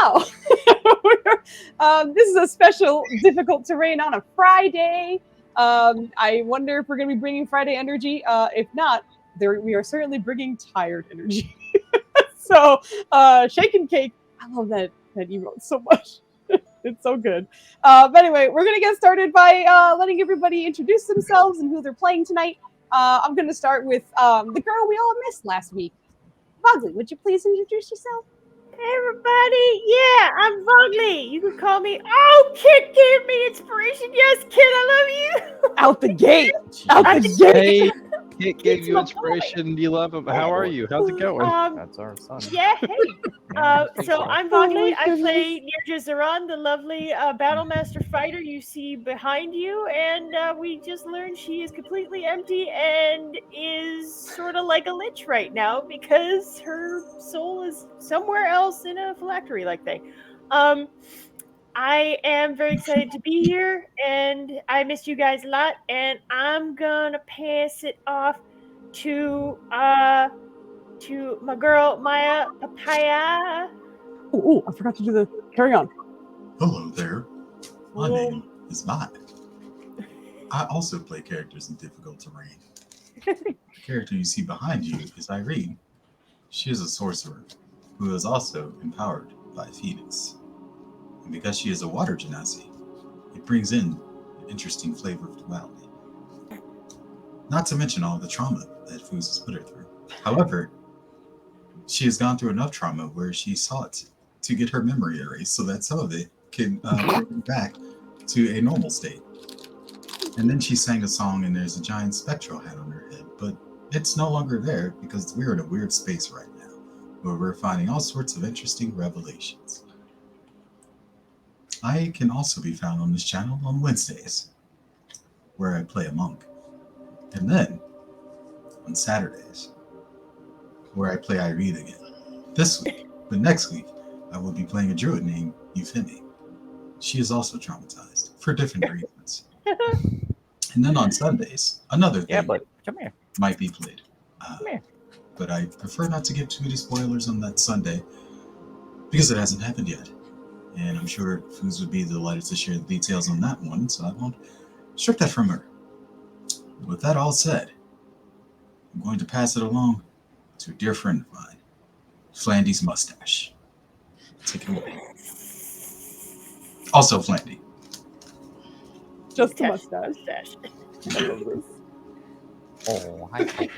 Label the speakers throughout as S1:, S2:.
S1: Wow. This is a special difficult terrain on a Friday. I wonder if we're going to be bringing Friday energy. If not, we are certainly bringing tired energy. So, Shake and Cake. I love that emote so much. It's so good. But anyway, we're going to get started by letting everybody introduce themselves and who they're playing tonight. I'm going to start with the girl we all missed last week. Bogley, would you please introduce yourself?
S2: Hey everybody, yeah, I'm Vogly. You can call me. Oh, Kit gave me inspiration. Yes, Kit, I love you.
S1: Out the gate. Out the gate.
S3: Hey, Kit gave you inspiration. You love him. How are you? How's it going?
S4: That's our son.
S2: Yeah, hey. So I'm Vogly. I play Nirja Zaran, the lovely Battlemaster fighter you see behind you, and we just learned she is completely empty and is sort of like a lich right now because her soul is somewhere else in a phylactery-like thing. I am very excited to be here, and I missed you guys a lot, and I'm gonna pass it off to my girl Maya Papaya.
S1: Oh, I forgot to do the carry on.
S5: Hello there. My name is Maya. I also play characters in difficult terrain. The character you see behind you is Irene. She is a sorcerer who is also empowered by Phoenix. And because she is a water genasi, it brings in an interesting flavor of duality. Not to mention all the trauma that Foozca has put her through. However, she has gone through enough trauma where she sought to get her memory erased so that some of it can bring back to a normal state. And then she sang a song and there's a giant spectral hat on her head, but it's no longer there because we're in a weird space right now where we're finding all sorts of interesting revelations. I can also be found on this channel on Wednesdays, where I play a monk. And then, on Saturdays, where I play Irene again. This week, but next week, I will be playing a druid named Euphemie. She is also traumatized, for different reasons. And then on Sundays, another thing might be played. But I prefer not to give too many spoilers on that Sunday, because it hasn't happened yet. And I'm sure Foozca would be delighted to share the details on that one, so I won't strip that from her. With that all said, I'm going to pass it along to a dear friend of mine, Flandy's mustache. Take it away. Also Flandy.
S1: Just a mustache.
S4: Oh, hi.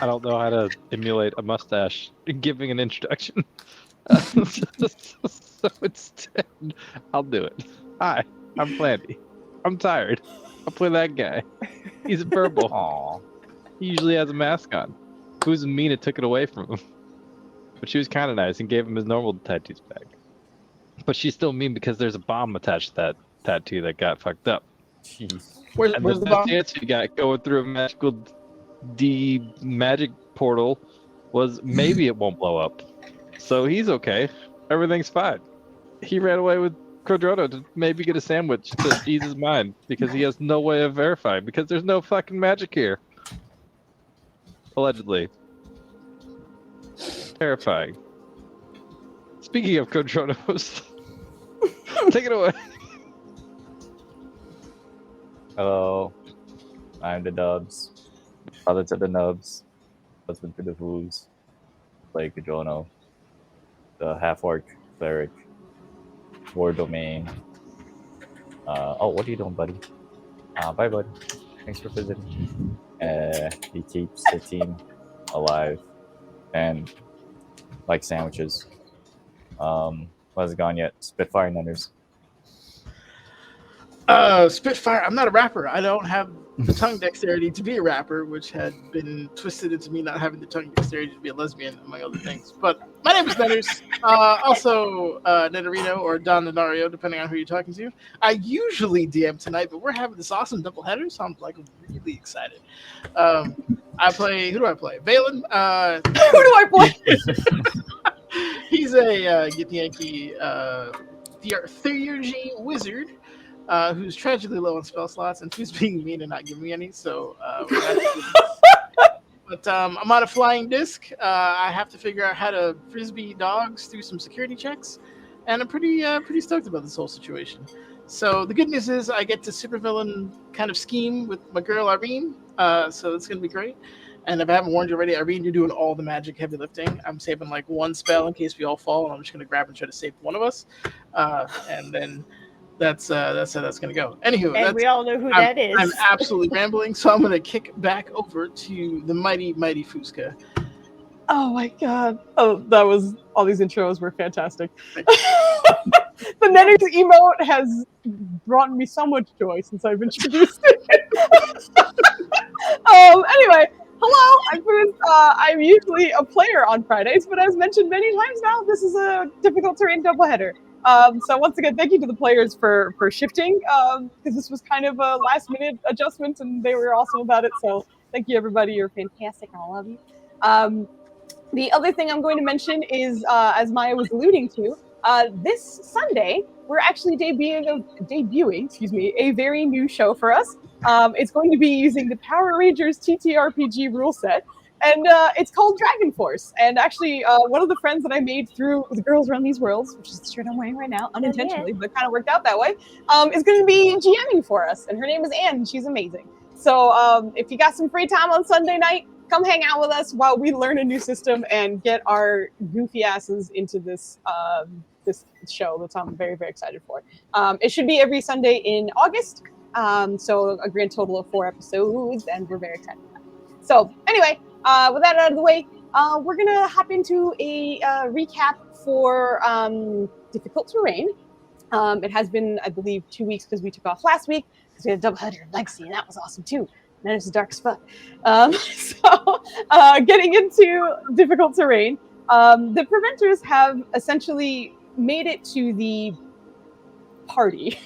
S3: I don't know how to emulate a mustache giving an introduction. So instead, I'll do it. Hi, I'm Flandy. I'm tired. I'll play that guy. He's a purple.
S4: Aw.
S3: He usually has a mask on. Who's Mina took it away from him. But she was kind of nice and gave him his normal tattoos back. But she's still mean because there's a bomb attached to that tattoo that got fucked up.
S4: Jeez.
S6: Where's the bomb?
S3: chance you got going through a magical magic portal was maybe it won't blow up. So he's okay. Everything's fine. He ran away with Crodrono to maybe get a sandwich to ease his mind because he has no way of verifying because there's no fucking magic here. Allegedly. Terrifying. Speaking of Crodronos, take it away.
S4: Hello. I'm the Dubs. Father to the Nubs. Husband to the Foos. Play Crodrono. The half-orc cleric. War domain. What are you doing, buddy? Bye, buddy. Thanks for visiting. He keeps the team alive and like sandwiches. Wasn't gone yet. Spitfire Nunners.
S6: Spitfire. I'm not a rapper. I don't have the tongue dexterity to be a rapper, which had been twisted into me not having the tongue dexterity to be a lesbian, among other things. But my name is Netters. Also, Netterino or Don Nenario, depending on who you're talking to. I usually DM tonight, but we're having this awesome double header, so I'm really excited. I play. Who do I play? Valen.
S1: Who do I play?
S6: He's a Yankee theurgy wizard. Who's tragically low on spell slots and who's being mean and not giving me any. So But I'm on a flying disc. I have to figure out how to frisbee dogs through some security checks, and I'm pretty stoked about this whole situation. So the good news is I get to supervillain kind of scheme with my girl Irene. So it's gonna be great. And if I haven't warned you already, Irene, you're doing all the magic heavy lifting. I'm saving like one spell in case we all fall, and I'm just gonna grab and try to save one of us. And then that's how that's gonna go. Anywho,
S2: And we all know who that is.
S6: I'm absolutely rambling, so I'm gonna kick back over to the mighty Foozca.
S1: Oh my god. Oh, that was all these intros were fantastic. The Netters emote has brought me so much joy since I've introduced it. Anyway, hello, I'm Foos. I'm usually a player on Fridays, but as mentioned many times now, this is a difficult terrain doubleheader. So once again, thank you to the players for shifting, because this was kind of a last minute adjustment and they were awesome about it. So thank you everybody, you're fantastic, I love you. The other thing I'm going to mention is, as Maya was alluding to, this Sunday we're actually debuting, a very new show for us. It's going to be using the Power Rangers TTRPG rule set, and it's called Dragon Force. And actually, one of the friends that I made through the Girls Run These Worlds, which is the shirt I'm wearing right now, unintentionally, but it kind of worked out that way, is going to be GMing for us. And her name is Anne, and she's amazing. So if you got some free time on Sunday night, come hang out with us while we learn a new system and get our goofy asses into this this show that I'm very, very excited for. It should be every Sunday in August. So a grand total of 4 episodes, and we're very excited about it. So anyway, with that out of the way, we're going to hop into a recap for Difficult Terrain. It has been, I believe, 2 weeks because we took off last week because we had a doubleheader in Legacy, and that was awesome too. And then it's dark as fuck. So getting into Difficult Terrain, the Preventers have essentially made it to the party,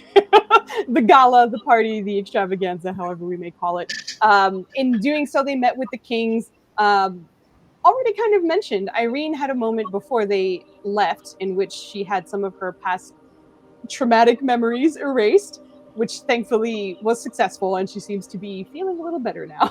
S1: the gala, the party, the extravaganza, however we may call it. In doing so, they met with the kings. Already kind of mentioned, Irene had a moment before they left in which she had some of her past traumatic memories erased, which thankfully was successful, and she seems to be feeling a little better now.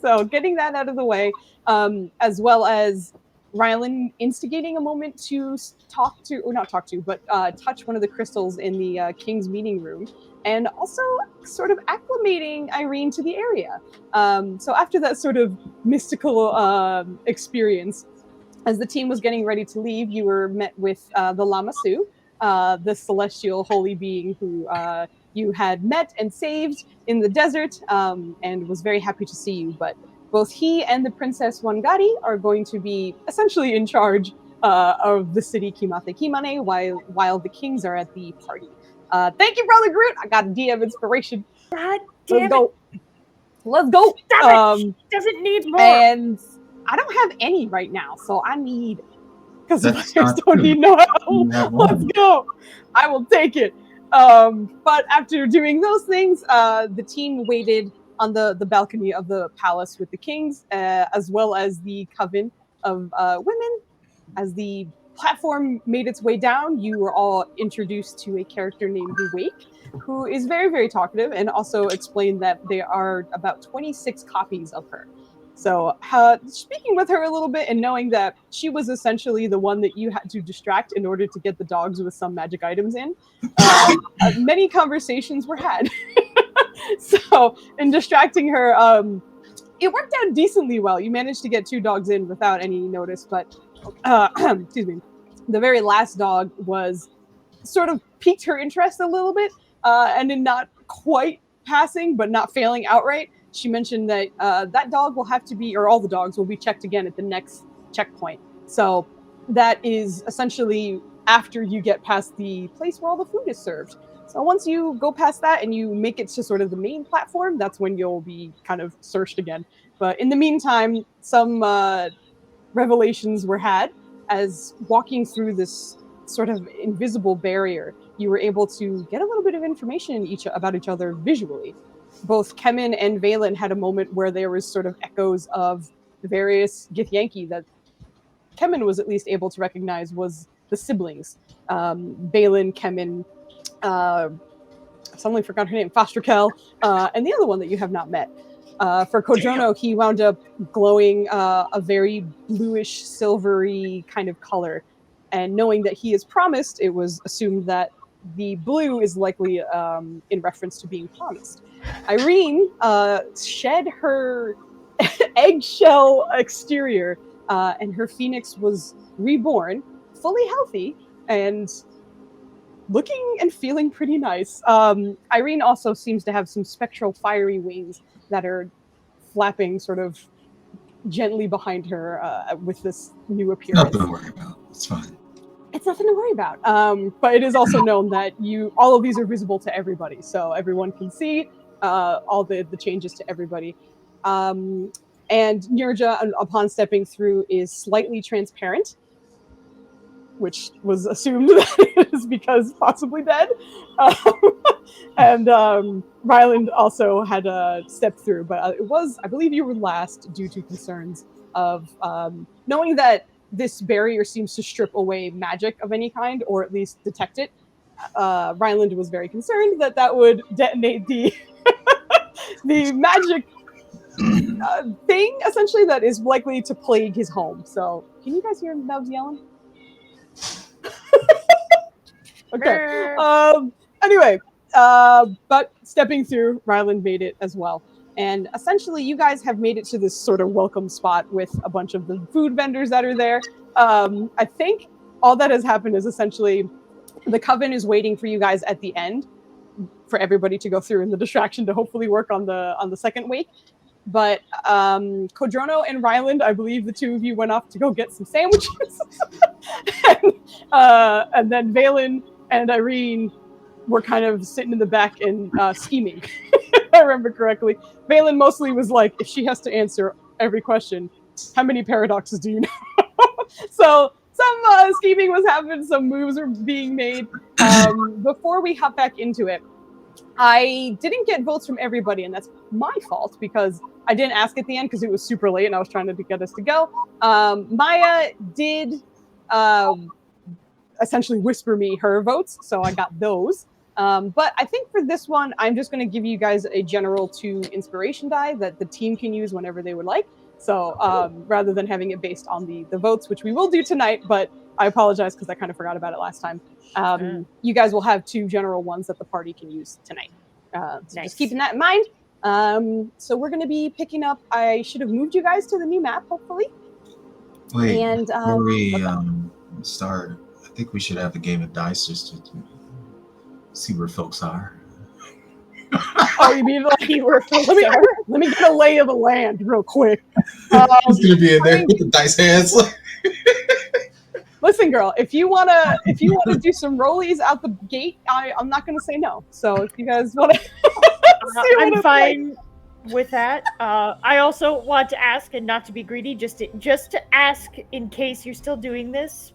S1: So getting that out of the way, as well as Rylan instigating a moment to touch one of the crystals in the King's meeting room, and also sort of acclimating Irene to the area. So after that sort of mystical experience, as the team was getting ready to leave, you were met with the Lama Su, the celestial holy being who you had met and saved in the desert, and was very happy to see you. But both he and the Princess Wangari are going to be essentially in charge of the city Kimate Kimane while the kings are at the party. Thank you, Brother Groot. I got a DM inspiration.
S2: God
S1: Let's
S2: damn
S1: go.
S2: it.
S1: Let's go.
S2: Stop it. Doesn't need more.
S1: And I don't have any right now, so I need, because the
S5: That's
S1: players
S5: not
S1: don't
S5: true.
S1: need no help.
S5: You have
S1: Let's
S5: one.
S1: go. I will take it. But after doing those things, the team waited on the balcony of the palace with the kings, as well as the coven of women. As the platform made its way down, you were all introduced to a character named Wake, who is very, very talkative, and also explained that there are about 26 copies of her. So speaking with her a little bit and knowing that she was essentially the one that you had to distract in order to get the dogs with some magic items in, many conversations were had. So in distracting her, it worked out decently well. You managed to get 2 dogs in without any notice, but excuse me, the very last dog was sort of piqued her interest a little bit, and in not quite passing, but not failing outright. She mentioned that that dog will have to be, or all the dogs will be checked again at the next checkpoint. So that is essentially after you get past the place where all the food is served. So once you go past that and you make it to sort of the main platform, that's when you'll be kind of searched again. But in the meantime, some revelations were had as walking through this sort of invisible barrier, you were able to get a little bit of information about each other visually. Both Kemen and Valen had a moment where there was sort of echoes of the various Githyanki that Kemen was at least able to recognize was the siblings. Valen, Kemen, I suddenly forgot her name, Fosterkel, and the other one that you have not met. For Kodrono, he wound up glowing a very bluish, silvery kind of color. And knowing that he is promised, it was assumed that the blue is likely in reference to being promised. Irene shed her eggshell exterior, and her phoenix was reborn, fully healthy, and looking and feeling pretty nice. Irene also seems to have some spectral fiery wings that are flapping sort of gently behind her with this new appearance.
S5: Nothing to worry about. It's fine.
S1: It's nothing to worry about. But it is also known that all of these are visible to everybody, so everyone can see all the changes to everybody. And Nirja, upon stepping through, is slightly transparent, which was assumed that it is because possibly dead. And Ryland also had stepped through, but it was, I believe you were last due to concerns of knowing that this barrier seems to strip away magic of any kind, or at least detect it. Ryland was very concerned that that would detonate the the magic thing, essentially, that is likely to plague his home. So, can you guys hear Nubs yelling? Okay. Anyway, but stepping through, Ryland made it as well. And essentially, you guys have made it to this sort of welcome spot with a bunch of the food vendors that are there. I think all that has happened is essentially the coven is waiting for you guys at the end for everybody to go through, and the distraction to hopefully work on the second wake. But Kodrono and Ryland, I believe the two of you went off to go get some sandwiches. And then Valen and Irene were kind of sitting in the back and scheming, if I remember correctly. Valen mostly was like, if she has to answer every question, how many paradoxes do you know? So some scheming was happening, some moves were being made. Before we hop back into it, I didn't get votes from everybody, and that's my fault because I didn't ask at the end because it was super late and I was trying to get us to go. Maya did essentially whisper me her votes, so I got those. But I think for this one, I'm just going to give you guys a general 2 inspiration die that the team can use whenever they would like. So rather than having it based on the votes, which we will do tonight, but I apologize because I kind of forgot about it last time. You guys will have 2 general ones that the party can use tonight. So
S2: Nice.
S1: Just keeping that in mind. So we're going to be picking up, I should have moved you guys to the new map, hopefully.
S5: Wait,
S1: And
S5: before we start, I think we should have a game of dice just to see where folks are.
S1: Oh, you mean like
S2: You were
S1: let me get a lay of the land real quick.
S5: He's gonna be in there with the dice hands.
S1: Listen, girl, if you wanna do some rollies out the gate, I'm not gonna say no. So if you guys wanna,
S2: I'm fine with that. I also want to ask, and not to be greedy, just to ask in case you're still doing this,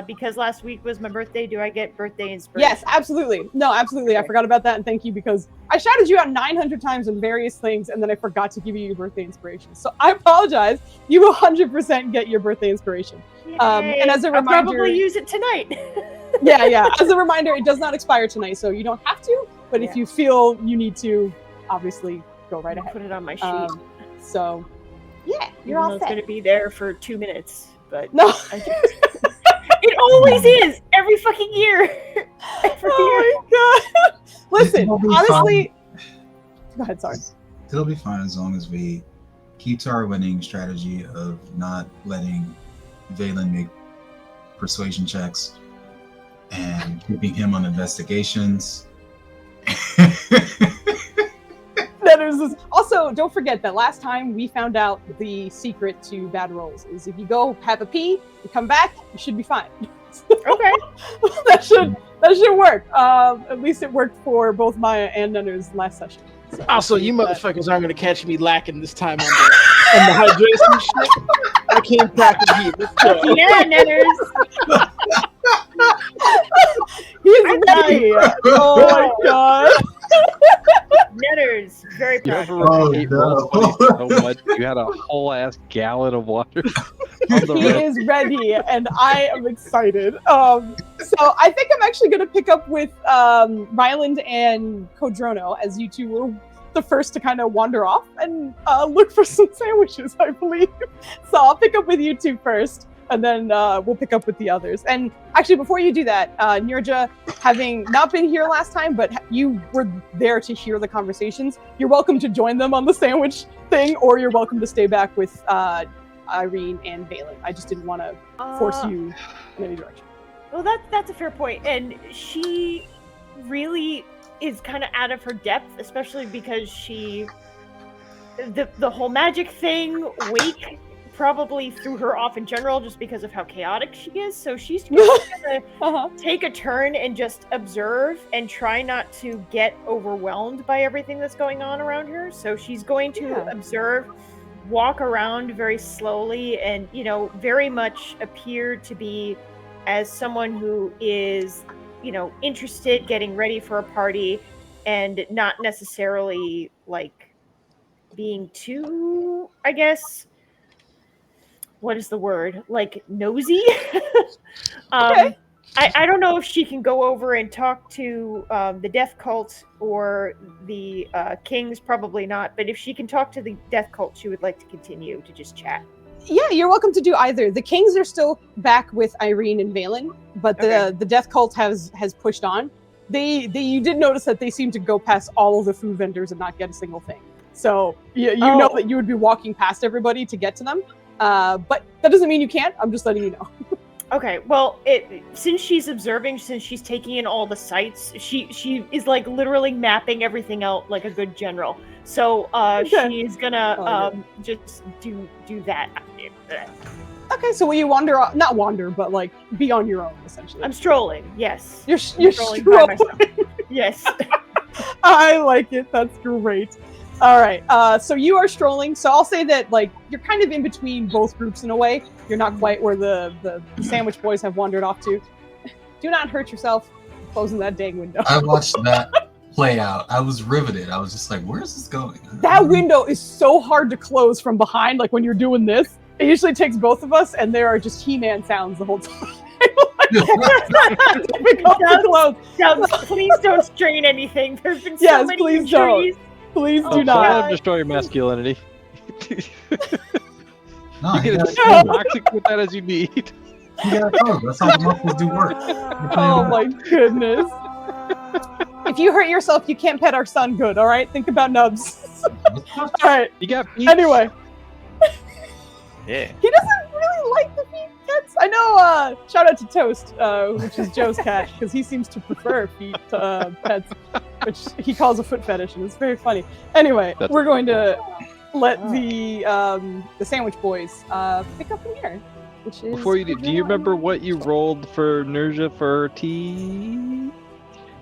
S2: because last week was my birthday. Do I get birthday inspiration?
S1: Yes, absolutely. No, absolutely. I forgot about that, and thank you, because I shouted you out 900 times on various things, and then I forgot to give you your birthday inspiration. So I apologize. You will 100% get your birthday inspiration. And as a reminder,
S2: I'll probably use it tonight.
S1: yeah. As a reminder, it does not expire tonight, so you don't have to. But if you feel you need to, obviously go right ahead.
S2: Put it on my sheet.
S1: So, yeah, you're all
S2: It's
S1: set.
S2: going to be there for 2 minutes, but
S1: No.
S2: It always is every fucking year.
S1: Oh my god! Listen,
S5: It'll be
S1: honestly,
S5: fine.
S1: go ahead. Sorry.
S5: It'll be fine as long as we keep to our winning strategy of not letting Valen make persuasion checks and keeping him on investigations.
S1: Also, don't forget that last time we found out the secret to bad rolls is if you go have a pee, you come back, you should be fine.
S2: Okay.
S1: that should work. At least it worked for both Maya and Nunner's last session. So
S6: Also, you motherfuckers aren't gonna catch me lacking this time on the hydration shit. I came back with heat. Let's go.
S2: Yeah, Nenners.
S1: He's ready. Oh my god.
S2: Nenners. Very
S3: You
S2: proud.
S3: overrode
S5: no.
S3: so much. You had a whole ass gallon of water on the
S1: He
S3: road.
S1: is ready, and I am excited. So I think I'm actually going to pick up with Ryland and Kodrono, as you two were the first to kind of wander off and look for some sandwiches, I believe. So I'll pick up with you two first, and then we'll pick up with the others. And actually, before you do that, Nirja, having not been here last time, but you were there to hear the conversations, you're welcome to join them on the sandwich thing, or you're welcome to stay back with Irene and Balin. I just didn't want to force you in any direction.
S2: Well, that's a fair point. And she really is kind of out of her depth, especially because the whole magic thing, Wake probably threw her off in general just because of how chaotic she is. So she's gonna take a turn and just observe and try not to get overwhelmed by everything that's going on around her. So she's going to observe, walk around very slowly, and very much appear to be as someone who is interested, getting ready for a party, and not necessarily like being too, I guess, what is the word, like nosy.
S1: Okay.
S2: I don't know if she can go over and talk to the death cult or the kings, probably not, but if she can talk to the death cult, she would like to continue to just chat.
S1: Yeah, you're welcome to do either. The kings are still back with Irene and Valen, but the death cult has pushed on. You did notice that they seem to go past all of the food vendors and not get a single thing. So you know that you would be walking past everybody to get to them. But that doesn't mean you can't. I'm just letting you know.
S2: Okay, well, since she's observing, since she's taking in all the sights, she is like literally mapping everything out like a good general. So she's gonna just do that.
S1: Okay, so will you wander off? Not wander, but like be on your own, essentially.
S2: I'm strolling. Yes.
S1: You're
S2: strolling by myself. Yes.
S1: I like it. That's great. All right. So you are strolling. So I'll say that like you're kind of in between both groups in a way. You're not quite where the sandwich boys have wandered off to. Do not hurt yourself closing that dang window.
S5: I watched that play out. I was riveted. I was just like, where is this going?
S1: That window is so hard to close from behind. Like when you're doing this, it usually takes both of us, and there are just He-Man sounds the whole time.
S2: Please don't strain anything. There's been so many
S1: please
S2: injuries.
S1: Please do
S3: Let
S1: not.
S3: him destroy your masculinity.
S5: No,
S3: You get as toxic with that as you need.
S5: you gotta go. That's how the muscles do work.
S1: Oh my goodness. If you hurt yourself, you can't pet our son good, all right? Think about Nubs. All right.
S3: You got feet.
S1: Anyway.
S4: Yeah.
S1: He doesn't really like the feet pets. I know, shout out to Toast, which is Joe's cat, because he seems to prefer feet pets, which he calls a foot fetish, and it's very funny. Anyway, we're going to let the sandwich boys pick up from here. Which is
S3: Before you do you remember what you rolled for Nirja for tea?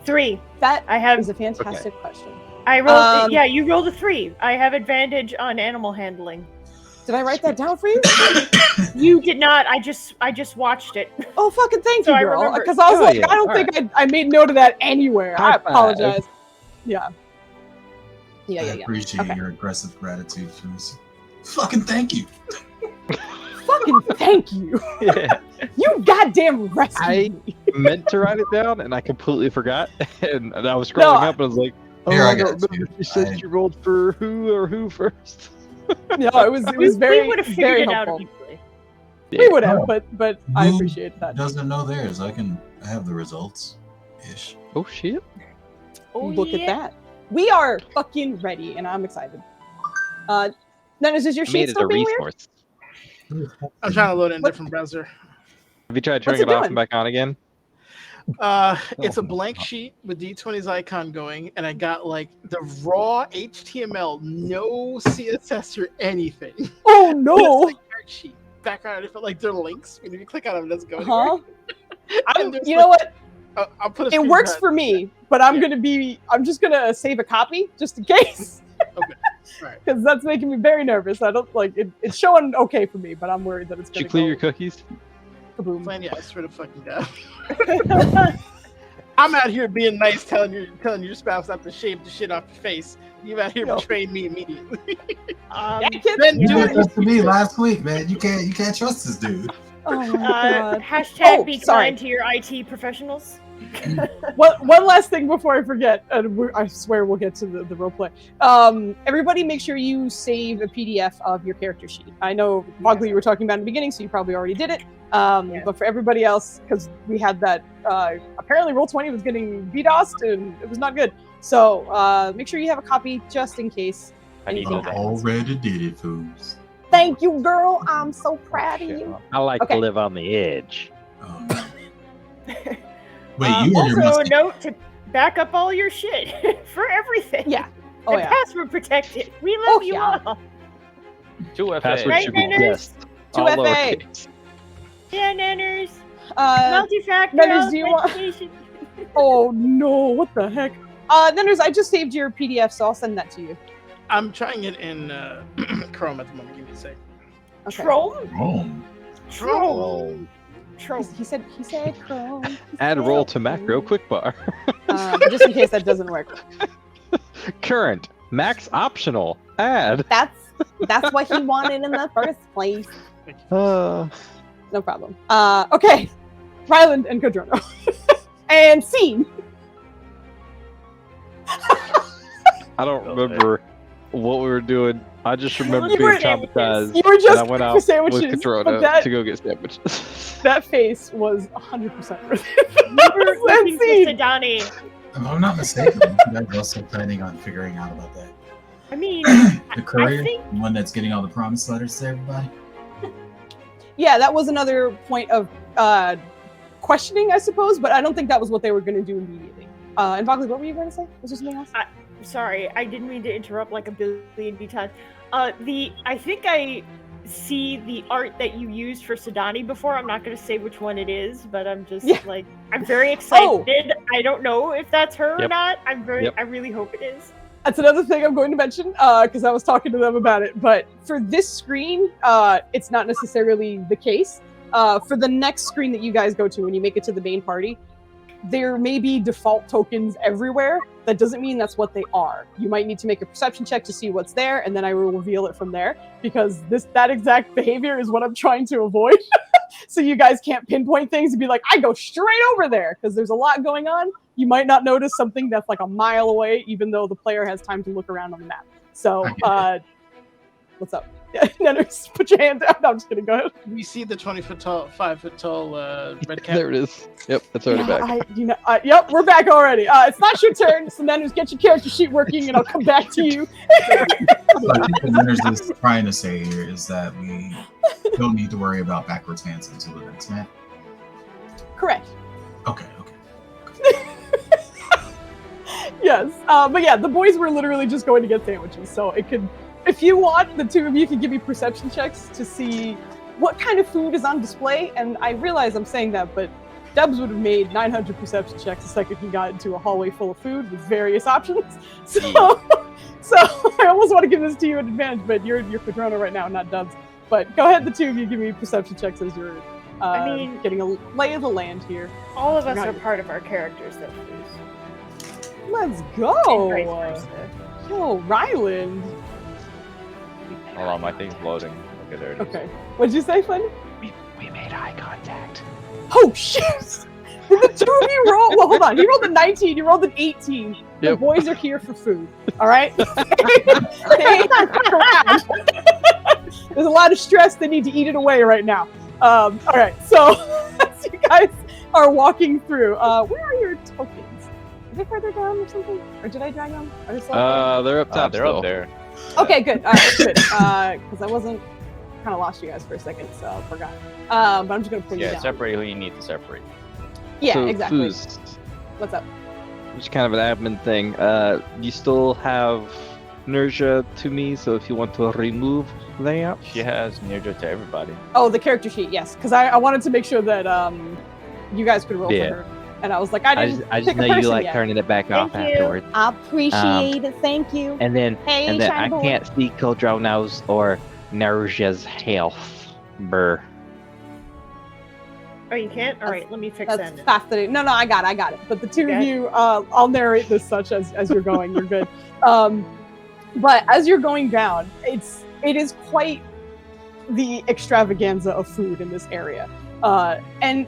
S2: 3.
S1: That
S2: I have
S1: is a fantastic question.
S2: I rolled. Yeah, you rolled a 3. I have advantage on animal handling.
S1: Did I write that down for you?
S2: You did not. I just watched it.
S1: Oh, fucking thank
S2: So
S1: you,
S2: I
S1: girl.
S2: remember-
S1: Because I was like,
S3: yeah.
S1: I don't think I made note of that anywhere.
S3: High
S1: I
S3: five.
S1: apologize. Yeah.
S5: I
S1: Yeah.
S5: appreciate
S1: Okay.
S5: your aggressive gratitude, Foos. Fucking thank you.
S1: Fucking thank you.
S3: Yeah.
S1: You goddamn rescued me.
S3: Meant to write it down, and I completely forgot. And I was scrolling up, and I was like, "Oh,
S5: Here, I
S3: don't
S5: got
S3: remember
S5: you.
S3: if she said she rolled for who first."
S1: No, it was very,
S2: we would have
S1: very
S2: figured it out
S1: helpful.
S2: eventually.
S1: We would have,
S5: Oh.
S1: but I
S5: Who
S1: appreciate that.
S5: Doesn't know theirs. I have the results. Ish.
S3: Oh shit!
S2: Oh,
S1: Look
S2: yeah.
S1: at that. We are fucking ready, and I'm excited. Then is your
S3: I made
S1: sheet
S3: it
S1: still
S3: a
S1: being weird?
S3: resource.
S6: I'm trying to load in a
S1: What?
S6: different browser.
S3: Have you tried
S1: What's
S3: turning
S1: it
S3: it off
S1: doing?
S3: and back on again?
S6: It's a blank sheet with D20's icon going, and I got like the raw HTML, no CSS or anything.
S1: Oh
S6: It's
S1: no!
S6: like art sheet. Background, it felt like they're links. When you click on them, it doesn't go anywhere.
S1: Huh?
S6: there's
S1: You know what?
S6: I'll put a
S1: It works
S6: screenshot.
S1: for me, but I'm
S6: Yeah.
S1: just gonna save a copy just in case.
S6: Alright.
S1: Because that's making me very nervous. I don't like it. It's showing okay for me, but I'm worried that it's
S3: Did you
S1: gonna
S3: clear
S1: go
S3: your cookies?
S1: kaboom.
S6: Plan, yeah, I swear to fucking God. I'm out here being nice, telling your spouse not to shave the shit off your face. You out here
S1: No.
S6: betraying me immediately.
S1: Yeah, kids,
S6: then
S5: You
S6: do
S5: did
S6: it.
S5: that to me last week, man. You can't trust this dude.
S1: Oh my god.
S2: Hashtag
S1: Oh,
S2: be
S1: sorry.
S2: kind to your IT professionals.
S1: One last thing before I forget, and I swear we'll get to the roleplay. Everybody make sure you save a PDF of your character sheet. I know, Bogley, you were talking about in the beginning, so you probably already did it. But for everybody else, because we had that, apparently Roll20 was getting DDoSed, and it was not good. So make sure you have a copy just in case anything happens.
S5: Already did it, Foos.
S1: Thank you, girl. I'm so proud of you.
S3: I like to live on the edge.
S5: Oh, no. Wait, you
S2: also a note to back up all your shit for everything.
S1: Yeah.
S2: And password protected. We love you all.
S4: 2FA.
S3: Password
S2: Right,
S3: should be
S2: Nanners?
S3: guessed.
S1: 2FA.
S2: Yeah, Nanners. Multi-factor
S1: Nanners, do you want...
S2: authentication.
S1: Oh, no. What the heck? Nanners, I just saved your PDF, so I'll send that to you.
S6: I'm trying it in Chrome at the moment. Give me a sec.
S1: Okay.
S2: Chrome?
S6: Chrome.
S1: He said Chrome.
S3: Add roll to macro quick bar.
S1: Just in case that doesn't work.
S3: Current. Max optional. Add.
S1: That's what he wanted in the first place.
S3: Uh,
S1: No problem. Okay. Ryland and Kodrono. And scene.
S3: I don't remember what we were doing. I just remember
S1: You
S3: being
S1: were-
S3: traumatized.
S1: You were just
S3: and I went
S1: for
S3: out with
S1: sandwiches,
S3: Katrona
S1: but that,
S3: to go get sandwiches.
S1: that face was 100% worth
S2: We were looking for
S1: scene.
S2: Sedani.
S5: If I'm not mistaken, you guys are also planning on figuring out about that.
S2: I mean,
S5: The courier,
S2: think-
S5: the one that's getting all the promise letters to everybody.
S1: Yeah, that was another point of questioning, I suppose, but I don't think that was what they were going to do immediately. And Bogley, what were you going to say? Was there something else?
S2: Sorry, I didn't mean to interrupt like a billion times. I think I see the art that you used for Sedani before. I'm not going to say which one it is, but I'm just I'm very excited. I don't know if that's her or not. I really hope it is.
S1: That's another thing I'm going to mention, because I was talking to them about it. But for this screen, it's not necessarily the case. For the next screen that you guys go to when you make it to the main party, there may be default tokens everywhere. That doesn't mean that's what they are. You might need to make a perception check to see what's there, and then I will reveal it from there, because that exact behavior is what I'm trying to avoid. So you guys can't pinpoint things and be like, I go straight over there, because there's a lot going on. You might not notice something that's like a mile away, even though the player has time to look around on the map. So, what's up? No, just put your hand down. No, I'm just kidding. Go ahead.
S6: We see the 20-foot tall, 5-foot tall red cap.
S3: There it is. Yep, that's already back.
S1: Yep, we're back already. It's not your turn, so then just get your character sheet working, and I'll come back to you.
S5: So I think what Leonard is trying to say here is that we don't need to worry about backwards hands until the next map.
S1: Correct.
S5: Okay.
S1: Yes, but yeah, the boys were literally just going to get sandwiches, so it could. If you want, the two of you can give me perception checks to see what kind of food is on display. And I realize I'm saying that, but Dubs would have made 900 perception checks the second he got into a hallway full of food with various options. So I almost want to give this to you an advantage, but you're Padrona right now, not Dubs. But go ahead, the two of you give me perception checks as you're getting a lay of the land here.
S2: All of us are part of our characters, though.
S1: Let's go!
S2: And vice versa.
S1: Yo, Ryland.
S4: Hold on, my thing's loading. Okay, there it is.
S1: Okay. What'd you say, Flynn?
S3: We made eye contact.
S1: Oh, shit! Did the two of you roll? Well, hold on. You rolled a 19, you rolled an 18. The
S3: Yep.
S1: boys are here for food. All right? There's a lot of stress. They need to eat it away right now. All right. So, as you guys are walking through, where are your tokens? Are they further down or something? Or did I drag them? Are they still up
S3: They're up top.
S4: They're
S3: still.
S4: up there.
S1: there? Okay, good. All right, good. Because I wasn't kind of lost you guys for a second, so I forgot. But I'm just gonna put you down.
S4: Separate who you need to separate.
S1: Yeah,
S3: So,
S1: exactly.
S3: Foos,
S1: What's up?
S3: just kind of an admin thing. You still have Nerja to me, so if you want to remove that.
S4: She has Nirja to everybody.
S1: Oh, the character sheet, yes. Because I wanted to make sure that you guys could roll
S3: Yeah.
S1: for her. And I was like, I didn't
S3: I just
S1: pick a
S3: know you
S1: person
S3: like
S1: yet.
S3: turning it back off
S2: Thank you.
S3: afterwards.
S1: I appreciate it. Thank you.
S3: And then
S1: Hey,
S3: I
S1: Shiny Boy.
S3: can't see Kodrono's or Nerja's health. Brr.
S2: Oh, you can't? All right, let me fix
S1: That's
S2: that.
S1: fascinating. No, I got it. But the two
S2: Okay.
S1: of you, I'll narrate this such as you're going. You're good. But as you're going down, it is quite the extravaganza of food in this area. And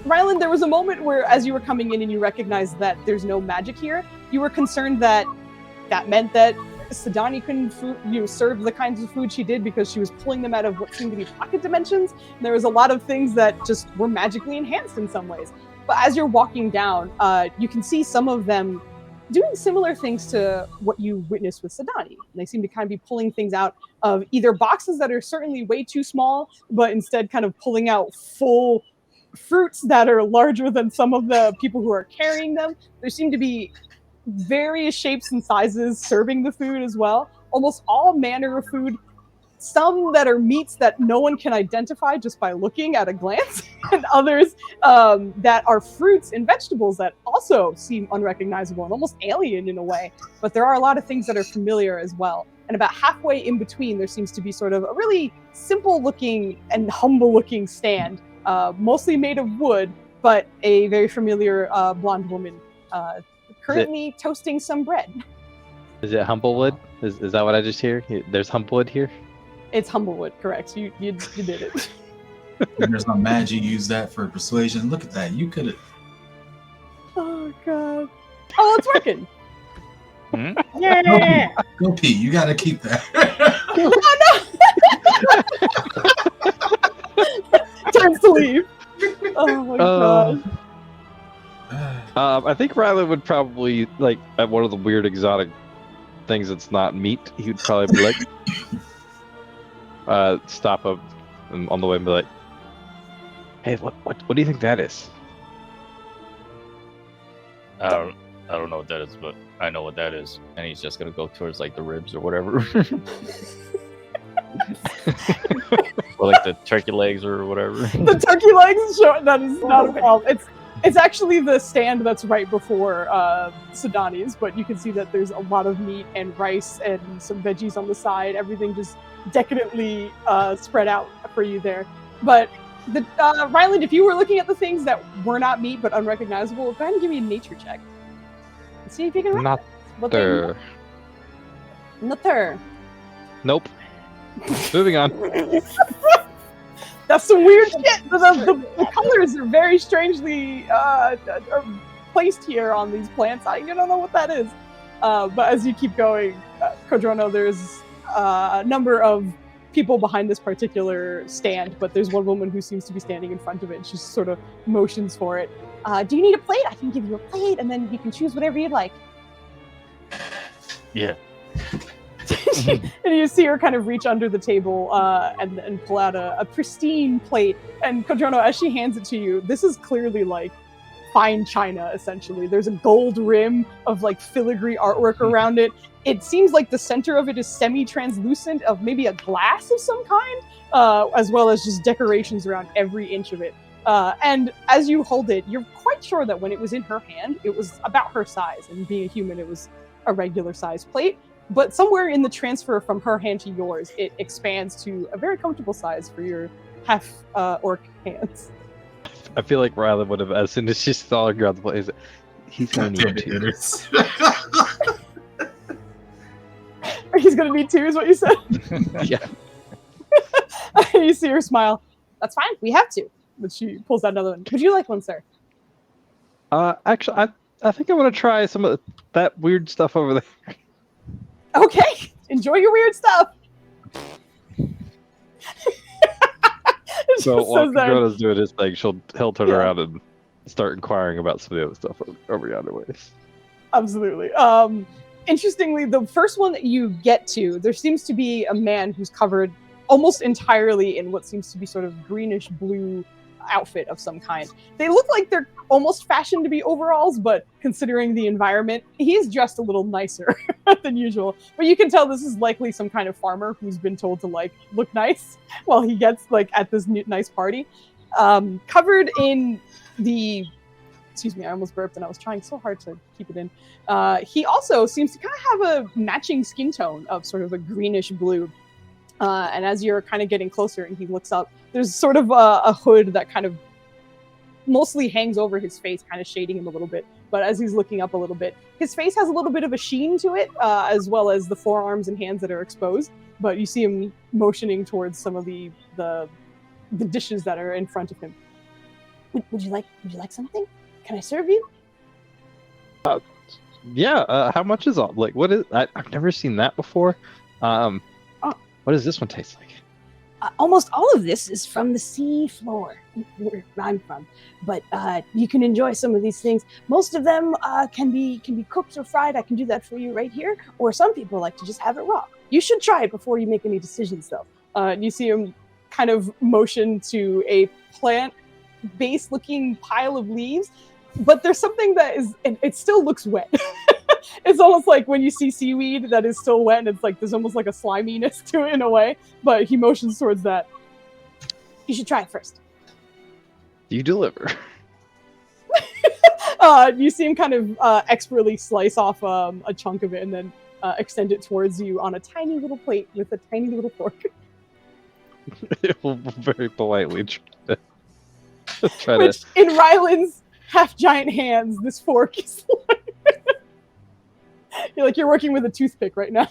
S1: Ryland, there was a moment where, as you were coming in and you recognized that there's no magic here, you were concerned that meant that Sidani couldn't serve the kinds of food she did because she was pulling them out of what seemed to be pocket dimensions. And there was a lot of things that just were magically enhanced in some ways. But as you're walking down, you can see some of them doing similar things to what you witnessed with Sidani. They seem to kind of be pulling things out of either boxes that are certainly way too small, but instead kind of pulling out full fruits that are larger than some of the people who are carrying them. There seem to be various shapes and sizes serving the food as well. Almost all manner of food. Some that are meats that no one can identify just by looking at a glance, and others that are fruits and vegetables that also seem unrecognizable and almost alien in a way. But there are a lot of things that are familiar as well. And about halfway in between, there seems to be sort of a really simple-looking and humble-looking stand, mostly made of wood, but a very familiar blonde woman currently toasting some bread.
S3: Is it Humblewood? Is that what I just hear? There's Humblewood here?
S1: It's Humblewood, correct. You did it.
S5: And there's no magic. Use that for persuasion. Look at that. You could have.
S1: Oh god. Oh, it's working.
S2: Yeah.
S5: Go Pete. You got to keep that.
S1: Turns to leave. Oh my god.
S3: I think Rylan would probably, like, at one of the weird exotic things that's not meat, he would probably be like, stop up on the way and be like, hey, what do you think that is?
S4: I don't know what that is, but I know what that is. And he's just gonna go towards like the ribs or whatever. Or like the turkey legs or whatever.
S1: The turkey legs, sure, that is not a problem. It's actually the stand that's right before Sidani's, but you can see that there's a lot of meat and rice and some veggies on the side. Everything just decadently spread out for you there. But Ryland, if you were looking at the things that were not meat but unrecognizable, go ahead and give me a nature check. Let's see if you can
S3: Not there.
S1: Not there.
S3: Nope. Moving on.
S1: That's some weird shit. The colors are very strangely placed here on these plants. I don't know what that is. But as you keep going, Kodrono, there's a number of people behind this particular stand, but there's one woman who seems to be standing in front of it. She sort of motions for it. Do you need a plate? I can give you a plate, and then you can choose whatever you'd like.
S4: Yeah.
S1: And you see her kind of reach under the table and pull out a pristine plate. And Kodrono, as she hands it to you, this is clearly like fine china, essentially. There's a gold rim of like filigree artwork around it. It seems like the center of it is semi-translucent, of maybe a glass of some kind, as well as just decorations around every inch of it. And as you hold it, you're quite sure that when it was in her hand, it was about her size. And being a human, it was a regular size plate. But somewhere in the transfer from her hand to yours, it expands to a very comfortable size for your half-orc hands.
S3: I feel like Rylan would have, as soon as she saw her grab the plate, he's going to need two.
S1: He's going to need two, is what you said?
S3: Yeah.
S1: You see her smile. That's fine, we have two. But she pulls out another one. Would you like one, sir?
S3: Actually, I think I want to try some of that weird stuff over there.
S1: Okay, enjoy your weird stuff.
S3: So while Kodrono's doing his thing, he'll turn around and start inquiring about some of the other stuff over yonder ways.
S1: Absolutely. Interestingly, the first one that you get to, there seems to be a man who's covered almost entirely in what seems to be sort of greenish blue outfit of some kind. They look like they're almost fashioned to be overalls, but considering the environment, he's dressed a little nicer than usual. But you can tell this is likely some kind of farmer who's been told to like look nice while he gets like at this nice party. Covered in the, excuse me, I almost burped and I was trying so hard to keep it in. He also seems to kind of have a matching skin tone of sort of a greenish blue. And as you're kind of getting closer and he looks up, there's sort of a hood that kind of mostly hangs over his face, kind of shading him a little bit. But as he's looking up a little bit, his face has a little bit of a sheen to it, as well as the forearms and hands that are exposed. But you see him motioning towards some of the dishes that are in front of him. Would you like something? Can I serve you?
S3: Yeah. How much is all? Like, what is? I've never seen that before. What does this one taste like?
S1: Almost all of this is from the sea floor, where I'm from. But you can enjoy some of these things. Most of them can be cooked or fried. I can do that for you right here. Or some people like to just have it raw. You should try it before you make any decisions, though. You see him kind of motion to a plant-based looking pile of leaves. But there's something that is, it still looks wet. It's almost like when you see seaweed that is still wet, and it's like there's almost like a sliminess to it in a way. But he motions towards that. You should try it first.
S3: You deliver.
S1: You see him kind of expertly slice off a chunk of it and then extend it towards you on a tiny little plate with a tiny little fork.
S3: He'll very politely try
S1: Which, in Ryland's half-giant hands, this fork is like you're working with a toothpick right now.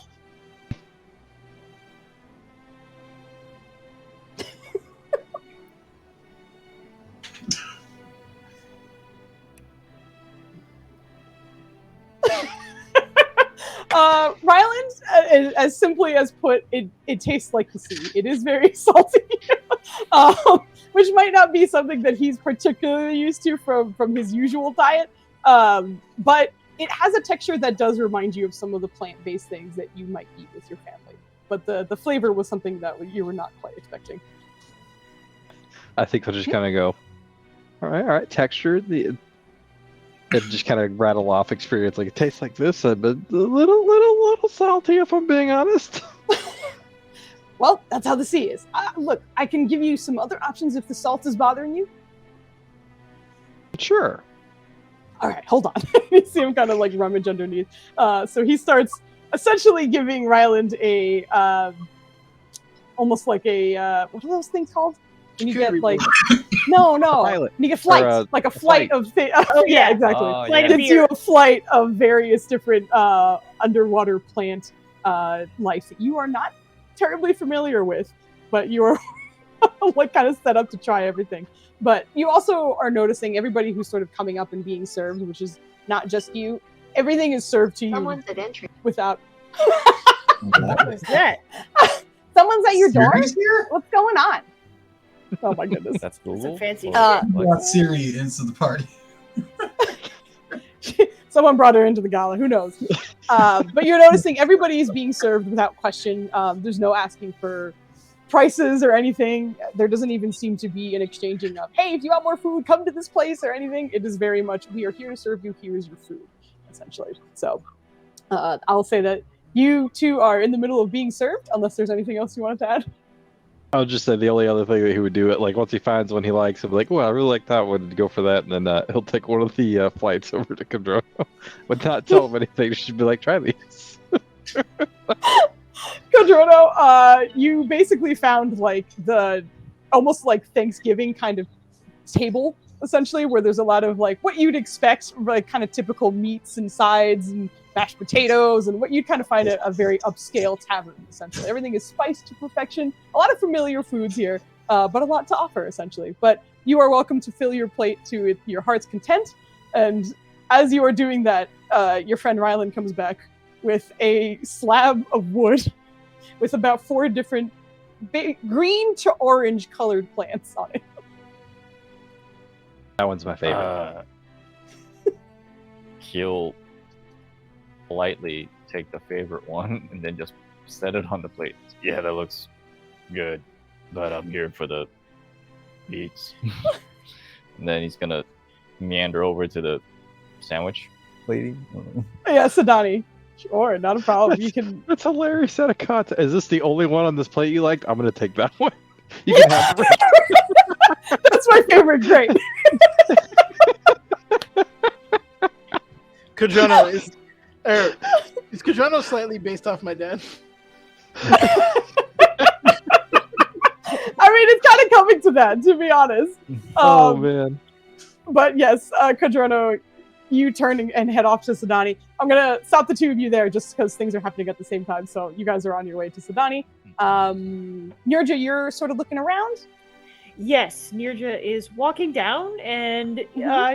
S1: Ryland, as simply as put, it tastes like the sea. It is very salty, which might not be something that he's particularly used to from his usual diet. But it has a texture that does remind you of some of the plant-based things that you might eat with your family. But the flavor was something that you were not quite expecting.
S3: I think he'll just kind of go, all right, texture. It just kind of rattle off experience. Like, it tastes like this, but a little salty, if I'm being honest.
S1: Well, that's how the sea is. Look, I can give you some other options if the salt is bothering you.
S3: Sure.
S1: All right, hold on. You see him kind of like rummage underneath. So he starts essentially giving Ryland a almost like a what are those things called? When you get like no,
S3: pilot.
S1: when you get flights, like a flight of things. Oh yeah, exactly.
S2: Flight of
S1: Gives you a flight of various different underwater plant life that you are not terribly familiar with, but you are like kind of set up to try everything. But you also are noticing everybody who's sort of coming up and being served, which is not just you. Everything is served to you.
S7: Someone's at entry.
S1: Without.
S2: What was that?
S1: Someone's at your door?
S5: Siri's here?
S1: What's going on? Oh my goodness.
S4: That's Google.
S2: It's a fancy
S5: You brought Siri into the party.
S1: Someone brought her into the gala. Who knows? But you're noticing everybody is being served without question. There's no asking for prices or anything. There doesn't even seem to be an exchanging of, hey, if you want more food, come to this place or anything. It is very much, we are here to serve you. Here is your food, essentially. So I'll say that you two are in the middle of being served, unless there's anything else you wanted to add.
S3: I'll just say the only other thing that he would do, like once he finds one he likes, he'll be like, "Well, I really like that one," go for that, and then he'll take one of the flights over to Cadrono. Would not tell him anything. Just be like, "Try these."
S1: Cadrono, you basically found like the almost like Thanksgiving kind of table, essentially, where there's a lot of like what you'd expect, like kind of typical meats and sides and mashed potatoes and what you'd kind of find at a very upscale tavern, essentially. Everything is spiced to perfection. A lot of familiar foods here, but a lot to offer, essentially. But you are welcome to fill your plate to your heart's content. And as you are doing that, your friend Ryland comes back with a slab of wood with about 4 different green to orange colored plants on it.
S3: That one's my favorite.
S4: He'll politely take the favorite one and then just set it on the plate. Yeah, that looks good, but I'm here for the meats. And then he's gonna meander over to the sandwich lady.
S1: Yeah, Sadani. Sure, not a problem. You can.
S3: That's hilarious set of cuts. Is this the only one on this plate you liked? I'm gonna take that one. You can have it.
S1: That's my favorite. Great.
S6: Cadrono is Cadrono slightly based off my dad?
S1: I mean, it's kind of coming to that, to be honest.
S3: Oh man.
S1: But yes, Cadrono, you turn and head off to Sadani. I'm gonna stop the two of you there just because things are happening at the same time. So you guys are on your way to Sadani. Nurja, you're sort of looking around.
S2: Yes, Nirja is walking down and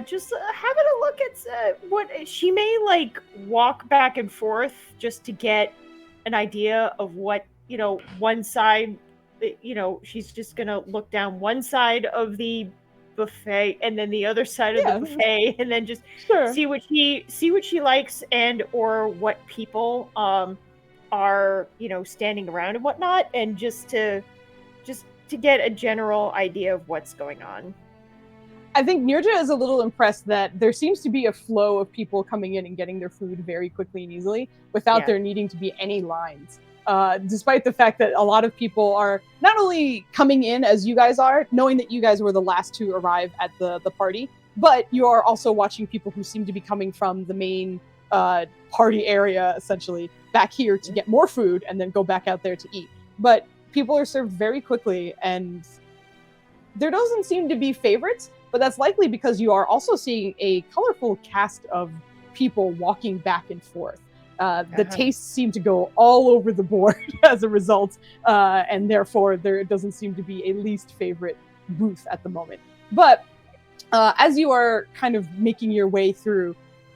S2: just having a look at what she may like walk back and forth just to get an idea of what, one side, she's just going to look down one side of the buffet and then the other side of the buffet and then just see what she likes and or what people are, standing around and whatnot, and just to get a general idea of what's going on.
S1: I think Nirja is a little impressed that there seems to be a flow of people coming in and getting their food very quickly and easily without there needing to be any lines. Despite the fact that a lot of people are not only coming in as you guys are, knowing that you guys were the last to arrive at the party, but you are also watching people who seem to be coming from the main party area, essentially, back here to get more food and then go back out there to eat. But people are served very quickly, and there doesn't seem to be favorites, but that's likely because you are also seeing a colorful cast of people walking back and forth. The tastes seem to go all over the board as a result, and therefore there doesn't seem to be a least favorite booth at the moment. But as you are kind of making your way through,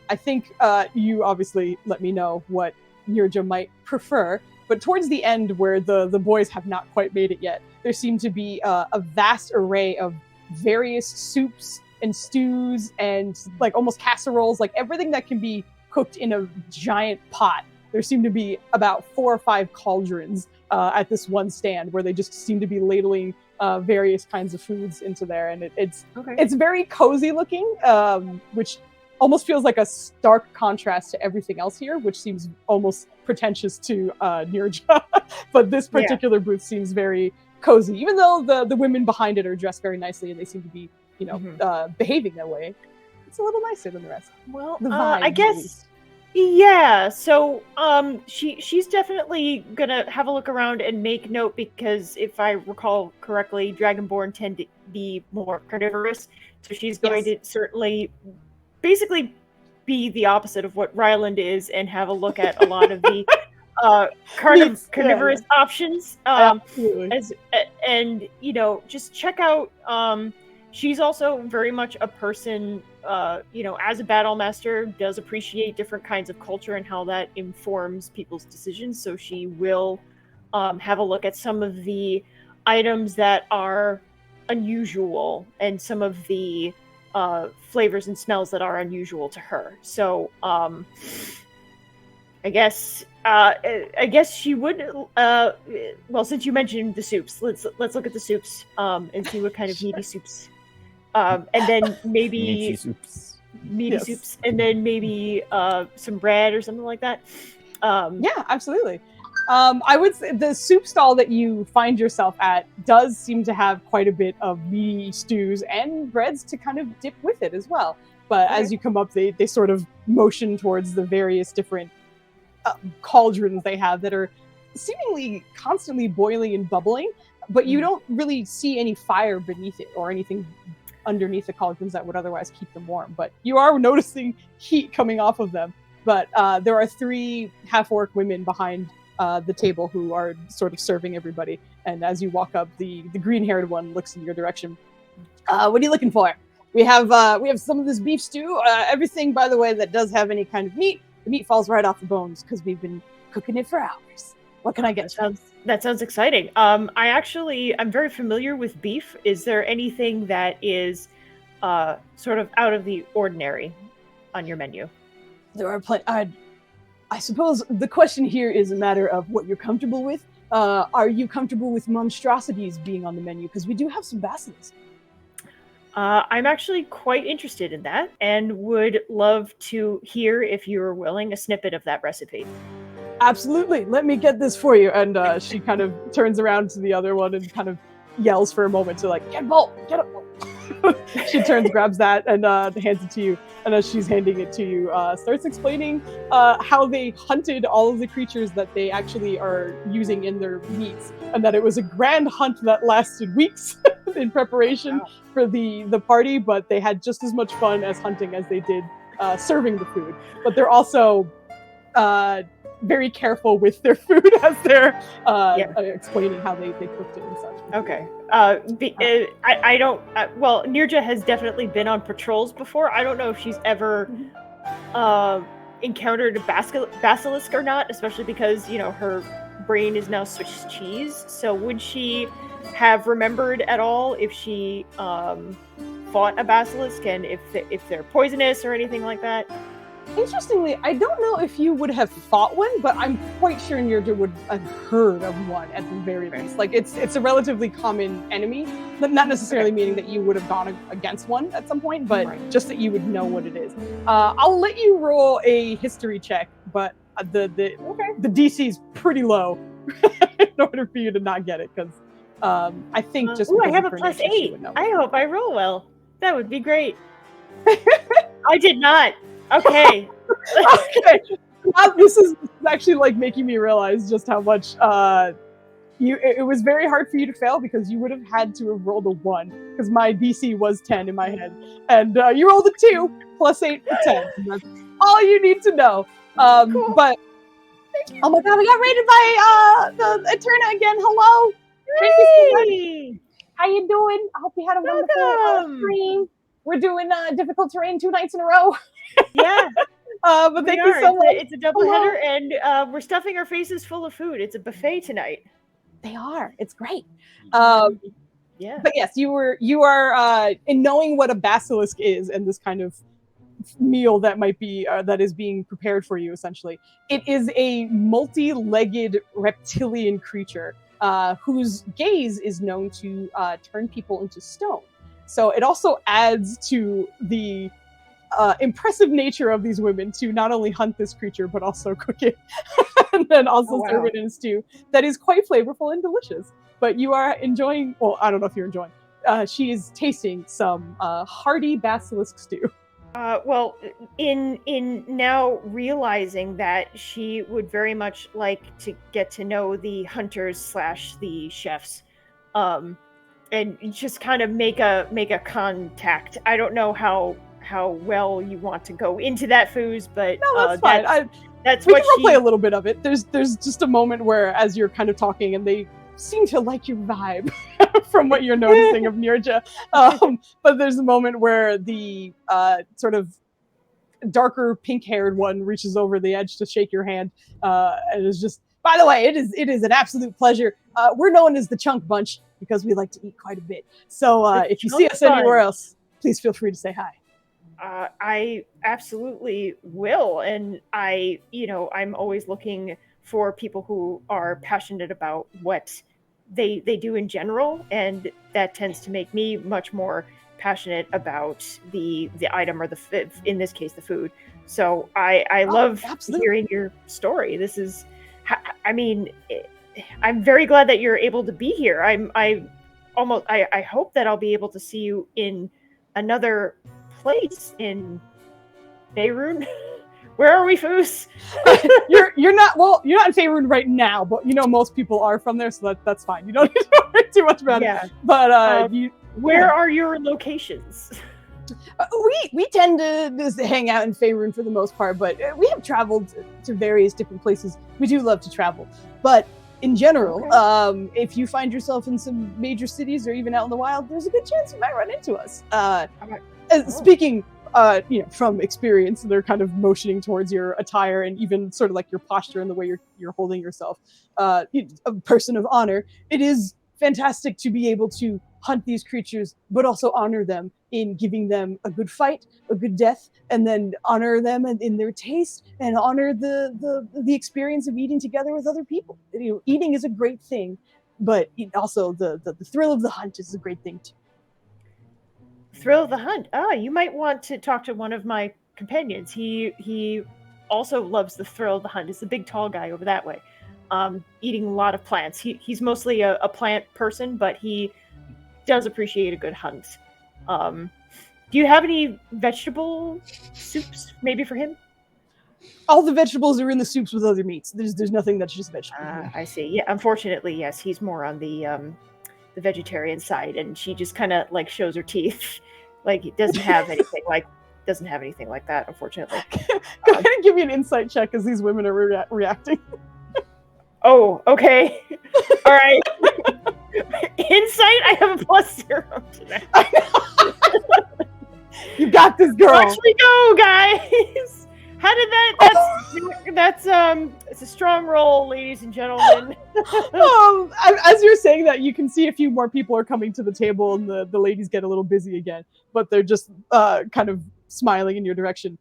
S1: I think you obviously let me know what Nirja might prefer. But towards the end, where the boys have not quite made it yet, there seem to be a vast array of various soups and stews and like almost casseroles, like everything that can be cooked in a giant pot. There seem to be about 4 or 5 cauldrons at this one stand where they just seem to be ladling various kinds of foods into there. And it's very cozy looking, which almost feels like a stark contrast to everything else here, which seems almost pretentious to Nirja. But this particular booth seems very cozy, even though the women behind it are dressed very nicely and they seem to be, behaving that way. It's a little nicer than the rest.
S2: Well,
S1: the vibe,
S2: I guess, yeah. So, she's definitely gonna have a look around and make note, because if I recall correctly, Dragonborn tend to be more carnivorous, so she's going to certainly basically be the opposite of what Ryland is and have a look at a lot of the carnivorous options. And just check out. She's also very much a person, as a battle master, does appreciate different kinds of culture and how that informs people's decisions. So she will have a look at some of the items that are unusual and some of the flavors and smells that are unusual to her. So I guess she would. Well, since you mentioned the soups, let's look at the soups and see what kind of meaty soups. And then maybe meaty soups, and then maybe some bread or something like that.
S1: Yeah, absolutely. I would say the soup stall that you find yourself at does seem to have quite a bit of meaty stews and breads to kind of dip with it as well. But as you come up, they sort of motion towards the various different cauldrons they have that are seemingly constantly boiling and bubbling, but you don't really see any fire beneath it or anything underneath the cauldrons that would otherwise keep them warm. But you are noticing heat coming off of them. But there are 3 half-orc women behind the table who are sort of serving everybody. And as you walk up, the green-haired one looks in your direction. What are you looking for? We have some of this beef stew. Everything, by the way, that does have any kind of meat. The meat falls right off the bones because we've been cooking it for hours. What can I get?
S2: That sounds exciting. I'm very familiar with beef. Is there anything that is sort of out of the ordinary on your menu?
S1: There are plenty. I suppose the question here is a matter of what you're comfortable with. Are you comfortable with monstrosities being on the menu? Because we do have some basilisks.
S2: I'm actually quite interested in that and would love to hear, if you're willing, a snippet of that recipe.
S1: Absolutely. Let me get this for you. And she kind of turns around to the other one and kind of yells for a moment to like, get a bowl, get a bowl. She turns, grabs that, and hands it to you. And as she's handing it to you, starts explaining how they hunted all of the creatures that they actually are using in their meats, and that it was a grand hunt that lasted weeks in preparation for the party, but they had just as much fun as hunting as they did serving the food. But they're also very careful with their food as they're explaining how they cooked it and such.
S2: Okay. I don't. Well, Nirja has definitely been on patrols before. I don't know if she's ever encountered a basilisk or not, especially because her brain is now switched to cheese. So would she have remembered at all if she fought a basilisk and if they're poisonous or anything like that?
S1: Interestingly, I don't know if you would have fought one, but I'm quite sure Nirja would have heard of one at the very least. Like it's a relatively common enemy, but not necessarily meaning that you would have gone against one at some point, but just that you would know what it is. I'll let you roll a history check, but the DC is pretty low in order for you to not get it, because I think just
S2: I have a +8. I hope I roll well. That would be great. I did not. Okay.
S1: Okay. This is actually like making me realize just how much it was very hard for you to fail, because you would have had to have rolled a 1, because my DC was 10 in my head, and you rolled a 2 +8 for 10. That's all you need to know.
S2: Cool.
S1: But oh my god, we got raided by the Eterna again. Hello. Thank you so much. How you doing? I hope you had a wonderful stream. We're doing difficult terrain 2 nights in a row.
S2: Yeah.
S1: But thank you so much.
S2: It's a double header, and we're stuffing our faces full of food. It's a buffet tonight.
S1: They are. It's great.
S2: Yeah.
S1: But yes, you are in knowing what a basilisk is and this kind of meal that might be that is being prepared for you. Essentially, it is a multi-legged reptilian creature whose gaze is known to turn people into stone. So it also adds to the impressive nature of these women to not only hunt this creature, but also cook it and then also serve it in a stew that is quite flavorful and delicious. But you are enjoying, well, I don't know if you're enjoying, she is tasting some hearty basilisk stew.
S2: Well, in now realizing that she would very much like to get to know the hunters / the chefs, and just kind of make a contact. I don't know how well you want to go into that, Foos, but
S1: no, that's fine.
S2: That's
S1: we
S2: what
S1: can play a little bit of it. There's just a moment where, as you're kind of talking, and they seem to like your vibe from what you're noticing of Nirja. But there's a moment where the sort of darker pink-haired one reaches over the edge to shake your hand, and is just, by the way, it is an absolute pleasure. We're known as the Chunk Bunch because we like to eat quite a bit. So if you see us anywhere else, please feel free to say hi.
S2: I absolutely will, and I'm always looking for people who are passionate about what they do in general, and that tends to make me much more passionate about the item, or in this case the food. So I love hearing your story. This is, I mean, I'm very glad that you're able to be here. I hope that I'll be able to see you in another place in Faerun. Where are we, Foos?
S1: You're not in Faerun right now, but most people are from there, so that's fine. You don't need to worry too much about it. But
S2: where are your locations?
S1: We tend to just hang out in Faerun for the most part, but we have traveled to various different places. We do love to travel, but in general, if you find yourself in some major cities or even out in the wild, there's a good chance you might run into us. Speaking from experience, they're kind of motioning towards your attire and even sort of like your posture and the way you're holding yourself. A person of honor. It is fantastic to be able to hunt these creatures, but also honor them in giving them a good fight, a good death, and then honor them in their taste, and honor the experience of eating together with other people. Eating is a great thing, but also the thrill of the hunt is a great thing too.
S2: Thrill of the hunt. You might want to talk to one of my companions. He also loves the thrill of the hunt. It's the big tall guy over that way, eating a lot of plants. He's mostly a plant person, but he does appreciate a good hunt. Do you have any vegetable soups maybe for him?
S1: All the vegetables are in the soups with other meats. There's nothing that's just vegetable.
S2: I see. Yeah, unfortunately, yes, he's more on the vegetarian side, and she just kind of like shows her teeth, like it doesn't have anything like doesn't have anything like that, unfortunately.
S1: Go ahead and give me an insight check as these women are reacting.
S2: Oh, okay. All right. Insight, I have a +0 to that.
S1: You got this, girl.
S2: Watch me go, guys. How did that's it's a strong roll, ladies and gentlemen.
S1: As you're saying that, you can see a few more people are coming to the table, and the ladies get a little busy again, but they're just kind of smiling in your direction.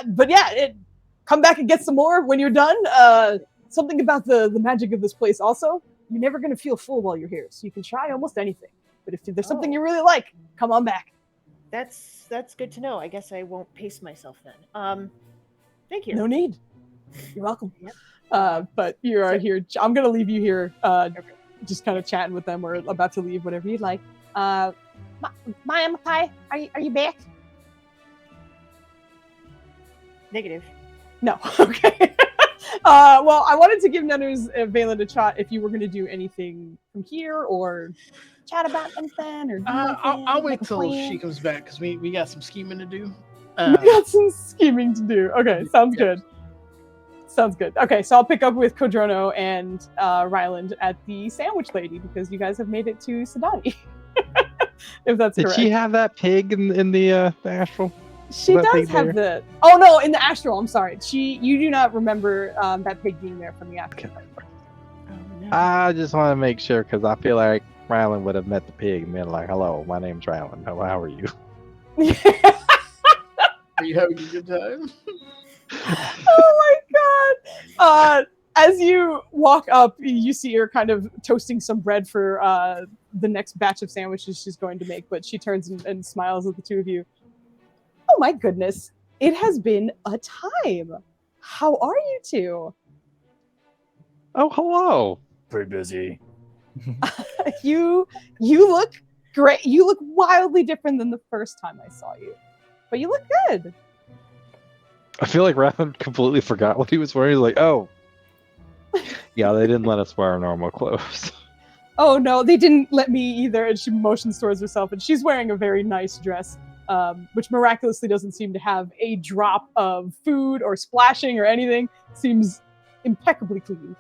S1: But yeah, come back and get some more when you're done. Something about the magic of this place also, you're never going to feel full while you're here, so you can try almost anything. But if there's something you really like, come on back.
S2: That's good to know. I guess I won't pace myself then. Thank you.
S1: No need. You're welcome.
S2: Yep.
S1: But you are here. I'm going to leave you here, just kind of chatting with them or about to leave, whatever you'd like. Maya Makai, are you back?
S2: Negative.
S1: No. Okay. Well, I wanted to give Nunners Valen a shot if you were going to do anything from here or chat about something or do
S6: I'll wait
S1: make a
S6: till
S1: plan.
S6: she comes back because we got some scheming to do.
S1: We got some scheming to do. Okay, sounds good. Sounds good. Okay, so I'll pick up with Kodrono and Ryland at the Sandwich Lady because you guys have made it to Sadani. If that's
S3: Did
S1: correct.
S3: she have that pig in the astral?
S1: She
S3: that
S1: does
S3: pig
S1: have
S3: there?
S1: the. Oh no, in the astral. I'm sorry. You do not remember that pig being there from the astral.
S2: Oh, no.
S3: I just want to make sure because I feel like Ryland would have met the pig and been like, "Hello, my name's Ryland. How are you?"
S6: Are you having a good time?
S1: Oh my god! As you walk up, you see her kind of toasting some bread for the next batch of sandwiches she's going to make. But she turns and smiles at the two of you. Oh my goodness! It has been a time. How are you two?
S3: Oh, hello.
S4: Pretty busy.
S1: You look great. You look wildly different than the first time I saw you, but you look good.
S3: I feel like Ryland completely forgot what he was wearing. He's like, "Oh, yeah, they didn't let us wear our normal clothes."
S1: Oh no, they didn't let me either. And she motions towards herself, and she's wearing a very nice dress, which miraculously doesn't seem to have a drop of food or splashing or anything. Seems impeccably clean.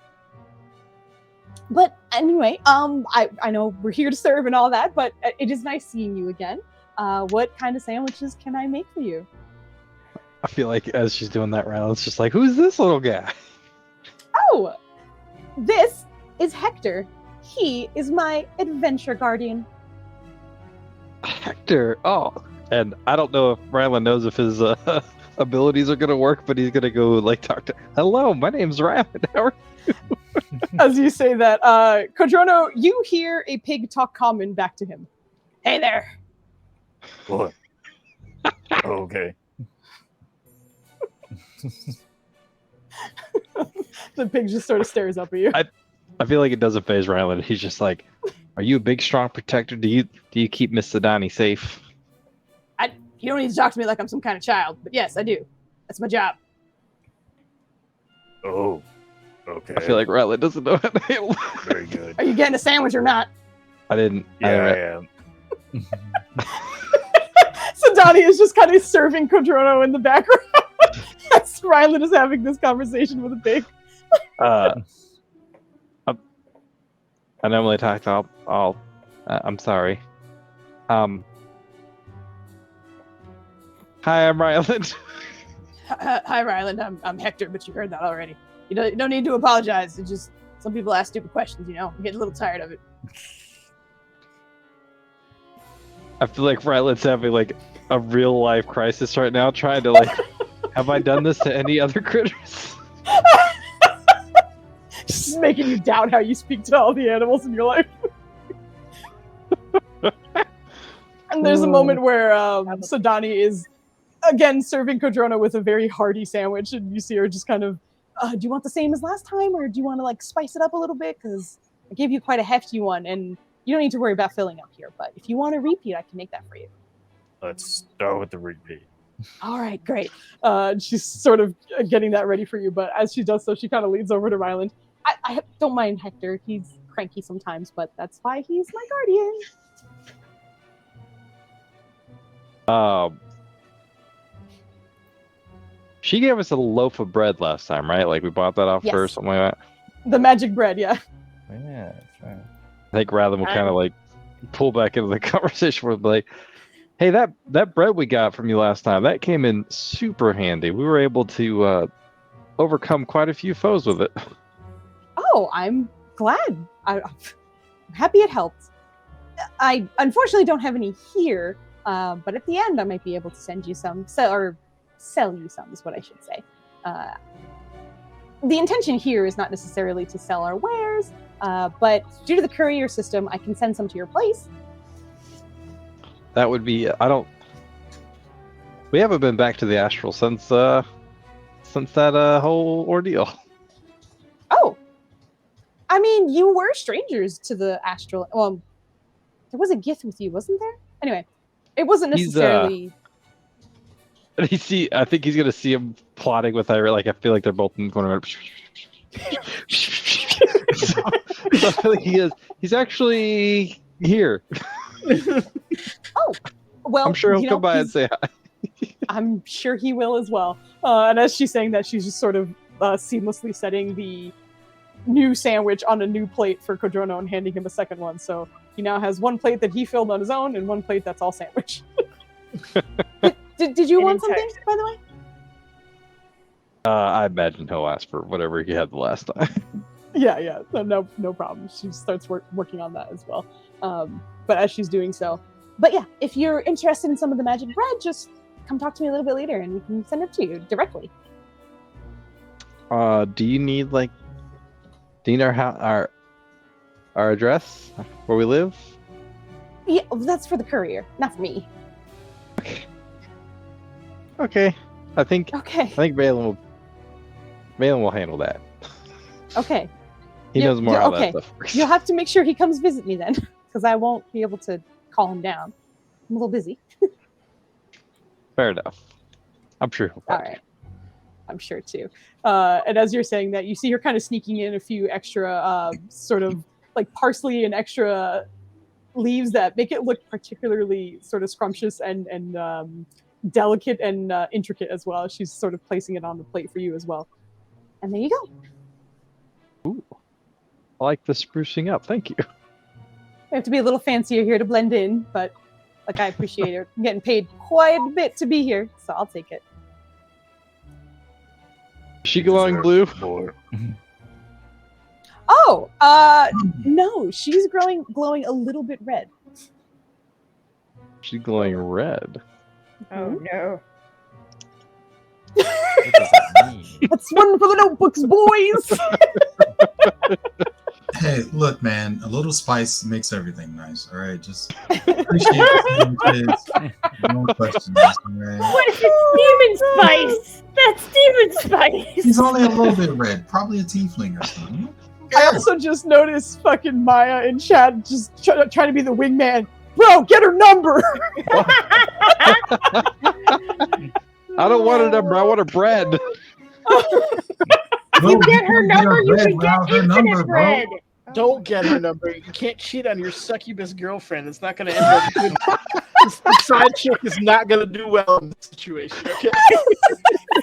S1: But anyway, I know we're here to serve and all that, but it is nice seeing you again. What kind of sandwiches can I make for you?
S3: I feel like as she's doing that, Ryland's just like, "Who's this little guy?"
S1: Oh, this is Hector. He is my adventure guardian.
S3: Hector. Oh, and I don't know if Ryland knows if his abilities are gonna work, but he's gonna go like talk to. Hello, my name's Ryland. How are you?
S1: As you say that, Kodrono, you hear a pig talk common back to him. Hey there.
S4: What? Okay.
S1: The pig just sort of stares up at you.
S3: I feel like it doesn't phase Ryland. He's just like, "Are you a big, strong protector? Do you keep Miss Sadani safe?"
S1: You don't need to talk to me like I'm some kind of child, but yes, I do. That's my job.
S4: Oh. Okay.
S3: I feel like Ryland doesn't know how to handle.
S4: Very good.
S1: Are you getting a sandwich or not?
S3: I didn't.
S4: Yeah, I am.
S1: So Donnie is just kind of serving Kodrono in the background as Ryland is having this conversation with a pig.
S3: I normally talk to all. I'm sorry. Hi, I'm Ryland.
S1: Hi, Ryland. I'm Hector, but you heard that already. You don't need to apologize. It's just some people ask stupid questions, you know? I'm getting a little tired of it.
S3: I feel like Ryland's having like a real life crisis right now, trying to like, have I done this to any other critters?
S1: Just making you doubt how you speak to all the animals in your life. And there's a moment where Sadani is again serving Kodrono with a very hearty sandwich, and you see her just kind of, do you want the same as last time, or do you want to like spice it up a little bit? Because I gave you quite a hefty one, and you don't need to worry about filling up here. But if you want a repeat, I can make that for you.
S4: Let's start with the repeat.
S1: All right, great. She's sort of getting that ready for you, but as she does so, she kind of leans over to Ryland. I don't mind Hector. He's cranky sometimes, but that's why he's my guardian.
S3: She gave us a loaf of bread last time, right? Like we bought that off her or
S1: Yes.
S3: something like that.
S1: The magic bread, yeah.
S4: Yeah, that's right.
S3: I think Rathan will kind of like pull back into the conversation with like, hey, that bread we got from you last time, that came in super handy. We were able to overcome quite a few foes with it.
S1: Oh, I'm glad. I'm happy it helped. I unfortunately don't have any here, but at the end I might be able to send you some, or sell you some is what I should say. The intention here is not necessarily to sell our wares, but due to the courier system, I can send some to your place.
S3: That would be. We haven't been back to the astral since that whole ordeal.
S1: Oh, I mean, you were strangers to the astral. Well, there was a gift with you, wasn't there? Anyway, it wasn't necessarily.
S3: I think he's gonna see him plotting with her. Like I feel like they're both in the corner. So he's actually here.
S1: Oh, well,
S3: I'm sure he'll come by and say hi.
S1: I'm sure he will as well. And as she's saying that, she's just sort of seamlessly setting the new sandwich on a new plate for Kodrono and handing him a second one. So he now has one plate that he filled on his own and one plate that's all sandwich. Did you want something, by the way?
S3: I imagine he'll ask for whatever he had the last time.
S1: Yeah. No problem. She starts working on that as well. But as she's doing so. But yeah, if you're interested in some of the magic bread, just come talk to me a little bit later and we can send it to you directly.
S3: Do you need our address where we live?
S1: Yeah, that's for the courier, not for me.
S3: Okay. I think
S1: Okay.
S3: Valen will handle that.
S1: Okay.
S3: He knows more how that stuff works.
S1: You'll have to make sure he comes visit me then, because I won't be able to call him down. I'm a little busy.
S3: Fair enough. I'm sure he'll
S1: All right. I'm sure too. And as you're saying that, you see her kind of sneaking in a few extra sort of like parsley and extra leaves that make it look particularly sort of scrumptious and delicate and intricate as well. She's sort of placing it on the plate for you as well. And there you go.
S3: Ooh. I like the sprucing up. Thank you.
S1: We have to be a little fancier here to blend in, but like I appreciate it. I'm getting paid quite a bit to be here, so I'll take it.
S3: Is she glowing blue?
S1: Oh, no, she's glowing a little bit red.
S3: She's glowing red.
S2: Oh no.
S4: What does that mean?
S1: That's one for the notebooks, boys.
S5: Hey, look, man, a little spice makes everything nice. All right, just appreciate the kids. No questions. All right?
S2: What if it's demon spice? That's demon spice.
S5: He's only a little bit red, probably a tiefling or something.
S1: I also just noticed fucking Maya in chat just trying to be the wingman. Bro, get her number.
S3: I don't want her number. I want her bread.
S2: If you get her number, you can get infinite bread.
S6: Don't get her number. You can't cheat on your succubus girlfriend. It's not going to end up good. The side chick is not going to do well in this situation. Okay.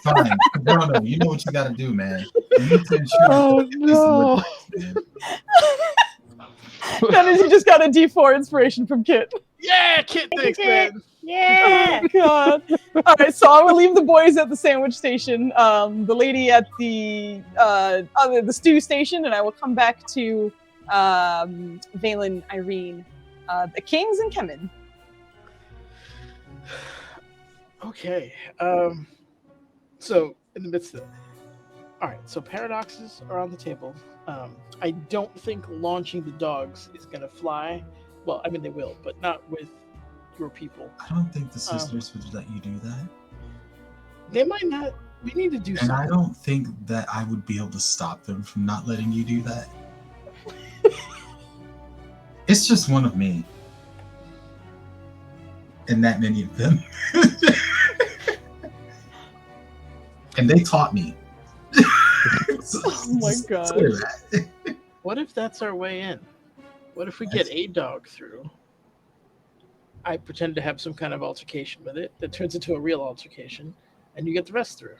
S5: Fine. No, you know what you got to do, man. You need to ensure
S3: no.
S1: Dennis, you just got a D4 inspiration from Kit.
S6: Yeah, Kit, thanks, man.
S2: Yeah.
S1: Oh, God. All right, so I will leave the boys at the sandwich station, the lady at the stew station, and I will come back to Valen, Irene, the Kings, and Kemen.
S6: Okay. So in the midst of all right, so paradoxes are on the table. I don't think launching the dogs is gonna fly. Well, I mean they will, but not with your people.
S5: I don't think the sisters would let you do that.
S6: They might not. We need to do
S5: And
S6: something.
S5: I don't think that I would be able to stop them from not letting you do that. It's just one of me. And that many of them. And they taught me.
S1: Oh my God.
S6: What if that's our way in? What if we get a dog through? I pretend to have some kind of altercation with it that turns into a real altercation, and you get the rest through.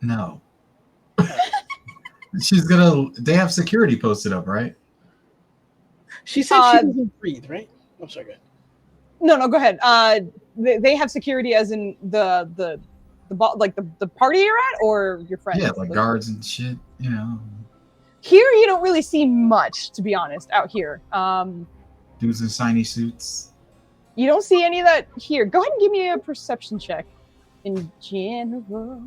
S5: No. She's gonna. They have security posted up, right?
S6: She said she doesn't breathe, right? I'm sorry. Go ahead.
S1: No, go ahead. They have security as in the party you're at, or your friends?
S5: Yeah, like guards and shit. You know.
S1: Here, you don't really see much, to be honest. Out here,
S5: Dudes in shiny suits.
S1: you don't see any of that here. Go ahead and give me a perception check. In general.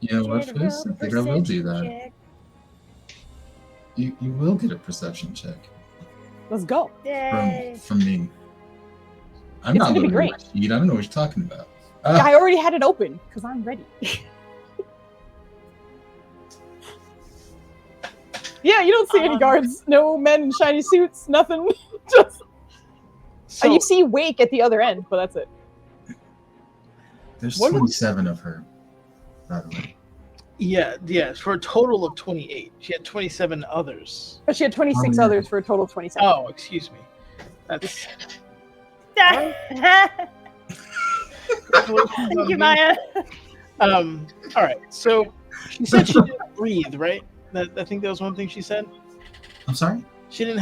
S5: You know what, Fizz? I think I will do that. You will get a perception check.
S1: Let's go.
S5: From me. I'm not looking at my sheet. I don't know what you're talking about.
S1: I already had it open because I'm ready. Yeah, you don't see any guards. No men in shiny suits. Nothing. Just. You see Wake at the other end, but that's it.
S5: There's 27 of her, by the way.
S6: Yeah, for a total of 28. She had 27 others.
S1: But she had 26 others for a total of 27.
S6: Oh, excuse me. That's...
S2: Thank you, Maya.
S6: All right, so she said she didn't breathe, right? I think that was one thing she said.
S5: I'm sorry?
S6: She didn't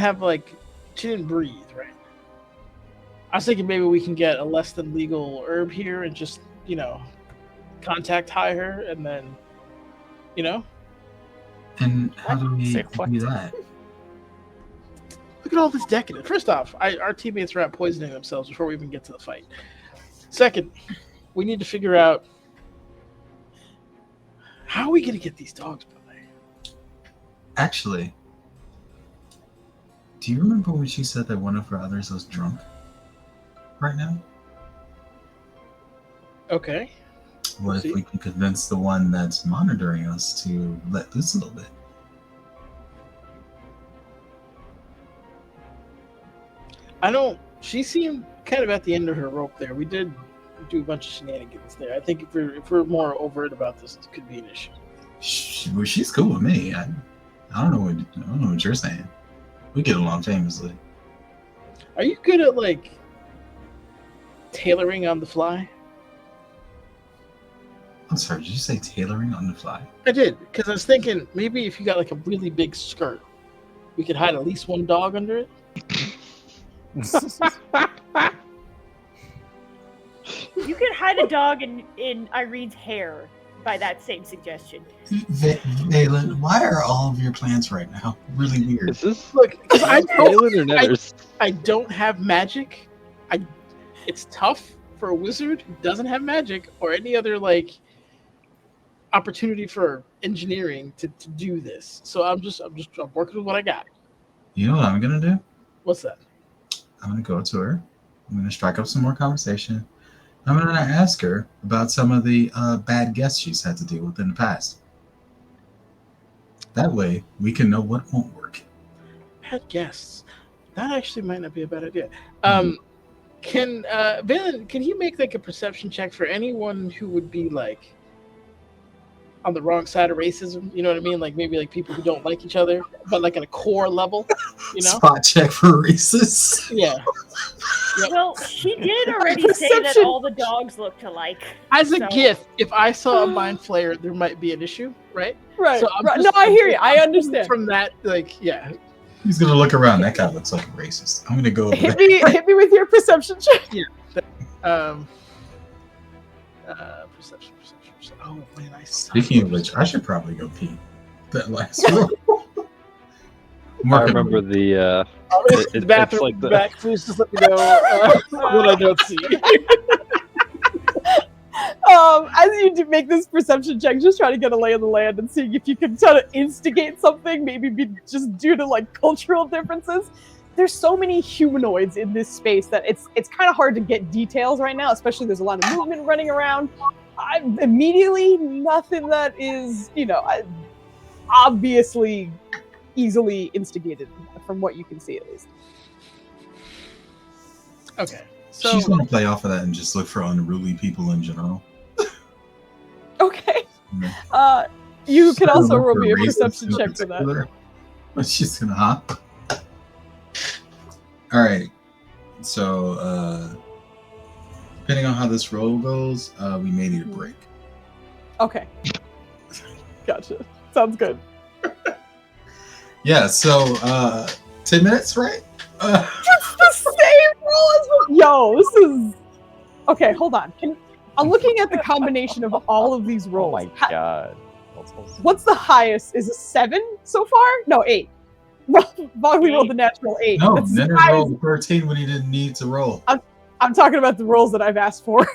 S6: breathe, right? I was thinking maybe we can get a less than legal herb here and just, contact high her and then,
S5: And how do we do that?
S6: Look at all this decadence. First off, our teammates are out poisoning themselves before we even get to the fight. Second, we need to figure out how are we going to get these dogs by.
S5: Actually, do you remember when she said that one of her others was drunk right now?
S6: Okay.
S5: What if we can convince the one that's monitoring us to let loose a little bit?
S6: She seemed kind of at the end of her rope there. We did do a bunch of shenanigans there. I think if we're more overt about this, it could be an issue.
S5: She's cool with me. I don't know what you're saying. We get along famously.
S6: Are you good at tailoring on the fly?
S5: I'm sorry, did you say tailoring on the fly?
S6: I did, because I was thinking maybe if you got a really big skirt, we could hide at least one dog under it.
S2: You could hide a dog in Irene's hair by that same suggestion.
S5: Valen, why are all of your plans right now really weird?
S3: Is this
S6: Look, because I
S3: Valen
S6: don't have magic. It's tough for a wizard who doesn't have magic or any other opportunity for engineering to do this. So I'm working with what I got.
S5: You know what I'm gonna do?
S6: What's that?
S5: I'm gonna go to her. I'm gonna strike up some more conversation. I'm gonna ask her about some of the bad guests she's had to deal with in the past. That way, we can know what won't work.
S6: Bad guests. That actually might not be a bad idea. Can Valen? Can he make a perception check for anyone who would be on the wrong side of racism? You know what I mean? Maybe people who don't like each other, but at a core level.
S5: Spot check for racists.
S6: Yeah.
S2: Yep. Well, she did already say that all the dogs looked alike.
S6: As a gift, if I saw a mind flayer, there might be an issue, right?
S1: Right. So no, I hear you. I understand.
S6: From that, yeah.
S5: He's gonna look around. That guy looks like a racist. I'm gonna go.
S1: Hit me with your perception check.
S6: Yeah. Perception. Oh man,
S5: Speaking of which, I should probably go pee. That last one.
S3: I remember the
S6: bathroom
S3: it's
S6: back. Please just let me know what I don't see.
S1: As you make this perception check, just try to get a lay of the land and seeing if you can try to instigate something, maybe just due to cultural differences. There's so many humanoids in this space that it's kind of hard to get details right now, especially there's a lot of movement running around. Immediately, nothing that is, obviously easily instigated from what you can see at least.
S6: Okay. So
S5: she's going to play off of that and just look for unruly people in general.
S1: Okay.
S5: Yeah.
S1: You can also roll me a perception check for that.
S5: But she's going to hop. All right. So, depending on how this roll goes, we may need a break.
S1: Okay. Gotcha. Sounds good.
S5: Yeah, so 10 minutes, right?
S1: It's the same roll as yo. This is okay. Hold on. I'm looking at the combination of all of these
S4: Oh
S1: rolls.
S4: my god.
S1: What's the highest? Is a 7 so far? No, 8. Bogly rolled the natural 8.
S5: No,
S1: That's
S5: Nenner
S1: high as-
S5: rolled 13 when he didn't need to roll.
S1: I'm talking about the rolls that I've asked for.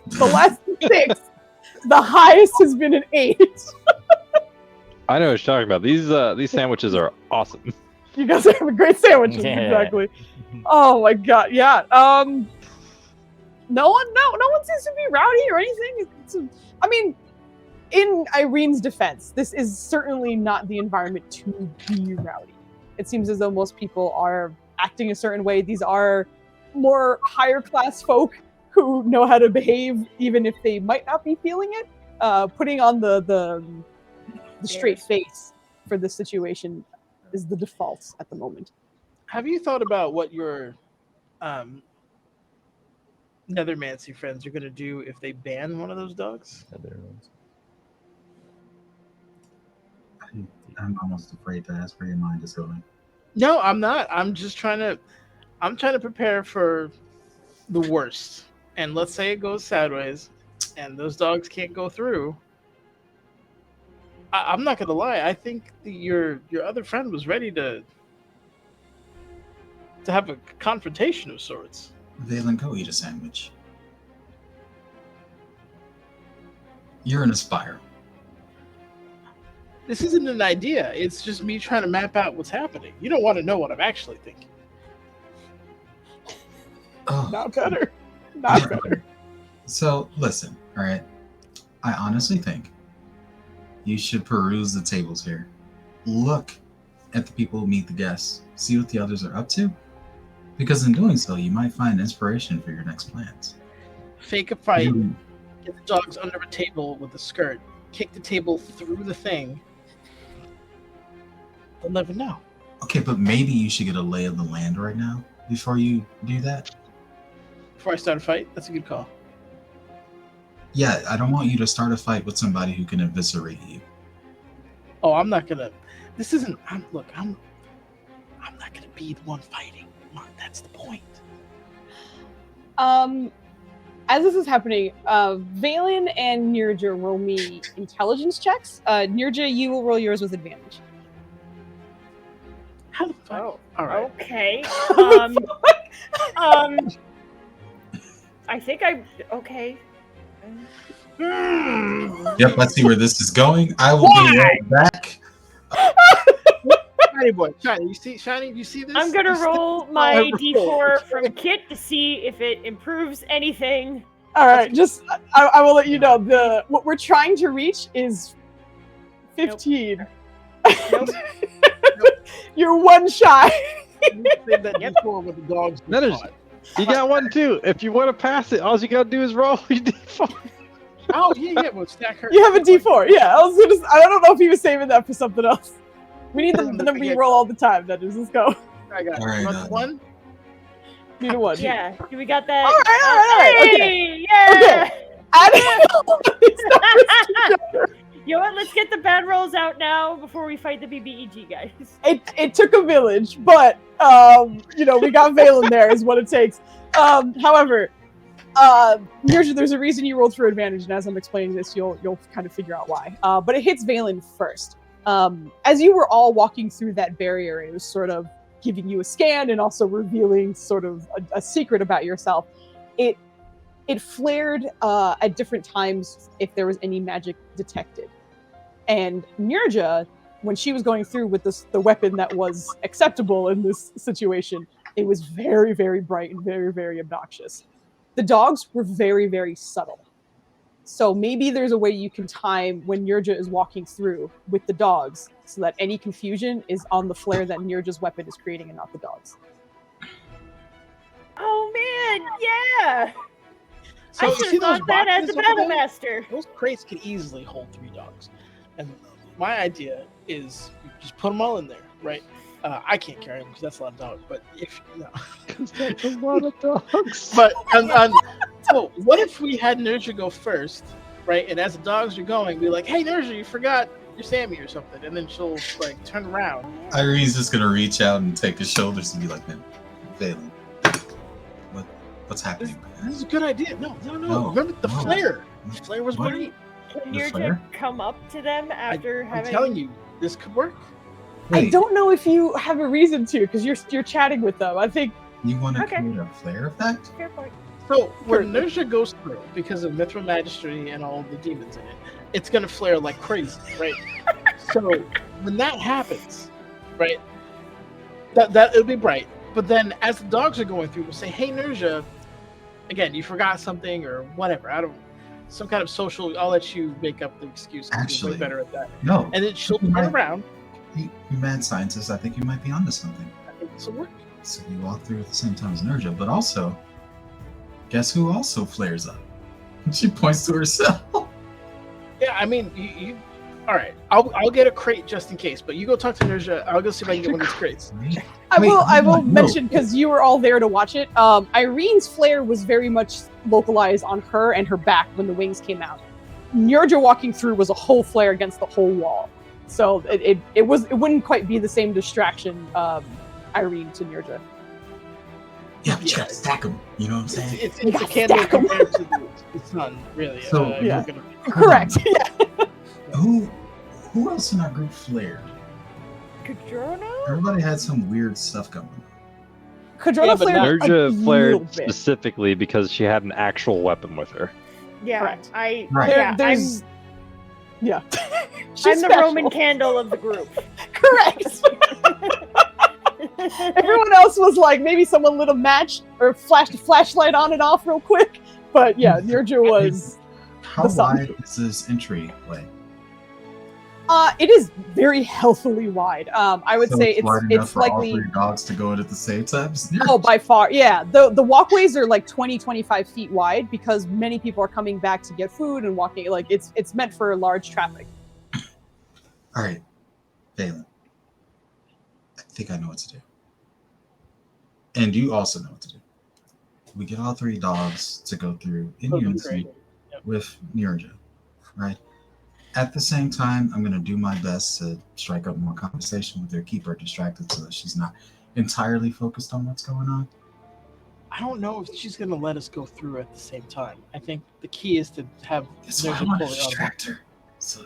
S1: The last 6, the highest has been an 8.
S3: I know what you're talking about. These sandwiches are awesome.
S1: You guys are having great sandwiches,
S4: Yeah.
S1: exactly. Oh my god, yeah. No one seems to be rowdy or anything. I mean, in Irene's defense, this is certainly not the environment to be rowdy. It seems as though most people are acting a certain way. These are more higher class folk who know how to behave, even if they might not be feeling it. Putting on the straight face for this situation is the default at the moment.
S6: Have you thought about what your Nethermancy friends are going to do if they ban one of those dogs?
S5: I'm almost afraid to ask where your mind is going.
S6: No, I'm not. I'm trying to prepare for the worst. And let's say it goes sideways and those dogs can't go through. I'm not gonna lie. I think your other friend was ready to have a confrontation of sorts.
S5: Valen, go eat a sandwich. You're in a spiral.
S6: This isn't an idea. It's just me trying to map out what's happening. You don't want to know what I'm actually thinking.
S5: Oh,
S1: Not better. Not better.
S5: So, listen, all right? I honestly think you should peruse the tables here. Look at the people who meet the guests. See what the others are up to. Because in doing so, you might find inspiration for your next plans.
S6: Fake a fight.
S5: You-
S6: Get the dogs under a table with a skirt. Kick the table through the thing. They'll never know.
S5: Okay, but maybe you should get a lay of the land right now before you do that.
S6: Before I start a fight, that's a good call.
S5: Yeah, I don't want you to start a fight with somebody who can eviscerate you.
S6: Oh, I'm not gonna. This isn't. I'm not gonna be the one fighting. Mark, that's the point.
S1: As this is happening, Valen and Nirja roll me intelligence checks. Nirja, you will roll yours with advantage.
S6: How the fuck?
S2: Oh,
S6: All right.
S2: okay. I think okay.
S5: Yep, I see where this is going. I will be right back.
S6: Shiny boy, Shiny, you see this?
S2: I'm gonna
S6: You see
S2: roll
S6: this?
S2: my
S6: I
S2: D4 from Kit to see if it improves anything.
S1: All right, just I will let you know what we're trying to reach is 15.
S2: Nope.
S1: You're one shy.
S6: You saved that D4 with the dogs.
S3: That is- You got one too. If you want to pass it, all you gotta do is roll your D4.
S6: Oh yeah, well stack her.
S1: You have a D4. Yeah, I don't know if he was saving that for something else. We need the number you roll all the time. That is, let's go.
S6: I got
S5: All right,
S6: it. One.
S1: Need a one.
S2: Yeah, we got that.
S1: All right. Okay.
S2: Hey, yeah.
S1: Adding all these numbers together.
S2: You know what? Let's get the bad rolls out now before we fight the BBEG guys.
S1: It took a village, but we got Valen there is what it takes. However, Nirja, there's a reason you rolled for advantage, and as I'm explaining this, you'll kind of figure out why. But it hits Valen first. As you were all walking through that barrier, it was sort of giving you a scan and also revealing sort of a secret about yourself. It flared at different times if there was any magic detected. And Nirja, when she was going through with the weapon that was acceptable in this situation, it was very, very bright and very, very obnoxious. The dogs were very, very subtle. So maybe there's a way you can time when Nirja is walking through with the dogs so that any confusion is on the flare that Nirja's weapon is creating and not the dogs.
S2: Oh man, yeah.
S6: So
S2: I
S6: you
S2: should
S6: see
S2: have
S6: those
S2: thought that as
S6: boxes
S2: a
S6: over
S2: battle
S6: there?
S2: master.
S6: Those crates can easily hold 3 dogs. And my idea is you just put them all in there, right? I can't carry them because that's a lot of dogs. But if
S3: That's a lot of dogs.
S6: but so what if we had Nurture go first, right? And as the dogs are going, be like, "Hey, Nerja, you forgot your Sammy or something," and then she'll like turn around.
S5: Irene's just gonna reach out and take his shoulders and be like, "Man, Valen, what's happening?"
S6: This is a good idea. No.
S5: No,
S6: Remember the
S5: no.
S6: flare? The flare was
S5: What?
S6: great.
S2: Can
S5: The
S2: Nirja
S5: flare?
S2: come up to them after
S6: I'm
S2: having?
S6: telling you, this could work.
S1: I
S5: Wait,
S1: don't know if you have a reason to, because you're chatting with them. I think
S5: you want to
S2: Okay.
S5: create a flare effect?
S2: Fair point.
S6: So when Nerja goes through, because of Mithra Magistry and all the demons in it, it's gonna flare like crazy, right? So when that happens, right, that it'll be bright. But then as the dogs are going through, we'll say, "Hey, Nerja, again, you forgot something or whatever. I don't, some kind of social. I'll let you make up the excuse. 'Cause you're
S5: Actually,
S6: way better at that."
S5: No.
S6: And then she'll
S5: You
S6: turn
S5: might-
S6: around.
S5: You mad scientist, I think you might be onto something.
S6: I think this will work.
S5: So you walk through at the same time as Nerja, but also, guess who also flares up? She points to herself.
S6: Yeah, I mean, you all right. I'll get a crate just in case. But you go talk to Nerja. I'll go see if I can get one of these crates.
S1: I
S5: Wait,
S1: will
S5: hold on, no.
S1: mention, because you were all there to watch it. Irene's flare was very much localized on her and her back when the wings came out. Nirja walking through was a whole flare against the whole wall, so it wouldn't quite be the same distraction. Irene to Nirja.
S5: Yeah, but you gotta stack them. You know what I'm saying?
S6: It's
S1: You
S6: a
S1: gotta
S6: candle
S1: stack 'em.
S6: compared to the sun, really.
S5: So,
S6: you're
S1: yeah.
S6: gonna-
S1: Correct. Yeah.
S5: Who else in our group flared?
S2: Kajorno?
S5: Everybody had some weird stuff going on.
S1: Kadrona
S6: Yeah, but
S1: flared a
S3: Nerja
S1: little
S3: flared
S1: bit.
S3: specifically because she had an actual weapon with her.
S2: Yeah,
S1: Correct.
S5: Right.
S2: Yeah,
S1: There's yeah.
S2: I'm
S1: She's
S2: the
S1: special.
S2: Roman candle of the group.
S1: Correct. Everyone else was like, maybe someone lit a match or flashed a flashlight on and off real quick. But yeah, Nirja was.
S5: How
S1: The sun.
S5: wide is this entryway?
S1: It is very healthily wide. I would
S5: So
S1: say
S5: wide enough
S1: it's
S5: for all
S1: likely.
S5: three dogs to go in at the same time.
S1: Oh, by far, yeah. The walkways are like 25 feet wide because many people are coming back to get food and walking. Like it's meant for large traffic.
S5: All right, Valen. I think I know what to do, and you also know what to do. We get all three dogs to go through in
S6: That'd be
S5: unison
S6: great. Yep.
S5: with Nirja, right? At the same time, I'm going to do my best to strike up more conversation with her, keep her distracted so that she's not entirely focused on what's going on.
S6: I don't know if she's gonna let us go through at the same time. I think the key is to have
S5: That's why I
S6: Nerja
S5: want to
S6: fully on.
S5: distract her. So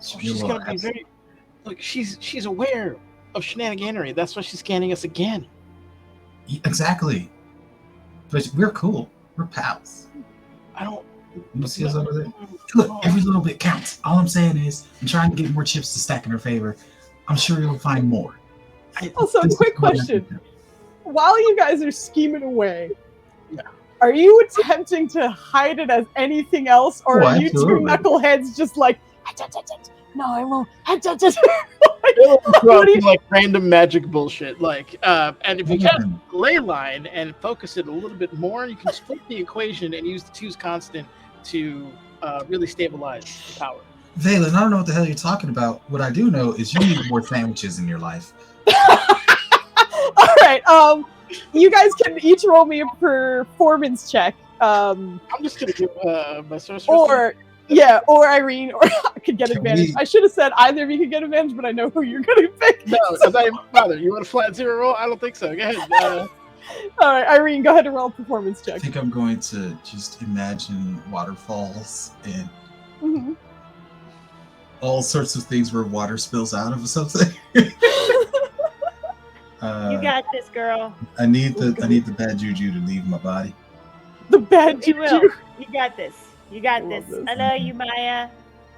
S5: she'll be a
S6: She's
S5: little
S6: gonna be
S5: absent.
S6: very. Look, she's aware of shenaniganery. That's why she's scanning us again.
S5: Exactly. But we're cool. We're pals.
S6: I don't.
S5: You see us over there? Look, every little bit counts. All I'm saying is, I'm trying to get more chips to stack in her favor. I'm sure you'll find more.
S1: Also,
S5: This is
S1: quick
S5: what I
S1: question.
S5: do.
S1: While you guys are scheming away,
S6: Yeah.
S1: are you attempting to hide it as anything else, or
S5: Oh,
S1: are you two
S5: absolutely.
S1: knuckleheads just like, no, I won't.
S6: Well,
S1: do you-
S6: like random magic bullshit. Like, and if you
S5: Other
S6: got
S5: than-
S6: ley line and focus it a little bit more, you can split the equation and use the two's constant to really stabilize the power.
S5: Valen, I don't know what the hell you're talking about. What I do know is you need more sandwiches in your life.
S1: All right. You guys can each roll me a performance check.
S6: I'm just gonna give my sorceress.
S1: Or Irene, or I could get
S5: Can
S1: advantage.
S5: we-
S1: I should have said either of you could get advantage, but I know who you're gonna pick.
S6: No, I'm not even bother. You want a flat zero roll? I don't think so. Go ahead.
S1: All right, Irene, go ahead and roll a performance
S5: I
S1: check.
S5: think I'm going to just imagine waterfalls and
S1: Mhm.
S5: all sorts of things where water spills out of something.
S2: You got this, girl.
S5: I need the bad juju to leave my body.
S1: The bad
S2: You will.
S1: juju.
S2: You got this. You got
S1: I love
S2: this.
S1: this.
S2: I love you, Maya.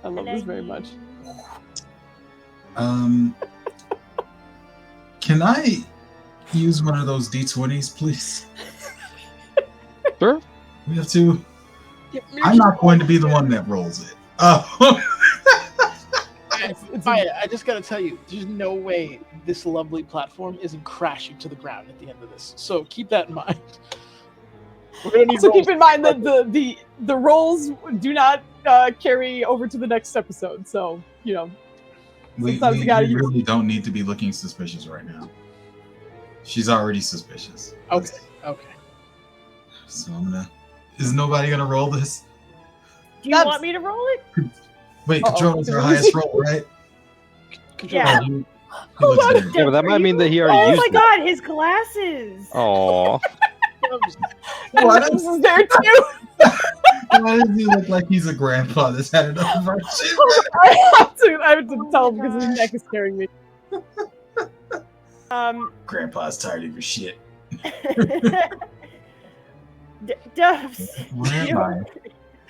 S1: I love this very much.
S5: Can I use one of those D20s, please?
S3: Sure.
S5: We have to. I'm not going to be the one that rolls it. Oh.
S1: It's
S6: Maya, I just gotta tell you, there's no way this lovely platform isn't crashing to the ground at the end of this. So keep that in mind. We're gonna need
S1: Also,
S6: rolls.
S1: keep in mind that the rolls do not carry over to the next episode. So
S5: we
S1: Sometimes you gotta use-
S5: really don't need to be looking suspicious right now. She's already suspicious.
S6: Okay. Okay.
S5: So I'm gonna. Is nobody gonna roll this?
S2: Do you want me to roll it?
S5: Wait, control is our highest roll, right?
S2: Yeah.
S5: He looks
S2: on.
S5: good.
S3: Yeah, but that might mean that he already
S2: Oh
S3: used
S2: my
S3: it.
S2: god, his glasses!
S3: Aw.
S5: Why
S1: This
S5: does,
S1: is there too.
S5: why does he look like he's a grandpa that's had enough of our shit?
S1: I have to
S2: Oh
S1: tell
S2: my
S1: him because his neck is scaring me.
S5: Grandpa's tired of your shit.
S2: Doves.
S5: Where am I?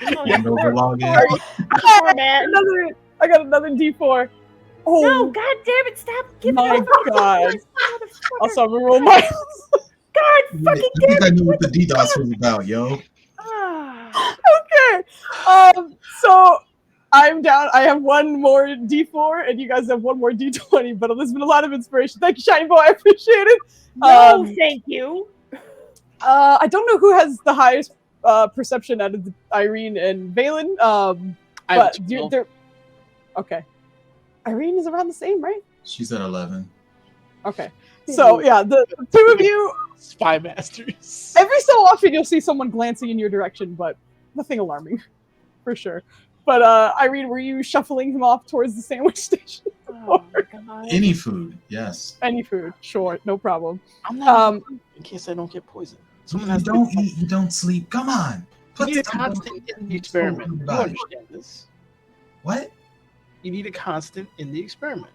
S2: Oh,
S5: Poor
S2: poor man.
S1: I got another D4. Oh
S2: No, god damn it, stop giving
S1: my
S2: me fucking
S1: god.
S2: motherfucker.
S1: Also, I'm gonna roll my.
S2: God fucking
S5: I
S2: damn
S5: think I
S2: it.
S5: knew what the DDoS was about, yo.
S2: Ah.
S1: Okay. So I'm down. I have one more D4, and you guys have one more D20. But there's been a lot of inspiration. Thank you, Shiny Boy. I appreciate it.
S2: No, thank you.
S1: I don't know who has the highest perception out of Irene and Valen. But they're okay. Irene is around the same, right?
S5: She's at 11.
S1: Okay. So yeah, the two of you,
S6: Spy masters.
S1: every so often you'll see someone glancing in your direction, but nothing alarming, for sure. But Irene, were you shuffling him off towards the sandwich station?
S2: Oh my god.
S5: Any food, yes.
S1: Any food, sure, no problem.
S6: I'm not in case I don't get poisoned. Someone
S5: You
S6: has
S5: don't
S6: to
S5: eat, you don't sleep. Come on.
S6: You need a
S5: something
S6: constant in the
S5: in
S6: experiment. You
S5: body.
S6: understand this?
S5: What?
S6: You need a constant in the experiment.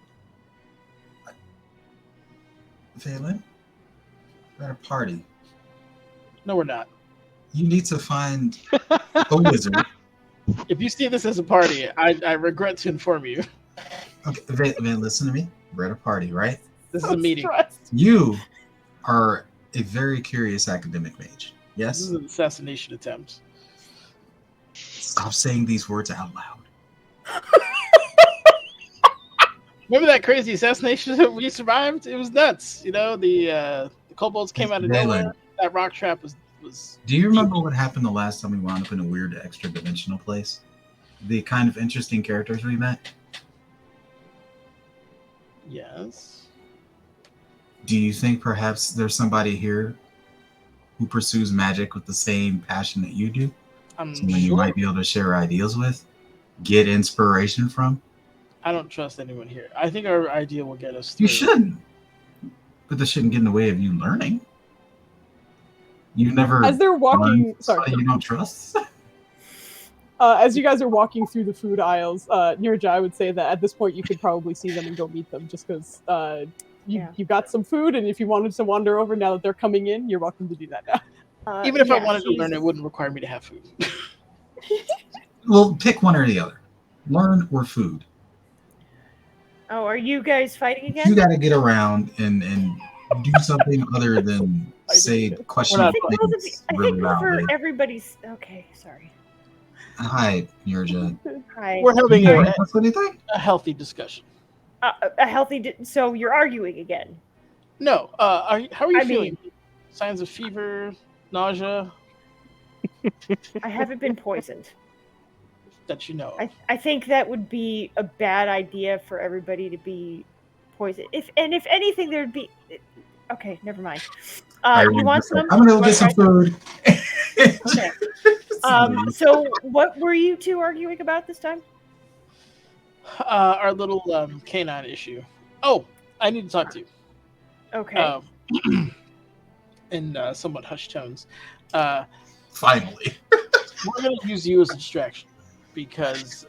S5: Valen? We're at a party.
S6: No, we're not.
S5: You need to find a wizard.
S6: If you see this as a party, I regret to inform you.
S5: Okay, Valen, listen to me. We're at a party, right?
S6: This is a meeting.
S5: You are a very curious academic mage.
S6: This
S5: Yes?
S6: is an assassination attempt.
S5: Stop saying these words out loud.
S6: Remember that crazy assassination that we survived? It was nuts. You know, the kobolds came out of
S5: Valen.
S6: nowhere. That rock trap was
S5: Do you remember what happened the last time we wound up in a weird extra dimensional place? The kind of interesting characters we met?
S6: Yes.
S5: Do you think perhaps there's somebody here who pursues magic with the same passion that you do?
S6: I'm
S5: Someone you
S6: sure.
S5: might be able to share ideas with? Get inspiration from?
S6: I don't trust anyone here. I think our idea will get us through.
S5: You shouldn't. But this shouldn't get in the way of you learning. You never
S1: As they're walking,
S5: learned
S1: sorry.
S5: somebody you don't trust?
S1: As you guys are walking through the food aisles, Nirja, I would say that at this point you could probably see them and go meet them, just because you've got some food, and if you wanted to wander over now that they're coming in, you're welcome to do that now.
S6: Even if I wanted to learn, it wouldn't require me to have food.
S5: Well, pick one or the other. Learn or food.
S2: Oh, are you guys fighting again?
S5: You got to get around and do something other than say questionable things really loudly.
S2: Everybody's okay. Sorry.
S5: Hi, Nirja.
S2: Hi.
S6: We're having
S5: You want to say anything?
S6: a healthy discussion.
S2: A healthy. So you're arguing again?
S6: No. How are you
S2: I
S6: feeling? Signs of fever, nausea?
S2: I haven't been poisoned.
S6: That you know.
S2: I think that would be a bad idea for everybody to be poisoned. If anything, there'd be. Okay, never mind. You want some?
S5: I'm gonna go get some food.
S2: Okay. So what were you two arguing about this time?
S6: Our little canine issue. Oh, I need to talk to you.
S2: Okay.
S6: In somewhat hushed tones.
S5: Finally.
S6: We're going to use you as a distraction because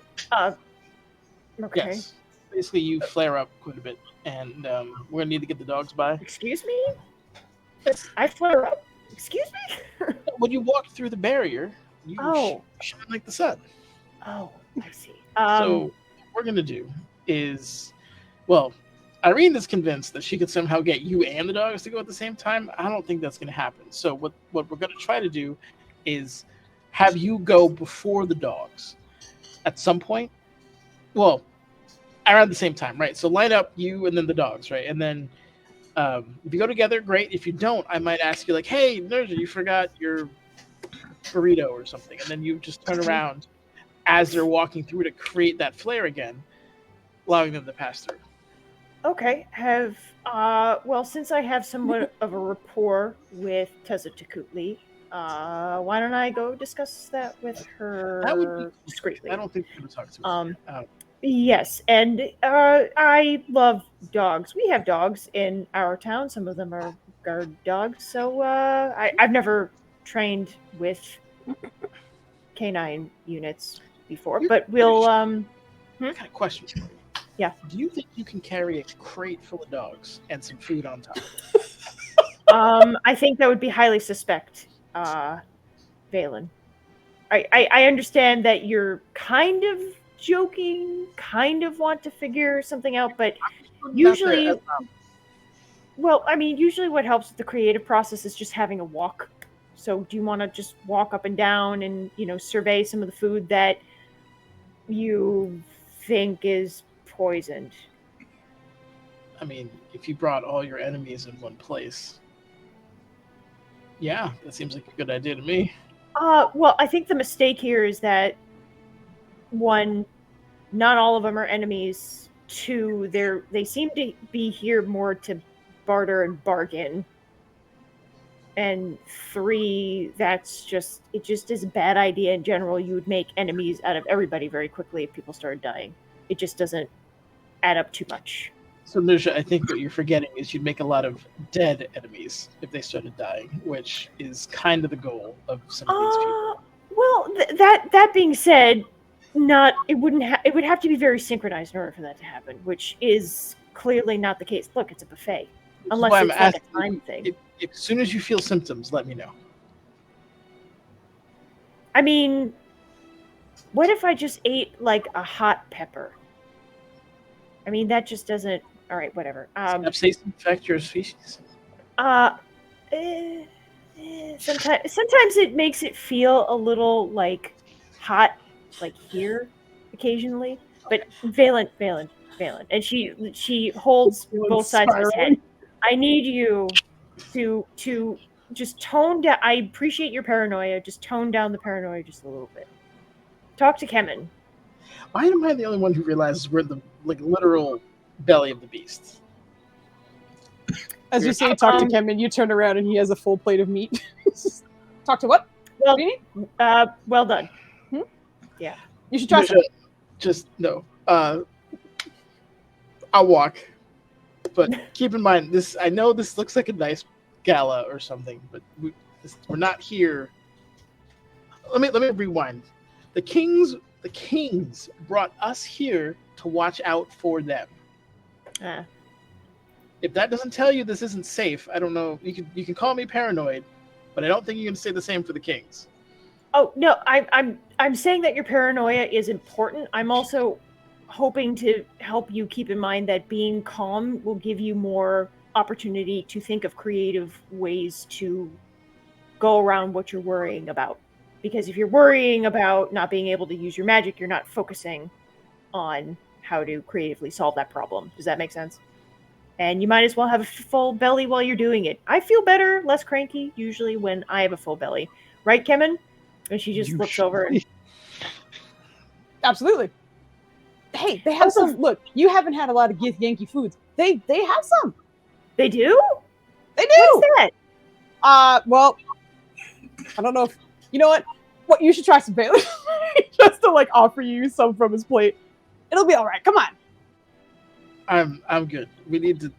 S2: Okay.
S6: yes, basically you flare up quite a bit, and we're going to need to get the dogs by.
S2: Excuse me? I flare up? Excuse me?
S6: When you walk through the barrier, you shine like the sun.
S2: Oh, I see.
S6: So what we're going to do is, well, Irene is convinced that she could somehow get you and the dogs to go at the same time. I don't think that's going to happen. So what we're going to try to do is have you go before the dogs at some point. Well, around the same time, right? So line up you and then the dogs, right? And then if you go together, great. If you don't, I might ask you like, hey, Nirja, you forgot your burrito or something. And then you just turn around as they're walking through to create that flare again, allowing them to pass through.
S2: Okay. Well, since I have somewhat of a rapport with Teza Takutli, Why don't I go discuss that with her
S6: That would be
S2: discreetly?
S6: I don't think we're going to talk to her.
S2: Yes, and I love dogs. We have dogs in our town. Some of them are guard dogs. So I've never trained with canine units before, but we'll
S6: I got a question for you.
S2: Yeah.
S6: Do you think you can carry a crate full of dogs and some food on top?
S2: I think that would be highly suspect, Valen. I understand that you're kind of joking, kind of want to figure something out, but usually, well, I mean, usually what helps with the creative process is just having a walk. So do you want to just walk up and down and, survey some of the food that you think is poisoned?
S6: I mean, if you brought all your enemies in one place, yeah, that seems like a good idea to me.
S2: Well, I think the mistake here is that, one, not all of them are enemies. Two, they seem to be here more to barter and bargain. And three, it just is a bad idea in general. You would make enemies out of everybody very quickly if people started dying. It just doesn't add up too much.
S6: So, Nusha, I think what you're forgetting is you'd make a lot of dead enemies if they started dying, which is kind of the goal of some of these people.
S2: Well, that being said, it would have to be very synchronized in order for that to happen, which is clearly not the case. Look, it's a buffet, unless it's like a time thing.
S6: If as soon as you feel symptoms, let me know.
S2: I mean, what if I just ate like a hot pepper? I mean, that just doesn't. All right, whatever.
S6: Sepsis infect your species?
S2: Sometimes it makes it feel a little like hot, like here, occasionally. But Valen, and she holds both sides of his head. I need you to just tone down. I appreciate your paranoia. Just tone down the paranoia just a little bit. Talk to Kemen.
S6: Why am I the only one who realizes we're the literal belly of the beast?
S1: As you say, talk to Kemen, you turn around and he has a full plate of meat. Talk to what?
S2: Well, well done. Yeah.
S1: You should try some.
S6: Just no. I'll walk. But keep in mind, I know this looks like a nice gala or something, but we're not here. Let me rewind. The kings brought us here to watch out for them. If that doesn't tell you this isn't safe, I don't know. You can call me paranoid, but I don't think you can say the same for the kings.
S2: Oh no, I'm saying that your paranoia is important. I'm also hoping to help you keep in mind that being calm will give you more opportunity to think of creative ways to go around what you're worrying about. Because if you're worrying about not being able to use your magic, you're not focusing on how to creatively solve that problem. Does that make sense? And you might as well have a full belly while you're doing it. I feel better, less cranky, usually when I have a full belly. Right, Kemen? And she just looks over. And...
S1: Absolutely. Hey, they have some. Look, you haven't had a lot of Yankee foods. They have some.
S2: They do?
S1: They do.
S2: What's that?
S1: Well, I don't know if you know what you should try some Bailey. Just to offer you some from his plate. It'll be all right. Come on.
S6: I'm good. We have to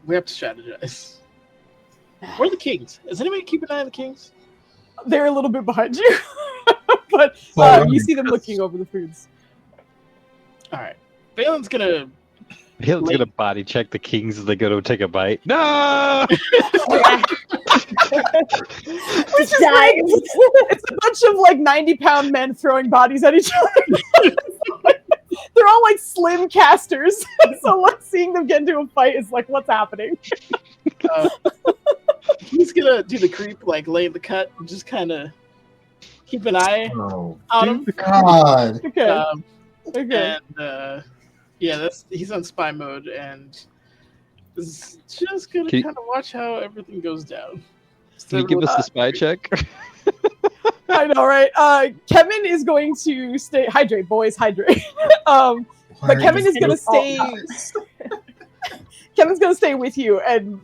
S6: strategize. Where are the kings? Is anybody keeping an eye on the kings?
S1: They're a little bit behind you, but you see them looking over the foods.
S6: All right, Valen's gonna
S3: body check the kings as they go to take a bite. No.
S1: Which is great. It's a bunch of 90-pound men throwing bodies at each other. They're all slim casters, so seeing them get into a fight is what's happening.
S6: He's gonna do the creep, lay in the cut, and just kind of keep an eye on him.
S5: God.
S1: Okay.
S6: Okay. And he's on spy mode, and is just gonna kind of watch how everything goes down.
S3: Can you give us the spy check?
S1: I know, right? Kevin is going to stay. Hydrate, boys, hydrate. But Kevin is going to stay. Kevin's going to stay with you, and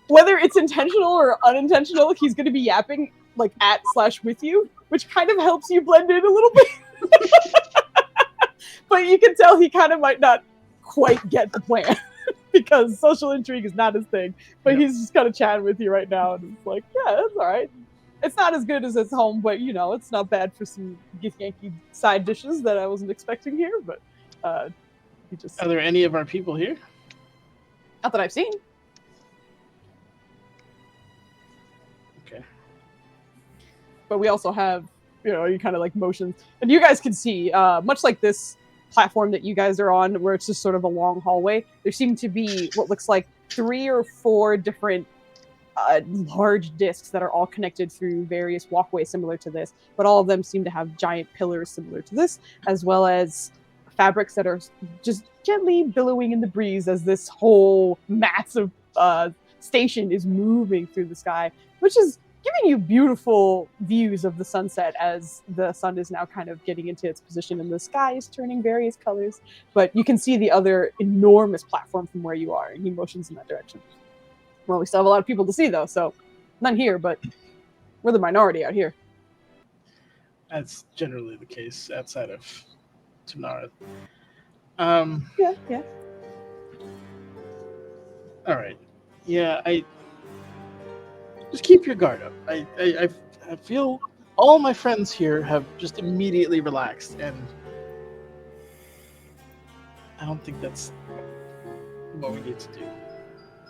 S1: whether it's intentional or unintentional, he's going to be yapping like at/with you, which kind of helps you blend in a little bit. But you can tell he kind of might not quite get the plan because social intrigue is not his thing. But he's just kind of chatting with you right now, and it's like, yeah, that's all right. It's not as good as it's home, but you know, it's not bad for some Githyanki side dishes that I wasn't expecting here. But he just
S6: Are there any of our people here?
S1: not that I've seen.
S6: Okay.
S1: But we also have, you know, you kind of like motions, and you guys can see, much like this platform that you guys are on, where it's just sort of a long hallway. There seem to be what looks like 3 or 4 different large discs that are all connected through various walkways similar to this, but all of them seem to have giant pillars similar to this, as well as fabrics that are just gently billowing in the breeze as this whole massive station is moving through the sky, which is giving you beautiful views of the sunset as the sun is now kind of getting into its position and the sky is turning various colors. But you can see the other enormous platform from where you are, and he motions in that direction. Well, we still have a lot of people to see, though, so none here, but we're the minority out here.
S6: That's generally the case outside of Tanara.
S1: Yeah.
S6: All right. Yeah, I just keep your guard up. I feel all my friends here have just immediately relaxed, and I don't think that's what we need to do.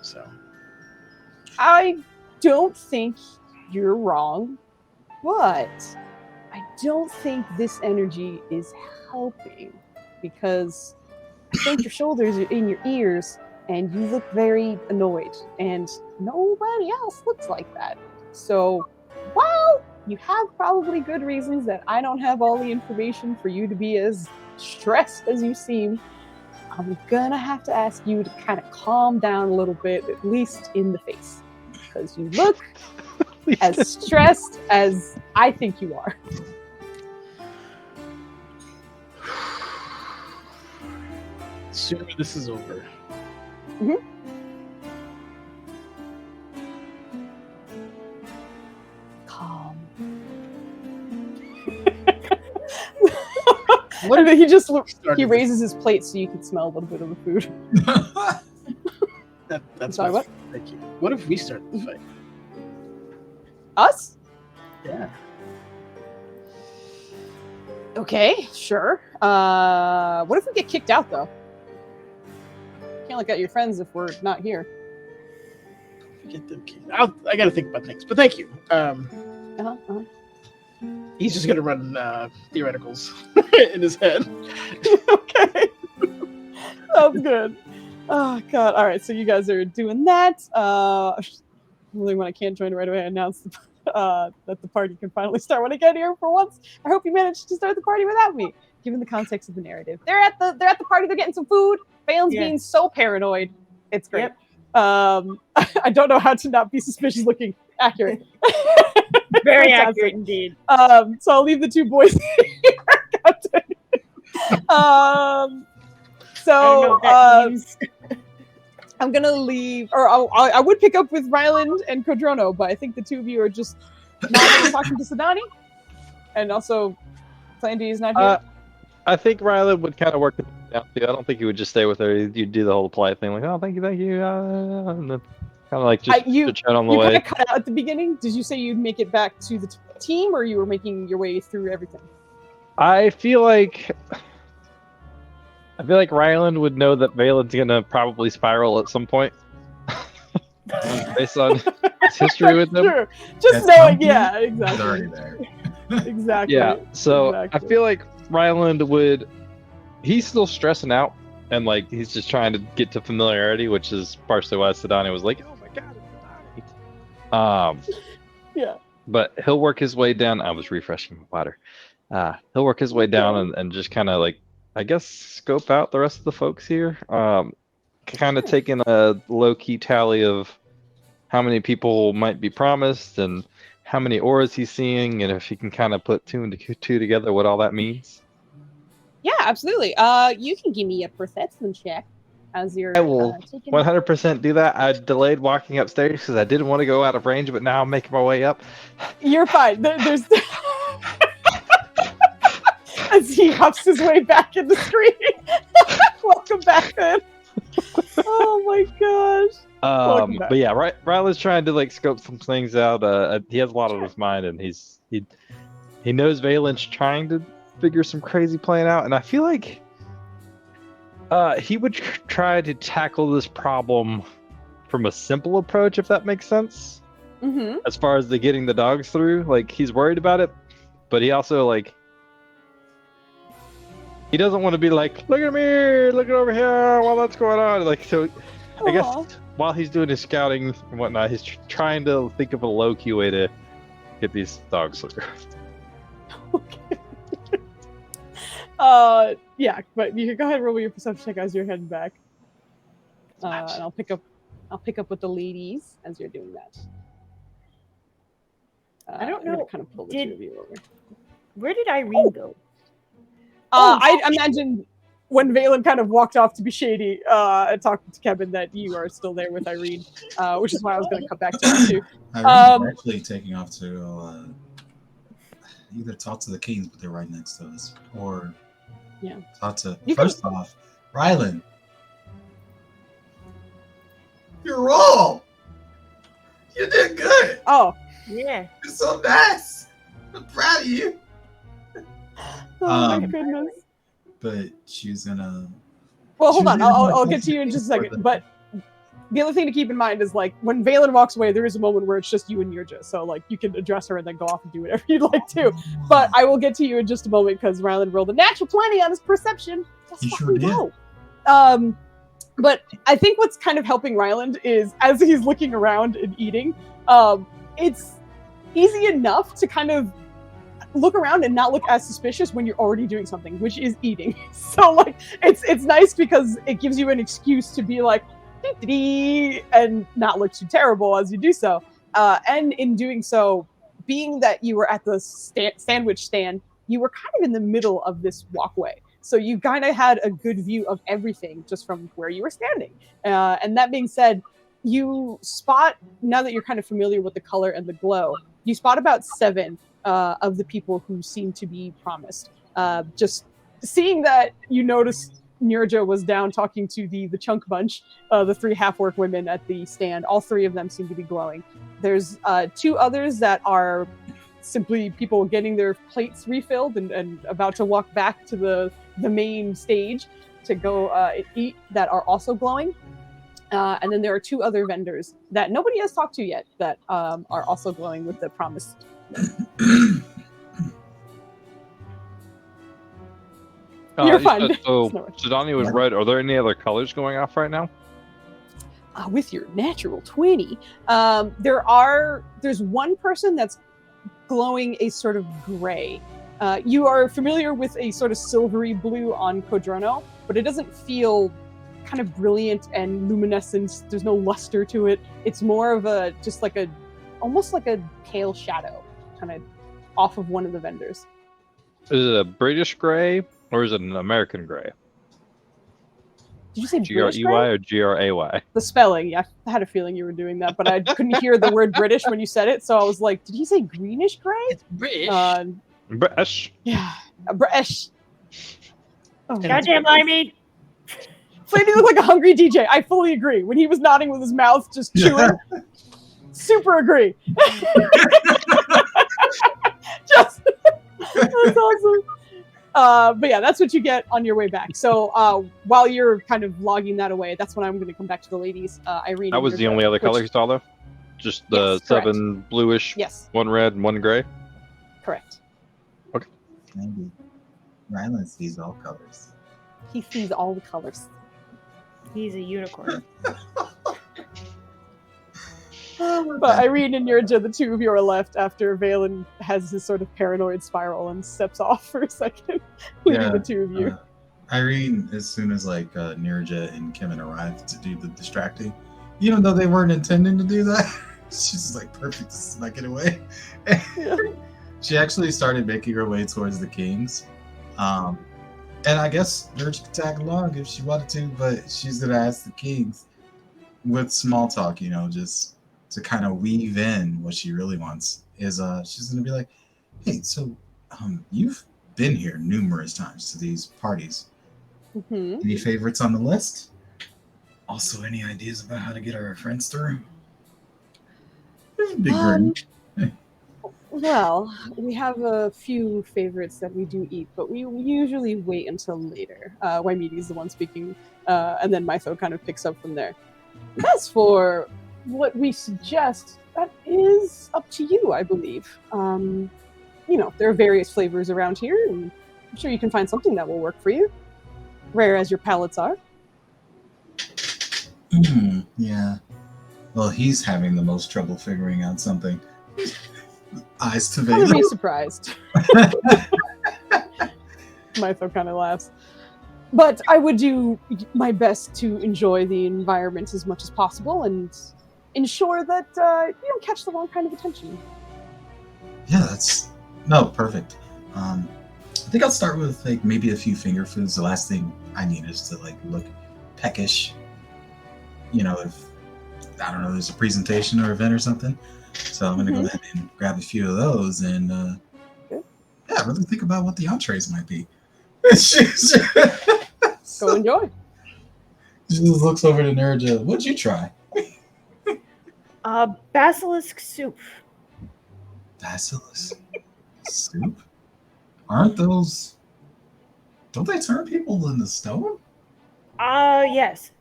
S6: So
S1: I don't think you're wrong, but I don't think this energy is helping, because I think your shoulders are in your ears and you look very annoyed, and nobody else looks like that. So while you have probably good reasons that I don't have all the information for you to be as stressed as you seem, I'm gonna have to ask you to kind of calm down a little bit, at least in the face, because you look as stressed as I think you are.
S6: sooner this is over.
S1: Mm-hmm. Calm.
S6: What
S1: And then he
S6: started
S1: raises his plate so you can smell a little bit of the food.
S6: That's
S1: Sorry, what?
S6: Thank you. What if we started the fight?
S1: Us?
S6: Yeah.
S1: Okay, sure. What if we get kicked out, though? Can't look at your friends if we're not here.
S6: Get them kicked. I got to think about things, but thank you. He's just gonna run theoreticals in his head.
S1: Okay. Sounds good. Oh, God. All right, so you guys are doing that. Really, when I can't join right away, I announced that the party can finally start when I get here for once. I hope you managed to start the party without me, given the context of the narrative. They're at the party, they're getting some food. Balen's being so paranoid. It's great.
S2: Yep.
S1: I don't know how to not be suspicious looking. Accurate.
S2: Very
S1: Fantastic.
S2: accurate indeed.
S1: So I'll leave the 2 boys here.
S2: I don't know what that means.
S1: I'm gonna leave, or I would pick up with Ryland and Kodrono, but I think the 2 of you are just not talking to Sadani, and also Plan D is not here.
S3: I think Ryland would kind of work it out too. I don't think he would just stay with her. You'd do the whole polite thing, like, "Oh, thank you," and then kind of like just chat on the
S1: You
S3: way.
S1: kind of cut out at the beginning. Did you say you'd make it back to the team, or you were making your way through everything?
S3: I feel like Ryland would know that Valen's gonna probably spiral at some point, based on his history with them.
S1: Sure. Just
S5: At
S1: knowing,
S5: some point,
S1: yeah,
S5: He's
S1: exactly.
S5: already there.
S1: Exactly.
S3: Yeah, so
S1: Exactly.
S3: I feel like Ryland would. He's still stressing out, and like he's just trying to get to familiarity, which is partially why Sadani was like, "Oh my god, it's Sadani."
S1: Yeah.
S3: But he'll work his way down. I was refreshing my water. He'll work his way down and just kind of like, I guess, scope out the rest of the folks here. Kind of taking a low-key tally of how many people might be promised and how many auras he's seeing, and if he can kind of put 2 and 2 together, what all that means.
S1: Yeah, absolutely. You can give me a perception check. as you're
S3: I will
S1: taking
S3: 100% do that. I delayed walking upstairs because I didn't want to go out of range, but now I'm making my way up.
S1: You're fine. There's as he huffs his way back in the screen. Welcome back, then. Oh my gosh. Welcome back.
S3: But yeah, Rylan's trying to like scope some things out. He has a lot on his mind, and he knows Valen's trying to figure some crazy plan out, and I feel like he would try to tackle this problem from a simple approach, if that makes sense.
S1: Mm-hmm.
S3: As far as getting the dogs through, like he's worried about it, but he also like he doesn't want to be like, look at me, look over here while that's going on. Like so, I guess while he's doing his scouting and whatnot, he's trying to think of a low-key way to get these dogs through.
S1: Okay. Yeah, but you can go ahead and roll your perception check as you're heading back. And I'll pick up with the ladies as you're doing that.
S2: I don't know.
S1: Kind of pull the two of you over.
S2: Where did Irene go?
S1: I imagine when Valen kind of walked off to be shady and talking to Kevin that you are still there with Irene, which is why I was going to come back to you too.
S5: Irene's actually taking off to either talk to the Kings, but they're right next to us, or talk to. First off, Rylan, you're wrong. You did good.
S1: Oh,
S2: yeah.
S5: You're so nice. I'm proud of you.
S1: Oh my goodness.
S5: But she's gonna.
S1: Well, hold on. I'll get to you in just a second. But the other thing to keep in mind is like when Valen walks away, there is a moment where it's just you and Nirja. So like you can address her and then go off and do whatever you'd like to. But I will get to you in just a moment because Rylan rolled a natural 20 on his perception.
S5: He sure did.
S1: But I think what's kind of helping Ryland is as he's looking around and eating, it's easy enough to kind of look around and not look as suspicious when you're already doing something, which is eating. So like it's nice because it gives you an excuse to be like and not look too terrible as you do so. And in doing so, being that you were at the sandwich stand, you were kind of in the middle of this walkway. So you kind of had a good view of everything just from where you were standing. And that being said, you spot, now that you're kind of familiar with the color and the glow, you spot about 7 of the people who seem to be promised. Just seeing that, you notice Nirja was down talking to the chunk bunch, the 3 half-orc women at the stand. All 3 of them seem to be glowing. There's 2 others that are simply people getting their plates refilled and about to walk back to the main stage to go eat that are also glowing. And then there are 2 other vendors that nobody has talked to yet that are also glowing with the promised. You're fine.
S3: So Sidani was red. Are there any other colors going off right now?
S1: With your natural 20, there's one person that's glowing a sort of gray. You are familiar with a sort of silvery blue on Codrono, but it doesn't feel kind of brilliant and luminescent. There's no luster to it. It's more of almost like a pale shadow, kind of off of one of the vendors.
S3: Is it a British gray or is it an American gray?
S1: Did you say
S3: G-R-E-Y
S1: British
S3: or G-R-A-Y?
S1: The spelling, yeah. I had a feeling you were doing that, but I couldn't hear the word British when you said it, so I was like, did he say greenish gray?
S6: It's British.
S3: British.
S1: Yeah, British. Oh,
S2: Goddamn limey.
S1: Flaney looked like a hungry DJ. I fully agree. When he was nodding with his mouth, just chewing. Super agree. That's awesome. But yeah, that's what you get on your way back. So while you're kind of logging that away, that's when I'm going to come back to the ladies. Irene.
S3: That was the only other color you saw, though? Just the
S1: Yes,
S3: 7 bluish,
S1: Yes,
S3: 1 red, and 1 gray?
S1: correct.
S5: Maybe Rylan sees all colors.
S1: He sees all the colors.
S2: He's a unicorn.
S1: But Irene and Nirja, the 2 of you are left after Valen has his sort of paranoid spiral and steps off for a second, leaving the 2 of you.
S5: Irene, as soon as Nirja and Kevin arrived to do the distracting, even though they weren't intending to do that, she's just like, perfect, this is not get away. She actually started making her way towards the Kings. And I guess Urge could tag along if she wanted to, but she's gonna ask the kings with small talk, just to kind of weave in what she really wants. Is she's gonna be like, hey, so you've been here numerous times to these parties.
S1: Mhm.
S5: Any favorites on the list? Also, any ideas about how to get our friends through? There's a big grin.
S1: Well, we have a few favorites that we do eat, but we usually wait until later. Waimidi is the one speaking, and then Mytho kind of picks up from there. As for what we suggest, that is up to you, I believe. There are various flavors around here, and I'm sure you can find something that will work for you, rare as your palates are.
S5: Yeah. Well, he's having the most trouble figuring out something. Eyes to
S1: I'm gonna be
S5: Vela.
S1: surprised. Mytho kind of laughs. But I would do my best to enjoy the environment as much as possible and ensure that you don't catch the wrong kind of attention.
S5: Yeah, perfect. I think I'll start with maybe a few finger foods. The last thing I need is to look peckish. If I don't know, there's a presentation or event or something. So I'm gonna go ahead and grab a few of those and really think about what the entrees might be.
S1: Go enjoy.
S5: She just looks over to Nerja. What'd you try?
S2: Basilisk soup.
S5: Basilisk soup? Aren't those? Don't they turn people into stone?
S2: Yes.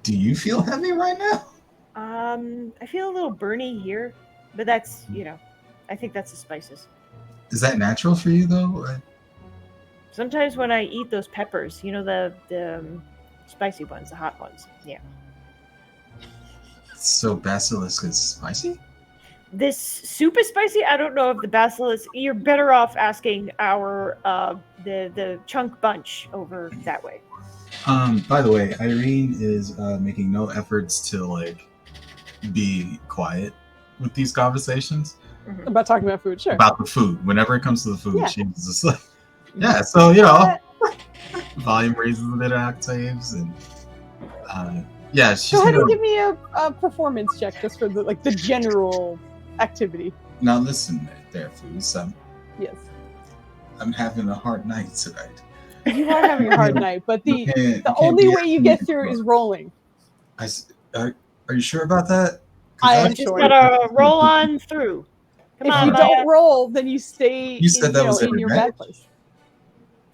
S5: Do you feel heavy right now?
S2: I feel a little burny here, but that's, I think that's the spices.
S5: Is that natural for you though?
S2: Sometimes when I eat those peppers, the spicy ones, the hot ones. Yeah.
S5: So basilisk is spicy?
S2: This soup is spicy. I don't know if the basilisk. You're better off asking our the chunk bunch over that way.
S5: By the way, Irene is making no efforts to be quiet with these conversations.
S1: About talking about food, sure.
S5: About the food. Whenever it comes to the food,
S1: Yeah.
S5: she's just so volume raises a bit of octaves and she's
S1: Go ahead
S5: gonna
S1: and give me a performance check just for the general activity.
S5: now listen there, Foos.
S1: Yes.
S5: I'm having a hard night tonight.
S1: You are having a hard night, but the
S5: You can't
S1: only
S5: be
S1: way you get through is rolling.
S5: Are you sure about that?
S1: I am
S2: Just
S1: sure.
S2: gotta roll on through. Come
S1: If
S2: on,
S1: you
S2: Maya.
S1: don't roll, then you stay
S5: You said that was
S1: in your bad
S5: advantage?
S1: place.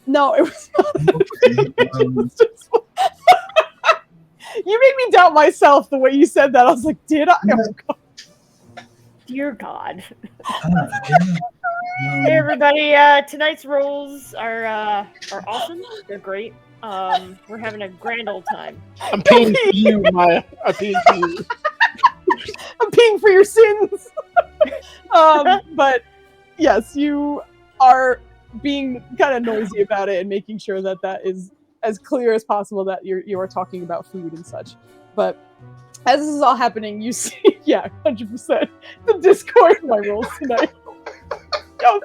S1: No, it was not.
S5: Okay,
S1: It was just- you made me doubt myself the way you said that. I was like, did I? Oh, God.
S2: Dear God.
S5: yeah.
S2: Hey everybody, tonight's rolls are awesome. They're great. We're having a grand old time.
S6: I'm paying for you, Maya. I'm paying for you.
S1: I'm paying for your sins. But yes, you are being kind of noisy about it and making sure that is as clear as possible that you are talking about food and such. But as this is all happening, you see, 100% the Discord my rolls tonight. Oh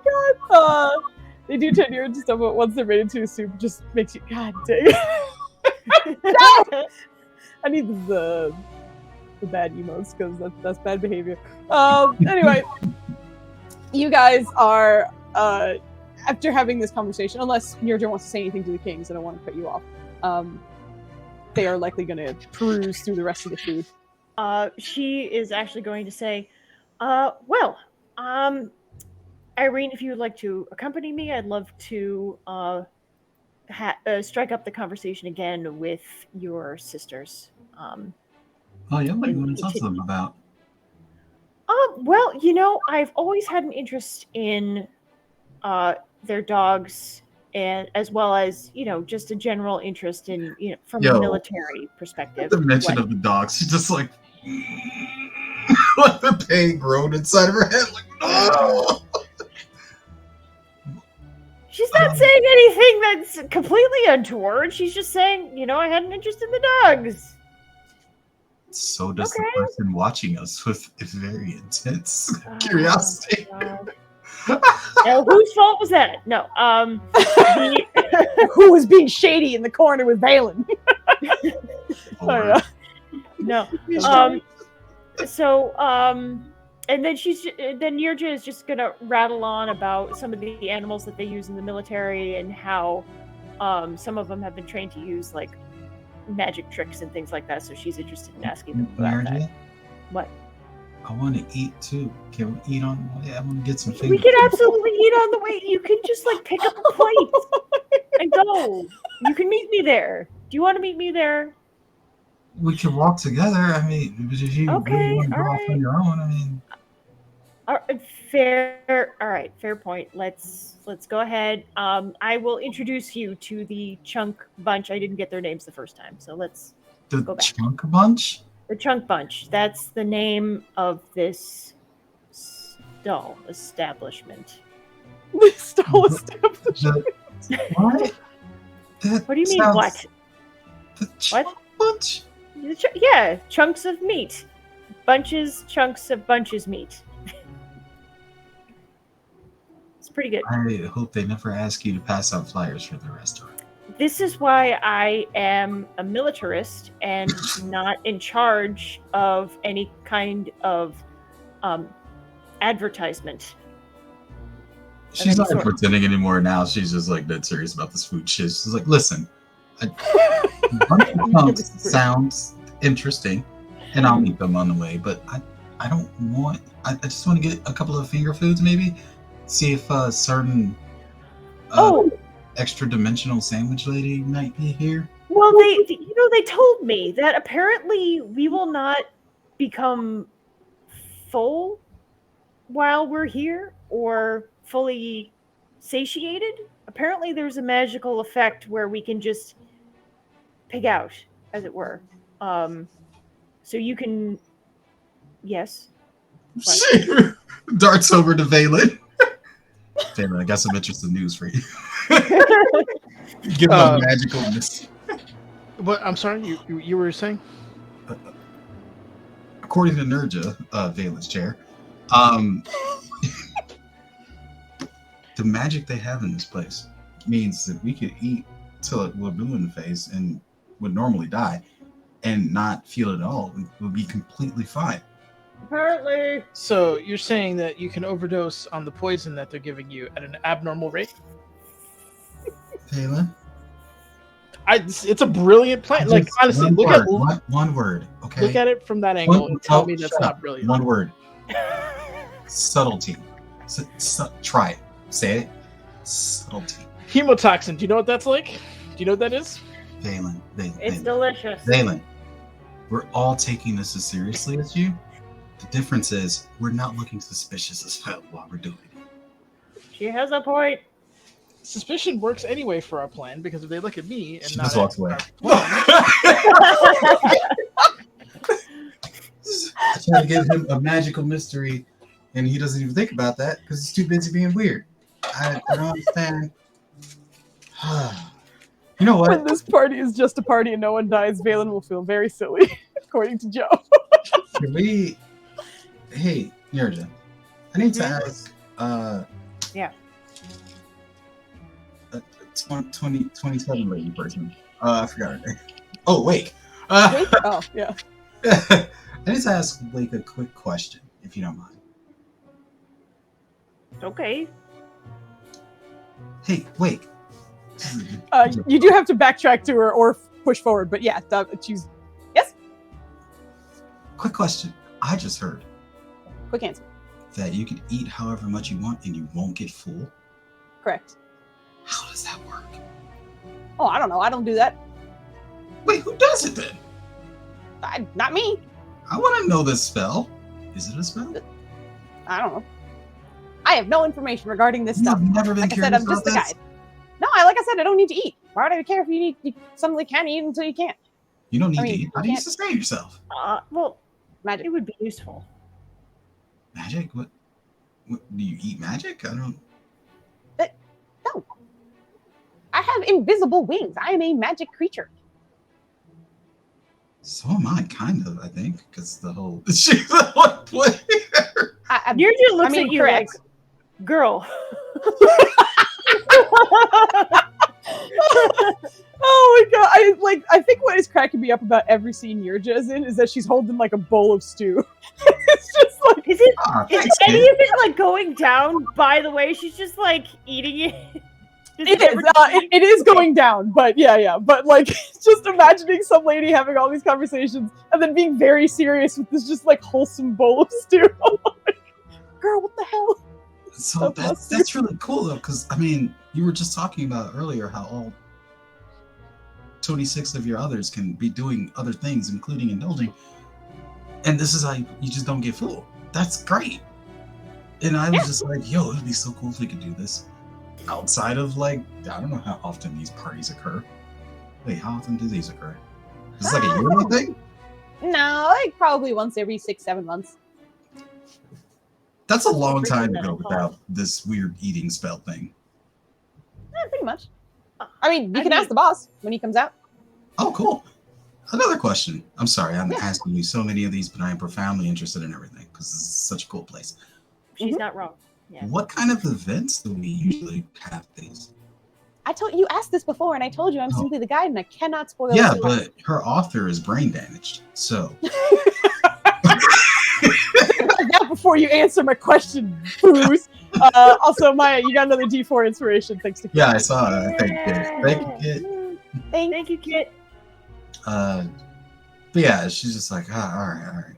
S1: my God. They do turn you into stuff, but once they're made into a soup, it just makes you, God dang it. No! I need the bad emotes because that's bad behavior. Anyway, you guys are after having this conversation, unless Nirja wants to say anything to the kings, I don't want to cut you off. They are likely going to peruse through the rest of the food.
S2: She is actually going to say, Irene, if you would like to accompany me, I'd love to strike up the conversation again with your sisters.
S5: Oh, yeah, what do you want to talk to them about?
S2: Well, I've always had an interest in their dogs, and as well as just a general interest in from a military perspective.
S5: The mention of the dogs, she's just like the pain grown inside of her head, like no.
S2: She's not saying anything that's completely untoward. She's just saying, I had an interest in the dogs.
S5: So does the person watching us with a very intense curiosity.
S2: Now, whose fault was that? No.
S1: Who was being shady in the corner with Valen?
S5: Lord.
S2: No. And then then Nirja is just gonna rattle on about some of the animals that they use in the military and how some of them have been trained to use like magic tricks and things like that. So she's interested in asking them about that. What?
S5: I want to eat too. Can we eat on the way? I want to get some food.
S2: We can absolutely eat on the way. You can just like pick up a plate and go. You can meet me there. Do you want to meet me there?
S5: We can walk together. I mean, if you really want to go off on your own, I mean.
S2: Fair. All right. Fair point. Let's go ahead. I will introduce you to the Chunk Bunch. I didn't get their names the first time, so let's go back.
S5: The Chunk Bunch?
S2: The Chunk Bunch. That's the name of this stall establishment.
S1: The stall establishment.
S5: What?
S2: What do you mean, what?
S5: The Chunk Bunch?
S2: Yeah, chunks of meat. Bunches, chunks of bunches meat. It's pretty good.
S5: I hope they never ask you to pass out flyers for the restaurant.
S2: This is why I am a militarist and not in charge of any kind of advertisement.
S5: She's not pretending anymore now. She's just like dead serious about this food shit. She's like, listen, sounds interesting, and I'll eat them on the way. But I don't want. I just want to get a couple of finger foods, maybe. See if a certain extra dimensional sandwich lady might be here.
S2: Well, they told me that apparently we will not become full while we're here or fully satiated. Apparently there's a magical effect where we can just pig out, as it were. So you can, yes.
S5: She darts over to Valen. Valen, I got some interesting news for you. Give them magicalness.
S6: What? I'm sorry, you were saying?
S5: According to Nirja, Valen's chair, the magic they have in this place means that we could eat till we're blue in the face and would normally die and not feel it at all. We would be completely fine.
S2: Apparently.
S6: So you're saying that you can overdose on the poison that they're giving you at an abnormal rate?
S5: Valen?
S6: It's a brilliant plan. Like, honestly,
S5: one word, okay?
S6: Look at it from that angle and tell me that's not brilliant.
S5: One word. Subtlety. Try it. Say it. Subtlety.
S6: Hemotoxin. Do you know what that's like? Do you know what that is?
S5: Valen.
S2: It's delicious.
S5: Valen, we're all taking this as seriously as you. The difference is we're not looking suspicious as hell while we're doing it.
S2: She has a point.
S6: Suspicion works anyway for our plan because if they look at me and
S5: she
S6: not
S5: just walks away. I try to give him a magical mystery, and he doesn't even think about that because he's too busy being weird. I don't understand. You know what?
S1: When this party is just a party and no one dies, Valen will feel very silly, according to Joe.
S5: Can we? Hey, Nirja, I need to ask.
S2: Yeah.
S5: 27 lady person. I forgot her name. Oh, wait.
S1: Wait? Oh, yeah.
S5: I need to ask Blake a quick question, if you don't mind.
S2: Okay.
S5: Hey, Wake.
S1: You do have to backtrack to her or push forward, but yeah, choose. Yes?
S5: Quick question. I just heard
S1: Quick answer.
S5: that you can eat however much you want and you won't get full.
S1: Correct.
S5: How does that work?
S1: Oh, I don't know. I don't do that.
S5: Wait, who does it then?
S1: Not me.
S5: I want to know this spell. Is it a spell?
S1: I don't know. I have no information regarding this stuff.
S5: You've never been
S1: Like I
S5: curious
S1: said, I'm
S5: about
S1: just a
S5: this?
S1: guide. No, like I said, I don't need to eat. Why would I care if you suddenly can't eat until you can't?
S5: You don't need
S1: I mean,
S5: to eat. How do you sustain yourself?
S2: Well,
S1: Magic.
S2: it would be useful.
S5: Magic? What? Do you eat magic? I don't.
S1: No. I have invisible wings. I am a magic creature.
S5: So am I, kind of, I think, because the whole... She's the one player.
S2: Nirja looks at you
S1: correct.
S2: like, girl.
S1: Oh my god! I think what is cracking me up about every scene Nirja is in is that she's holding like a bowl of stew. It's just like
S2: Is it
S5: Ah,
S2: is
S5: thanks,
S2: any
S5: kid.
S2: of it like going down? By the way, she's just like eating it.
S1: it is. It is going down, but yeah. But like, just imagining some lady having all these conversations and then being very serious with this just like wholesome bowl of stew. Girl, what the hell?
S5: So that's really cool though, because I mean, you were just talking about earlier how all 26 of your others can be doing other things, including indulging, and this is how you just don't get full. That's great. And I was just like, yo, it'd be so cool if we could do this outside of like, I don't know how often these parties occur. Wait, how often do these occur? Is this like a yearly thing?
S1: No, like probably once every 6-7 months.
S5: That's a long time to go without this weird eating spell thing.
S1: Yeah, pretty much. I mean, you can ask the boss when he comes out.
S5: Oh, cool. Another question. I'm sorry, I'm asking you so many of these, but I am profoundly interested in everything because this is such a cool place.
S2: She's not wrong. Yeah.
S5: What kind of events do we usually have these?
S1: I told you asked this before, and I told you I'm simply the guide, and I cannot spoil.
S5: Yeah,
S1: it.
S5: but her author is brain damaged, so.
S1: That before you answer my question, Foos. Also, Maya, you got another D4 inspiration thanks to Kit.
S5: Yeah, I saw that. Thank you, Thank you, Kit.
S2: Thank you, Kit.
S5: But yeah, she's just like, all right.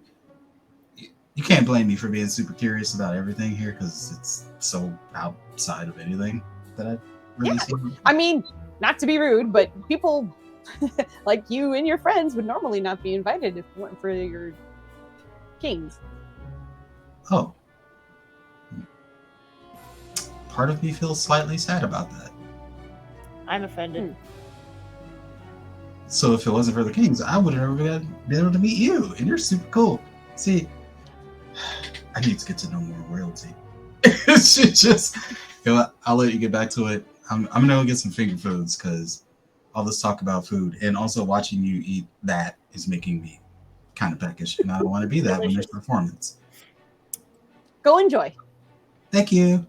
S5: You can't blame me for being super curious about everything here because it's so outside of anything that I've really seen.
S1: I mean, not to be rude, but people like you and your friends would normally not be invited if it weren't for your kings.
S5: Oh. Part of me feels slightly sad about that.
S2: I'm offended.
S5: So if it wasn't for the kings, I would have never been able to meet you, and you're super cool. See, I need to get to know more royalty. It's just, I'll let you get back to it. I'm gonna go get some finger foods because all this talk about food and also watching you eat that is making me kind of peckish, and I don't want to be that when there's performance.
S1: Go enjoy.
S5: Thank you.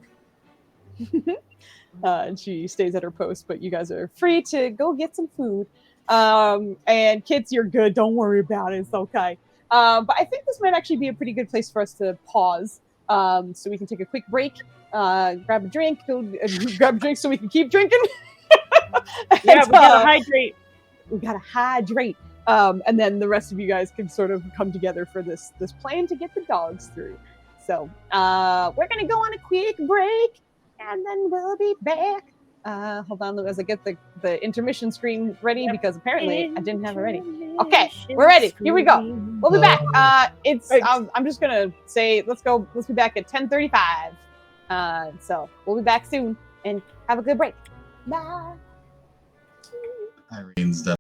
S1: And she stays at her post, but you guys are free to go get some food. And kids, you're good. Don't worry about it. It's okay. But I think this might actually be a pretty good place for us to pause. So we can take a quick break, grab a drink, grab a drink so we can keep drinking.
S2: Yeah, we gotta hydrate.
S1: We gotta hydrate. And then the rest of you guys can sort of come together for this plan to get the dogs through. So we're gonna go on a quick break, and then we'll be back. Hold on as I get the intermission screen ready because apparently I didn't have it ready. Okay, we're ready. Here we go. We'll be back. I'm just gonna say let's be back at 10:35. So we'll be back soon and have a good break. Bye.
S5: Irene's death.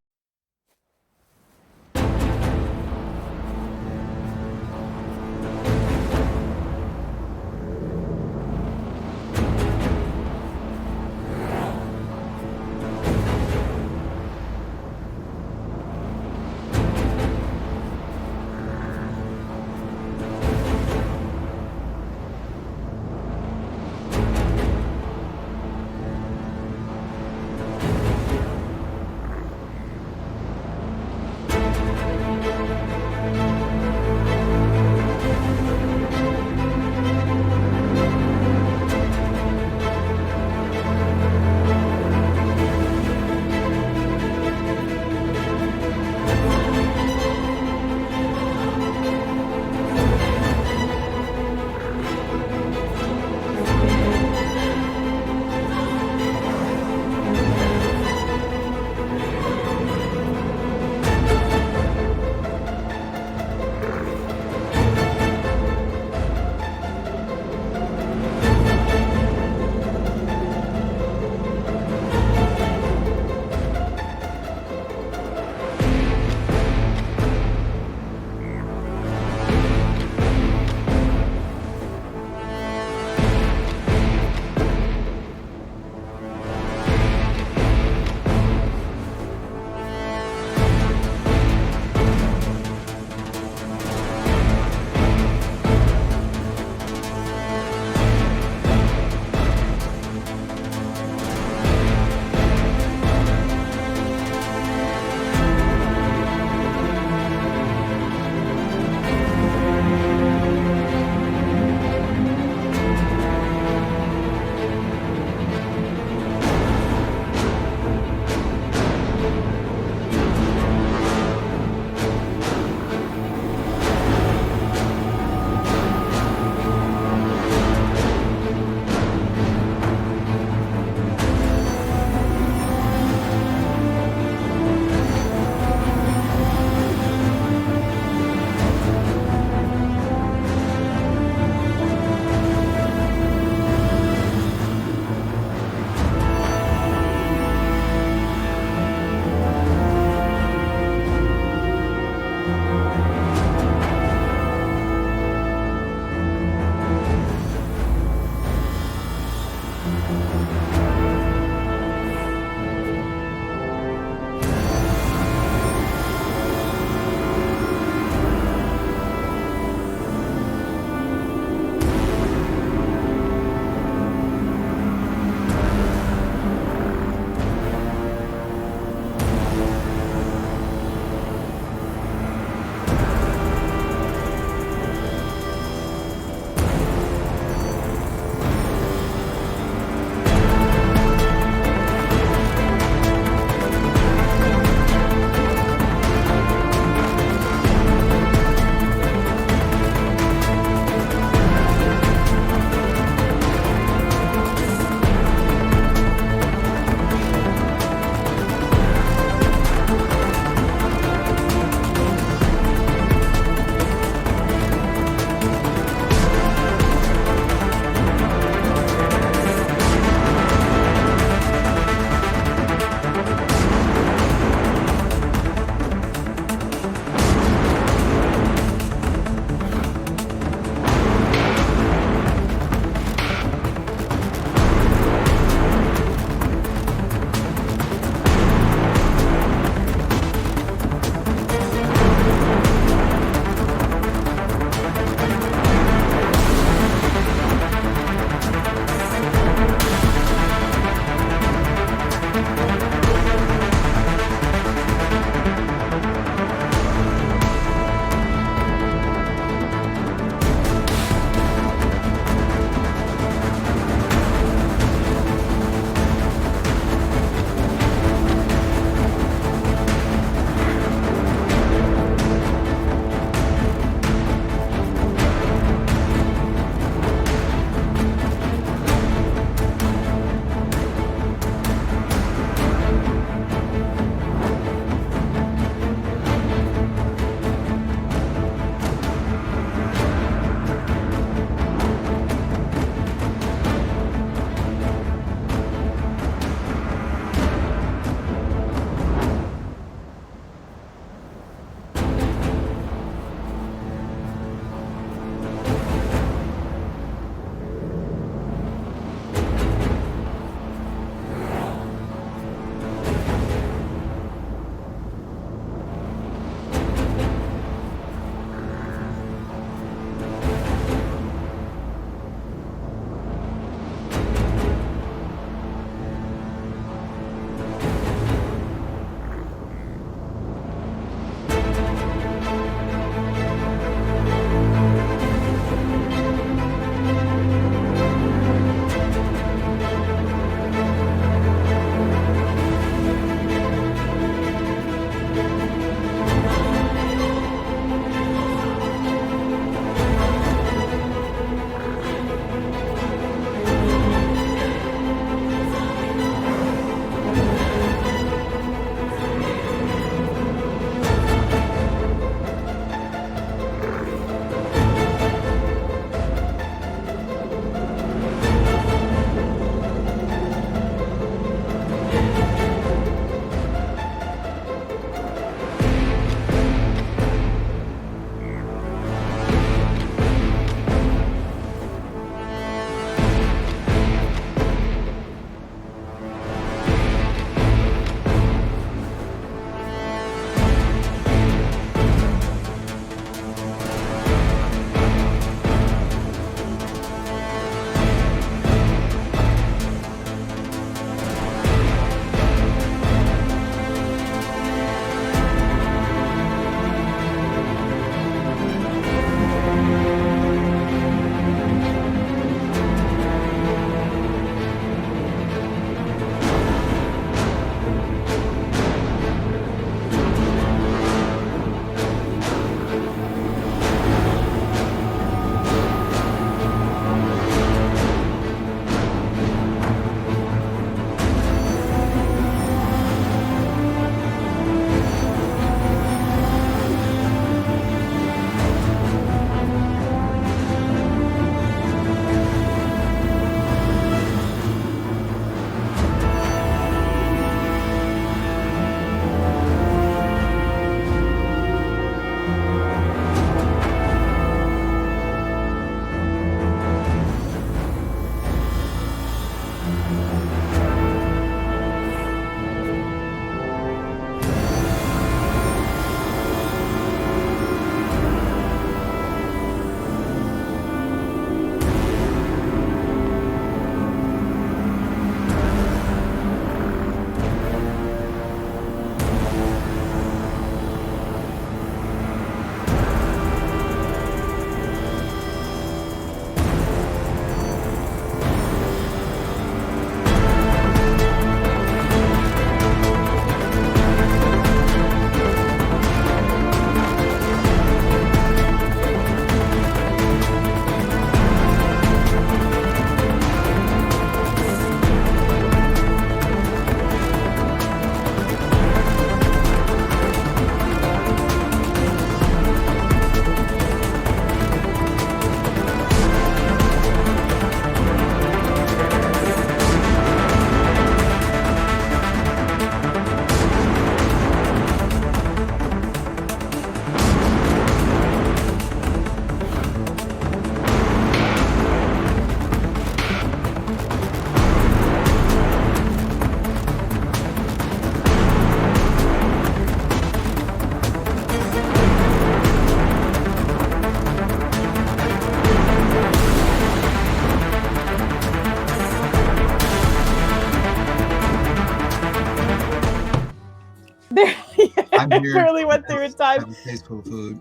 S5: I'm here.
S1: Barely went through in time.
S5: Have a tasteful food.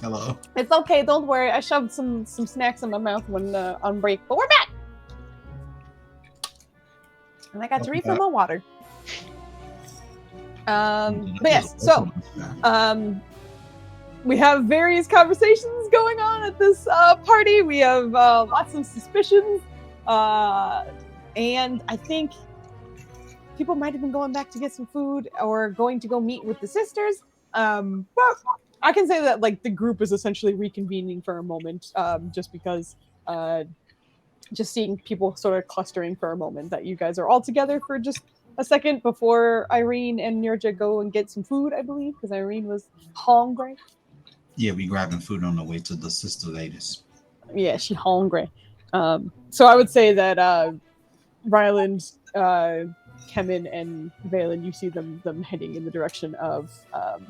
S5: Hello.
S1: It's okay, don't worry. I shoved some snacks in my mouth when on break, but we're back. And I got to refill my water. But yes, so we have various conversations going on at this party. We have lots of suspicions, and I think people might have been going back to get some food or going to go meet with the sisters. But I can say that like the group is essentially reconvening for a moment, just because just seeing people sort of clustering for a moment, that you guys are all together for just a second before Irene and Nirja go and get some food, I believe, because Irene was hungry.
S5: Yeah, we grabbing food on the way to the sister ladies.
S1: Yeah, she hungry. So I would say that Ryland, Kemen, and Valen, you see them heading in the direction of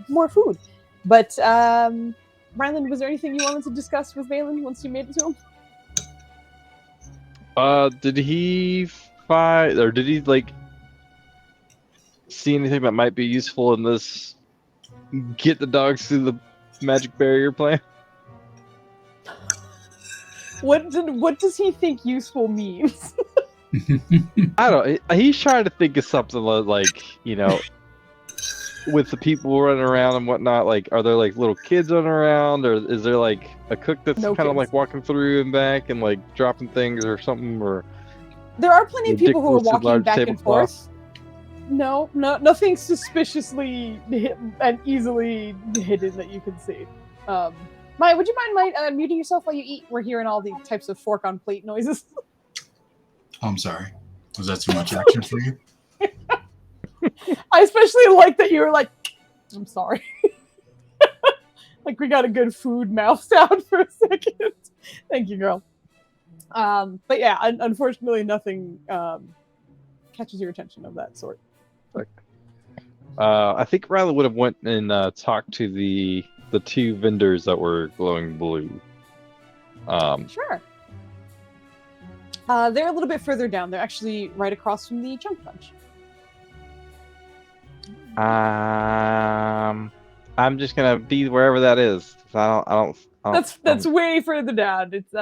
S1: more food. But Ryland, was there anything you wanted to discuss with Valen once you made it to him?
S3: Did he find, or did he like see anything that might be useful in this get the dogs through the magic barrier plan?
S1: What does he think useful means?
S3: I don't. He's trying to think of something like, you know, with the people running around and whatnot. Like, are there like little kids running around, or is there like a cook that's
S1: No
S3: kind of
S1: kids.
S3: like walking through and back and like dropping things or something? Or
S1: There are plenty of people who are
S3: ridiculously
S1: walking
S3: large
S1: back and
S3: tablecloth?
S1: forth. No, nothing suspiciously and easily hidden that you can see. Maya, would you mind muting yourself while you eat? We're hearing all the types of fork on plate noises.
S5: Oh, I'm sorry. Was that too much action for you?
S1: I especially like that you were like, I'm sorry. Like we got a good food mouth sound for a second. Thank you, girl. But yeah, unfortunately, nothing catches your attention of that sort.
S3: I think Riley would have went and talked to the two vendors that were glowing blue.
S1: Sure. They're a little bit further down. Are actually right across from the Chunk Punch.
S3: I'm just gonna be wherever that is. I don't.
S1: That's way further down. It's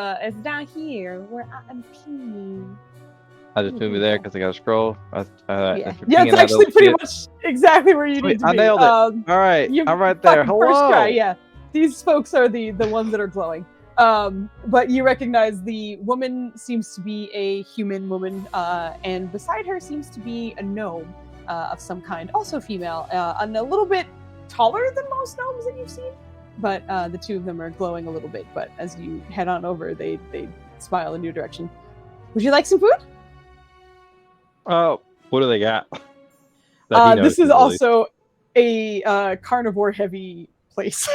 S1: down here where I'm peeing.
S3: I just moved me there because I got to scroll.
S1: Yeah, it's actually pretty much exactly where you need to be.
S3: I nailed it. All right, I'm right there.
S1: First
S3: Hello.
S1: try, yeah. These folks are the ones that are glowing. But you recognize the woman seems to be a human woman, and beside her seems to be a gnome of some kind, also female, and a little bit taller than most gnomes that you've seen. But the two of them are glowing a little bit. But as you head on over, they smile in your direction. Would you like some food?
S3: Oh, what do they got?
S1: This is also a carnivore-heavy place.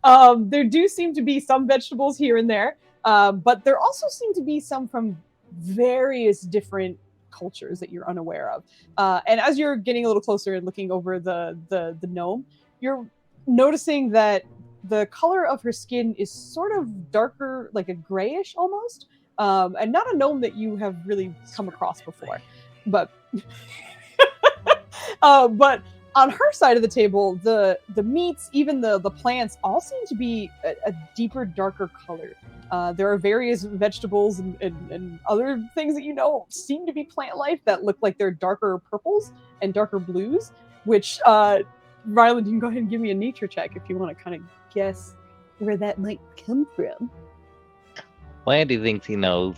S1: There do seem to be some vegetables here and there, but there also seem to be some from various different cultures that you're unaware of. And as you're getting a little closer and looking over the gnome, you're noticing that the color of her skin is sort of darker, like a grayish almost, and not a gnome that you have really come across before. But but on her side of the table, the meats, even the plants, all seem to be a deeper, darker color. There are various vegetables and other things that you know seem to be plant life that look like they're darker purples and darker blues, which, Ryland, you can go ahead and give me a nature check if you want to kind of guess where that might come from.
S3: Landy thinks he knows.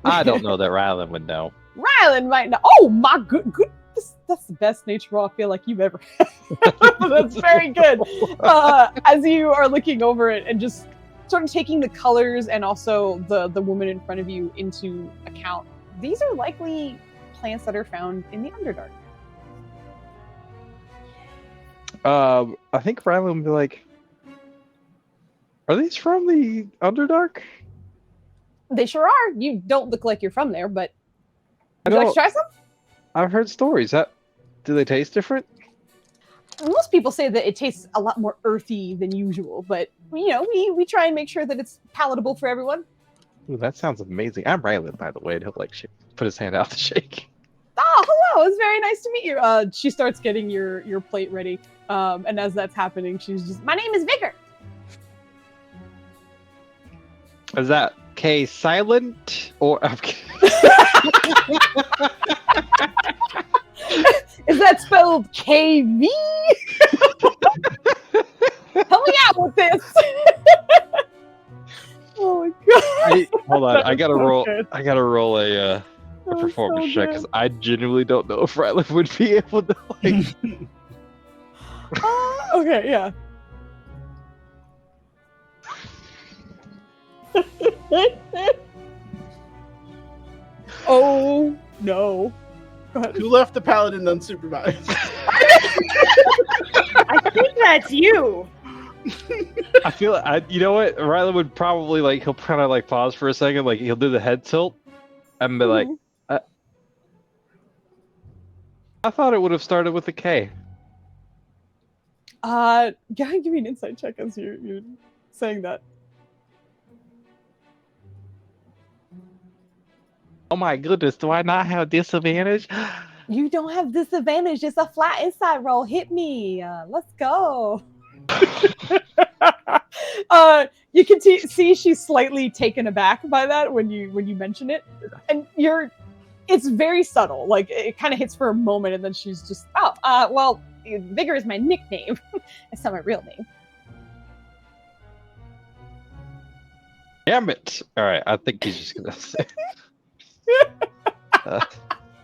S3: I don't know that Ryland would know.
S1: Ryland might know. Oh my good. That's the best nature roll I feel like you've ever had. That's very good. As you are looking over it and just sort of taking the colors and also the woman in front of you into account, these are likely plants that are found in the Underdark.
S3: I think Ryland would be like, are these from the Underdark?
S1: They sure are. You don't look like you're from there, but would you like to try some?
S3: I've heard stories. Do they taste different?
S1: Most people say that it tastes a lot more earthy than usual, but you know, we try and make sure that it's palatable for everyone.
S3: Ooh, that sounds amazing. I'm Ryland, by the way. And he'll like put his hand out to shake.
S1: Oh, Oh, it's very nice to meet you. She starts getting your plate ready. And as that's happening, she's just, my name is Vigor.
S3: Is that K silent or?
S1: Is that spelled KV? Help me out with this. Oh my god!
S3: Hold on, I gotta
S1: so
S3: roll.
S1: good.
S3: I gotta roll a performance check because I genuinely don't know if Rylan would be able to like.
S1: Okay, yeah. Oh no! Go ahead.
S6: Who left the paladin unsupervised?
S2: I think that's you.
S3: I feel you know what Rylan would probably like. He'll kind of like pause for a second, like he'll do the head tilt, and be like, "I thought it would have started with a K."
S1: Yeah, give me an insight check as you're saying that.
S3: Oh my goodness, do I not have disadvantage?
S1: You don't have disadvantage. It's a flat inside roll. Hit me. Let's go. You can see she's slightly taken aback by that when you mention it, and it's very subtle. Like it kind of hits for a moment, and then she's just, well, Vigor is my nickname. It's not my real name.
S3: Damn it! All right, I think he's just gonna say.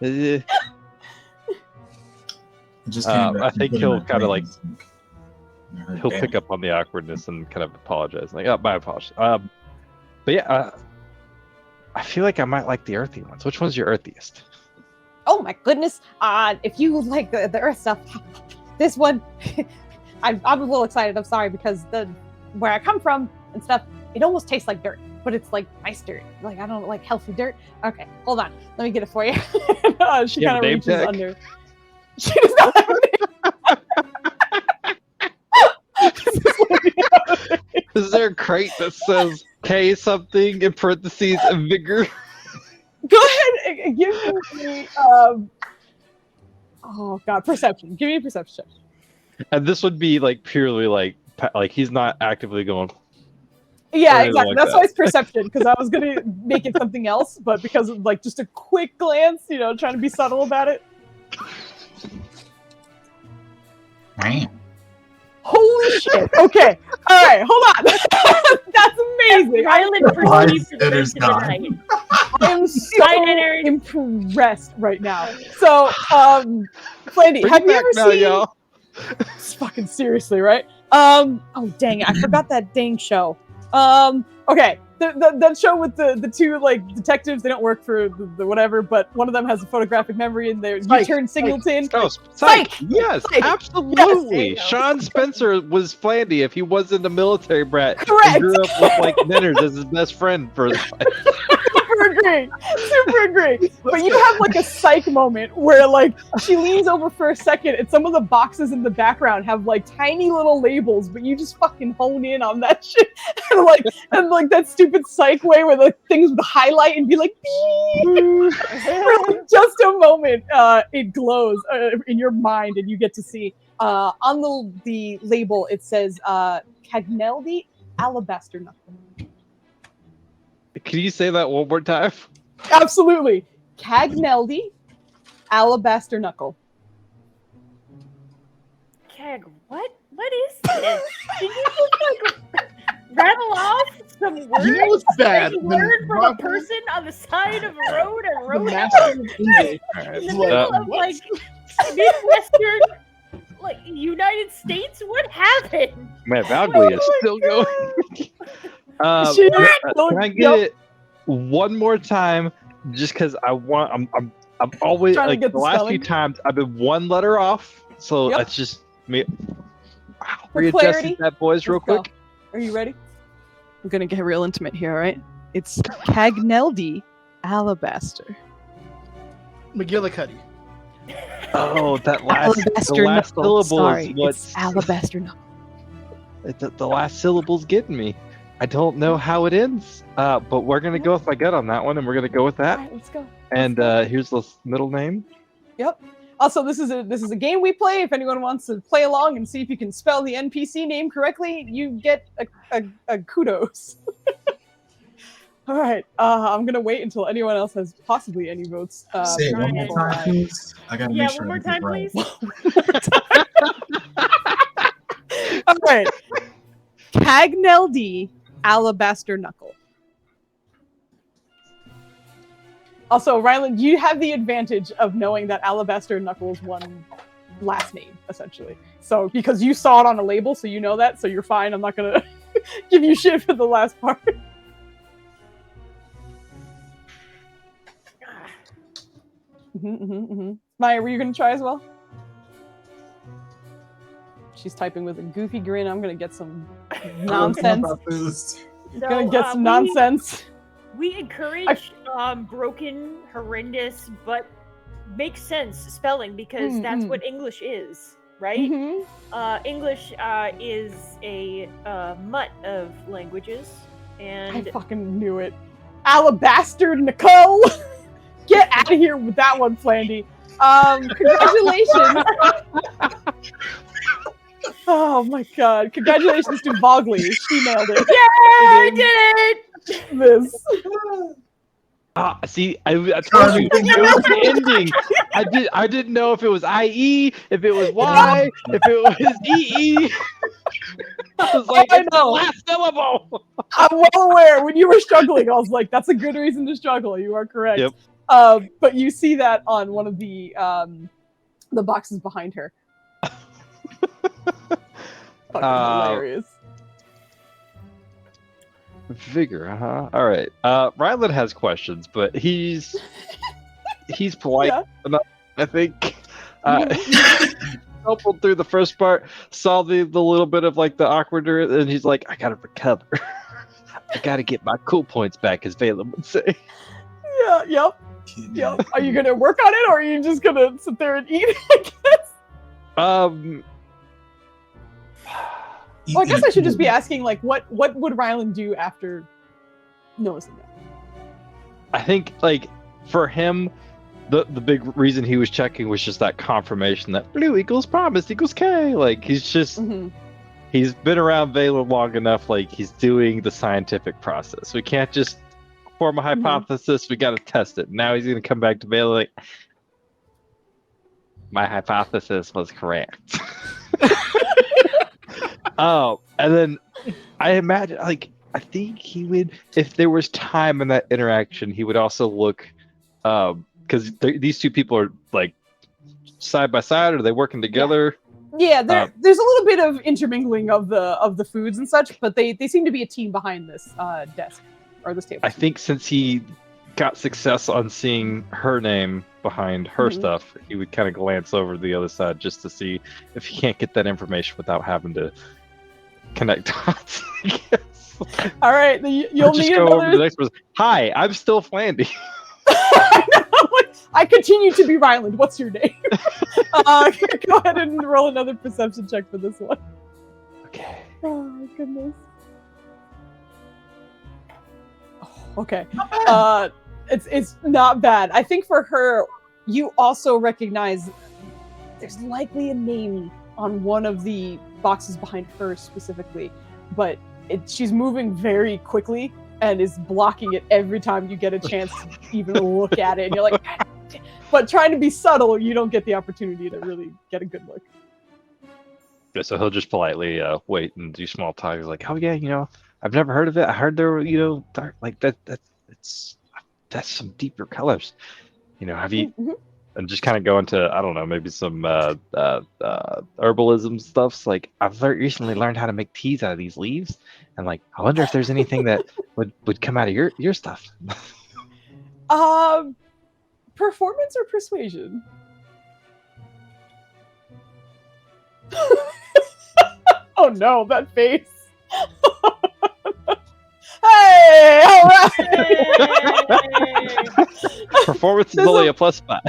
S5: It just came back
S3: I
S5: and
S3: think
S5: put in
S3: he'll
S5: my
S3: kind of like
S5: brain. I heard,
S3: he'll
S5: "Damn
S3: pick
S5: it."
S3: up on the awkwardness and kind of apologize. Like, oh, my apologies. But yeah, I feel like I might like the earthy ones. Which one's your earthiest?
S1: Oh my goodness! If you like the earth stuff, this one, I'm a little excited. I'm sorry because where I come from and stuff, it almost tastes like dirt, but it's like nice dirt. Like I don't like healthy dirt. Okay, hold on, let me get it for you. She
S3: You have
S1: kind of
S3: a name
S1: reaches
S3: tag?
S1: under. She does not have a name.
S3: Is there a crate that says K something in parentheses and vigor?
S1: Go ahead and give me oh god, perception. Give me a perception check.
S3: And this would be like purely like he's not actively going.
S1: Yeah,
S3: anything
S1: exactly.
S3: like
S1: That's
S3: that.
S1: why it's perception, because I was gonna make it something else, but because of like just a quick glance, trying to be subtle about it.
S5: Damn.
S1: Holy shit! Okay, all right, hold on. That's amazing.
S2: Rylan perceived the
S5: It is
S2: rest of the
S5: gone.
S2: night.
S1: I am so
S2: Binary.
S1: impressed right now. So, Flandy,
S3: Bring
S1: have
S3: it
S1: you
S3: back
S1: ever
S3: now,
S1: seen?
S3: y'all.
S1: Fucking seriously, right? Oh dang it! I forgot that dang show. Okay, that show with the two like detectives. They don't work for the whatever, but one of them has a photographic memory, and they're
S6: Psych.
S1: U-turn Singleton.
S3: Oh,
S1: Psych!
S3: Psych! Yes,
S1: Psych!
S3: absolutely.
S2: Yes.
S3: Sean Spencer was Flandy if he wasn't a military brat
S1: Correct.
S3: and grew up with like Nenners as his best friend for his life.
S1: Super agree. But you have like a psych moment where like she leans over for a second and some of the boxes in the background have like tiny little labels, but you just fucking hone in on that shit and like that stupid psych way where the things would highlight and be like beep. For like, just a moment it glows in your mind and you get to see on the label it says Cagneldi Alabaster Knuckle.
S3: Can you say that one more time?
S1: Absolutely. Cagneldi Alabaster Knuckle.
S2: Keg, what? What is this? Did you just like rattle off some words?
S6: You know what's bad?
S2: That you
S6: When
S2: learned from a
S6: Robert-
S2: person on the side of a road and
S6: The
S2: wrote
S6: master
S2: it
S6: of English.
S2: in the
S6: Like,
S2: middle of
S6: what?
S2: like Midwestern, like United States? What happened?
S3: Man, Valgly is still going.
S1: She-
S3: Can I get it one more time? Just because I want. I'm always
S1: Trying to
S3: like
S1: get
S3: the
S1: the
S3: last
S1: spelling.
S3: few times I've been one letter off, so
S1: Yep.
S3: that's just me.
S1: For
S3: Readjusting
S1: clarity,
S3: that, boys, real
S1: let's go.
S3: quick.
S1: Are you ready? I'm gonna get real intimate here, all right? It's Cagneldi Alabaster.
S6: McGillicuddy.
S3: Oh, that last
S1: Alabaster Knuckle.
S3: syllable
S1: Sorry,
S3: is what's
S1: it's Alabaster Knuckle.
S3: the last syllable's getting me. I don't know how it ends, but we're gonna go with my gut on that one, and we're gonna go with
S1: All
S3: that.
S1: right, let's go.
S3: And here's the middle name,
S1: Yep. Also, this is a game we play. If anyone wants to play along and see if you can spell the NPC name correctly, you get a kudos. All right. I'm gonna wait until anyone else has possibly any votes.
S5: Say it one more
S2: Ryan.
S5: time, please. I gotta
S2: Yeah,
S5: make sure.
S2: one more
S5: I get
S2: time,
S5: this
S2: please.
S1: All right. Cagnell D. Alabaster Knuckle. Also, Ryland, you have the advantage of knowing that Alabaster Knuckles one last name, essentially. So, because you saw it on a label, so you know that, so you're fine. I'm not gonna give you shit for the last part. Maya, were you gonna try as well? She's typing with a goofy grin. I'm gonna get some nonsense. Gonna get some nonsense.
S2: We encourage broken, horrendous, but makes sense spelling because that's what English is, right? English is a mutt of languages, and
S1: I fucking knew it. Alabaster Nicole! Get out of here with that one, Flandy. Congratulations. Oh my god. Congratulations to Bogley. She nailed it.
S2: Yay! I did it!
S1: This.
S3: See, I told you it was the ending. I didn't know if it was IE, if it was Y, if it was EE. I was like,
S1: I
S3: it's
S1: know.
S3: the last syllable.
S1: I'm well aware. When you were struggling, I was like, that's a good reason to struggle. You are correct.
S3: Yep.
S1: But you see that on one of the boxes behind her. Fucking hilarious.
S3: Vigor, huh? All right. Ryland has questions, but he's polite enough, I think. Stumbled through the first part, saw the little bit of like the awkward, and he's like, I gotta recover. I gotta get my cool points back, as Valen would say.
S1: Yeah, yep. Are you gonna work on it, or are you just gonna sit there and eat, I guess? Well, I guess I should just be asking, like, what would Ryland do after noticing that?
S3: I think, like, for him, the big reason he was checking was just that confirmation that blue equals promise equals K. Like, he's just, he's been around Valen long enough, like, he's doing the scientific process. We can't just form a hypothesis, we gotta test it. Now he's gonna come back to Valen like, my hypothesis was correct. Oh, and then I imagine, like, I think he would, if there was time in that interaction, he would also look, because these two people are like side by side, or are they working together?
S1: Yeah, there's a little bit of intermingling of the foods and such, but they seem to be a team behind this desk or this table.
S3: I think since he got success on seeing her name behind her stuff, he would kind of glance over to the other side just to see if he can't get that information without having to connect dots. I guess.
S1: All right, you'll
S3: just
S1: need
S3: go
S1: another...
S3: over to the next person. Hi, I'm still Flandy.
S1: I continue to be Ryland. What's your name? Go ahead and roll another perception check for this one.
S3: Okay.
S1: Oh my goodness. Oh, okay. It's not bad. I think for her, you also recognize there's likely a name on one of the boxes behind her specifically, but she's moving very quickly and is blocking it every time you get a chance to even look at it. And you're like, but trying to be subtle, you don't get the opportunity to really get a good look.
S3: Yeah, so he'll just politely wait and do small talk. He's like, oh yeah, I've never heard of it. I heard there were, dark, like that's some deeper colors. Have you? And just kind of go into, I don't know, maybe some herbalism stuff. Like, I've recently learned how to make teas out of these leaves, and like, I wonder if there's anything that would come out of your stuff.
S1: Performance or persuasion? Oh no, that face. Hey, all right.
S3: Performance is only a +5.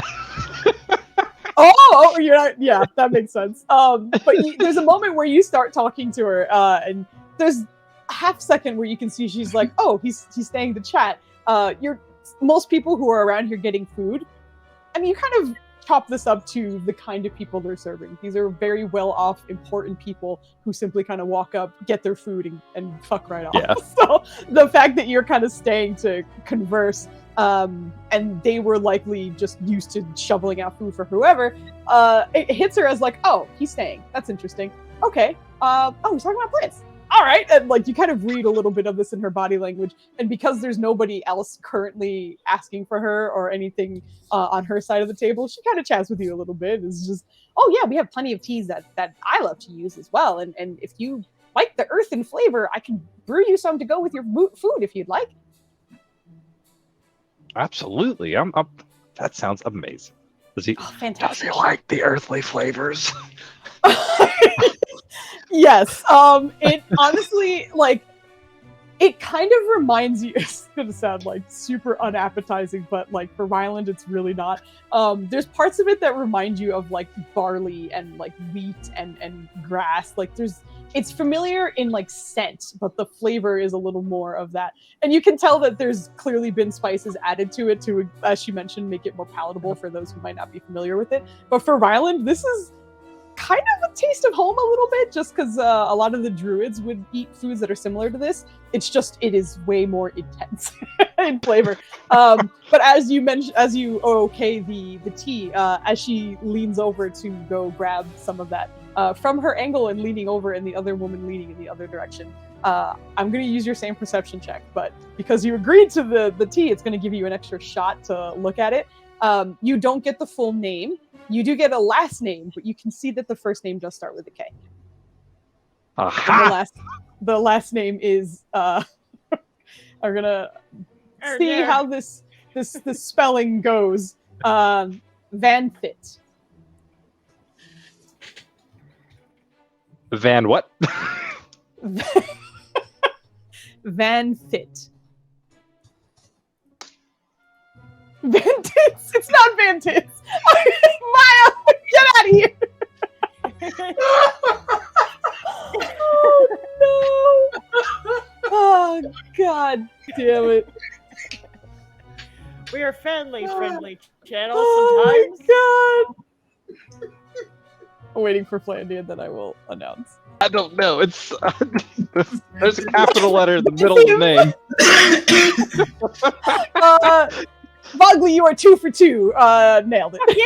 S1: Oh, you're not. Yeah, that makes sense. But there's a moment where you start talking to her, and there's a half second where you can see she's like, "Oh, he's staying to chat." Most people who are around here getting food, I mean, you kind of chop this up to the kind of people they're serving. These are very well-off, important people who simply kind of walk up, get their food, and fuck right off.
S3: Yeah.
S1: So the fact that you're kind of staying to converse, and they were likely just used to shoveling out food for whoever, it hits her as like, oh, he's staying. That's interesting. Okay. Oh, he's talking about plants. All right. And like you kind of read a little bit of this in her body language. And because there's nobody else currently asking for her or anything on her side of the table, she kind of chats with you a little bit. It's just, oh yeah, we have plenty of teas that I love to use as well. And if you like the earth and flavor, I can brew you some to go with your food if you'd like.
S3: Absolutely. That sounds amazing. Does he
S1: Fantastic.
S3: like the earthly flavors?
S1: Yes. It honestly, like, it kind of reminds you, it's gonna sound like super unappetizing, but like for Ryland, it's really not. There's parts of it that remind you of like barley and like wheat and grass. Like it's familiar in like scent, but the flavor is a little more of that. And you can tell that there's clearly been spices added to it to, as she mentioned, make it more palatable for those who might not be familiar with it. But for Ryland, this is kind of a taste of home a little bit, just because a lot of the druids would eat foods that are similar to this. It's just, it is way more intense in flavor. But as you mentioned, as you okay the tea, as she leans over to go grab some of that, from her angle and leaning over and the other woman leaning in the other direction, I'm going to use your same perception check, but because you agreed to the tea, it's going to give you an extra shot to look at it. You don't get the full name. You do get a last name, but you can see that the first name does start with a K.
S3: Aha!
S1: The last name is I'm gonna see how this spelling goes. Van Fit.
S3: Van what?
S1: Van Fit. Van Tits. It's not Van Tits. Maya, get out of here. Oh no. Oh god damn it.
S2: We are friendly channel
S1: Oh
S2: sometimes.
S1: my god. I'm waiting for Flandy and then I will announce.
S3: I don't know. It's there's a capital letter in the middle of the name.
S1: Vogley, you are 2 for 2. Nailed it.
S2: Yeah,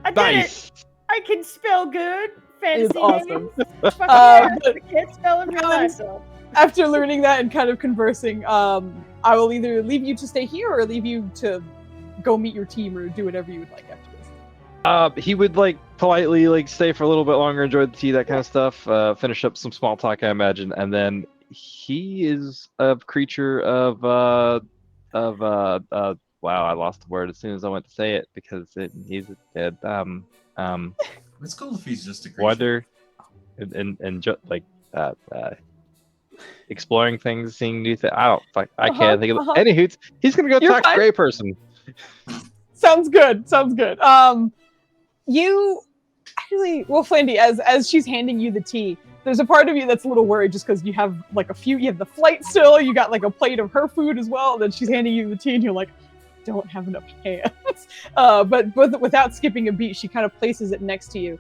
S2: I did
S3: Nice.
S2: it. I can spell good. Fancy
S1: It's awesome.
S2: names. Fuck yeah,
S1: but-
S2: I can't spell in real life though.
S1: After learning that and kind of conversing, I will either leave you to stay here or leave you to go meet your team or do whatever you would like after this.
S3: He would like politely like stay for a little bit longer, enjoy the tea, that kind of stuff. Finish up some small talk, I imagine, and then he is a creature of wow, I lost the word as soon as I went to say it because he's dead.
S5: It's cool if he's just a creature.
S3: Wonder and just like exploring things, seeing new things. I can't think of any hoots. He's gonna go
S1: You're
S3: talk to
S1: fine.
S3: Gray Person.
S1: Sounds good. You actually, well, Flandy, as she's handing you the tea, there's a part of you that's a little worried just because you have like you have the flight still, you got like a plate of her food as well, and then she's handing you the tea and you're like, don't have enough hands. But without skipping a beat, she kind of places it next to you,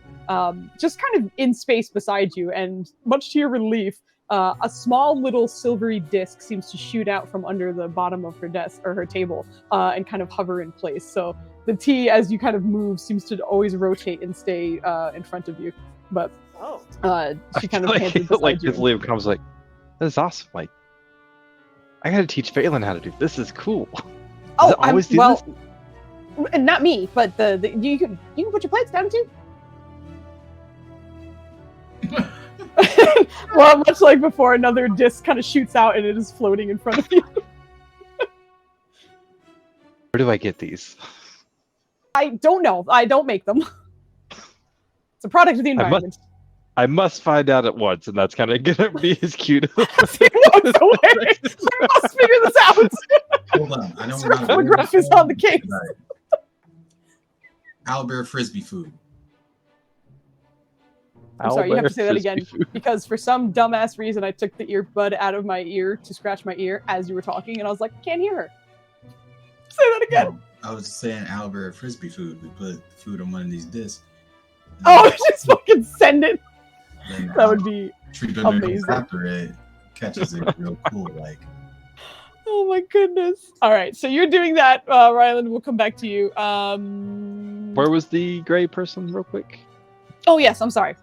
S1: just kind of in space beside you, and much to your relief, a small little silvery disc seems to shoot out from under the bottom of her desk or her table and kind of hover in place. So the tea, as you kind of move, seems to always rotate and stay in front of you. But she kind of hands it beside
S3: like
S1: you.
S3: his Liam comes like, this is awesome. Like, I gotta teach Phelan how to do this. This is cool.
S1: Oh,
S3: always do
S1: well, and not me, but you can put your plates down too. Well, much like before, another disc kind of shoots out and it is floating in front of you.
S3: Where do I get these?
S1: I don't know. I don't make them. It's a product of the environment.
S3: I must find out at once, and that's kind of gonna be his cue to
S1: As he walks away, I must figure this out.
S5: Hold on. I know
S1: Sir
S5: we're not
S1: McGruff is on the case.
S5: Owlbear frisbee food.
S1: I'm sorry, you have to say that
S3: Frisbee
S1: again.
S3: food.
S1: Because for some dumbass reason, I took the earbud out of my ear to scratch my ear as you were talking, and I was like, can't hear her. Say that again.
S5: I was saying Albert Frisbee food. We put food on one of these discs.
S1: Oh, just fucking send it.
S5: Then
S1: That would be
S5: treat under
S1: amazing.
S5: after it catches it real cool. Like,
S1: oh my goodness. All right, so you're doing that, Ryland. We'll come back to you.
S3: Where was the gray person, real quick?
S1: Oh yes, I'm sorry.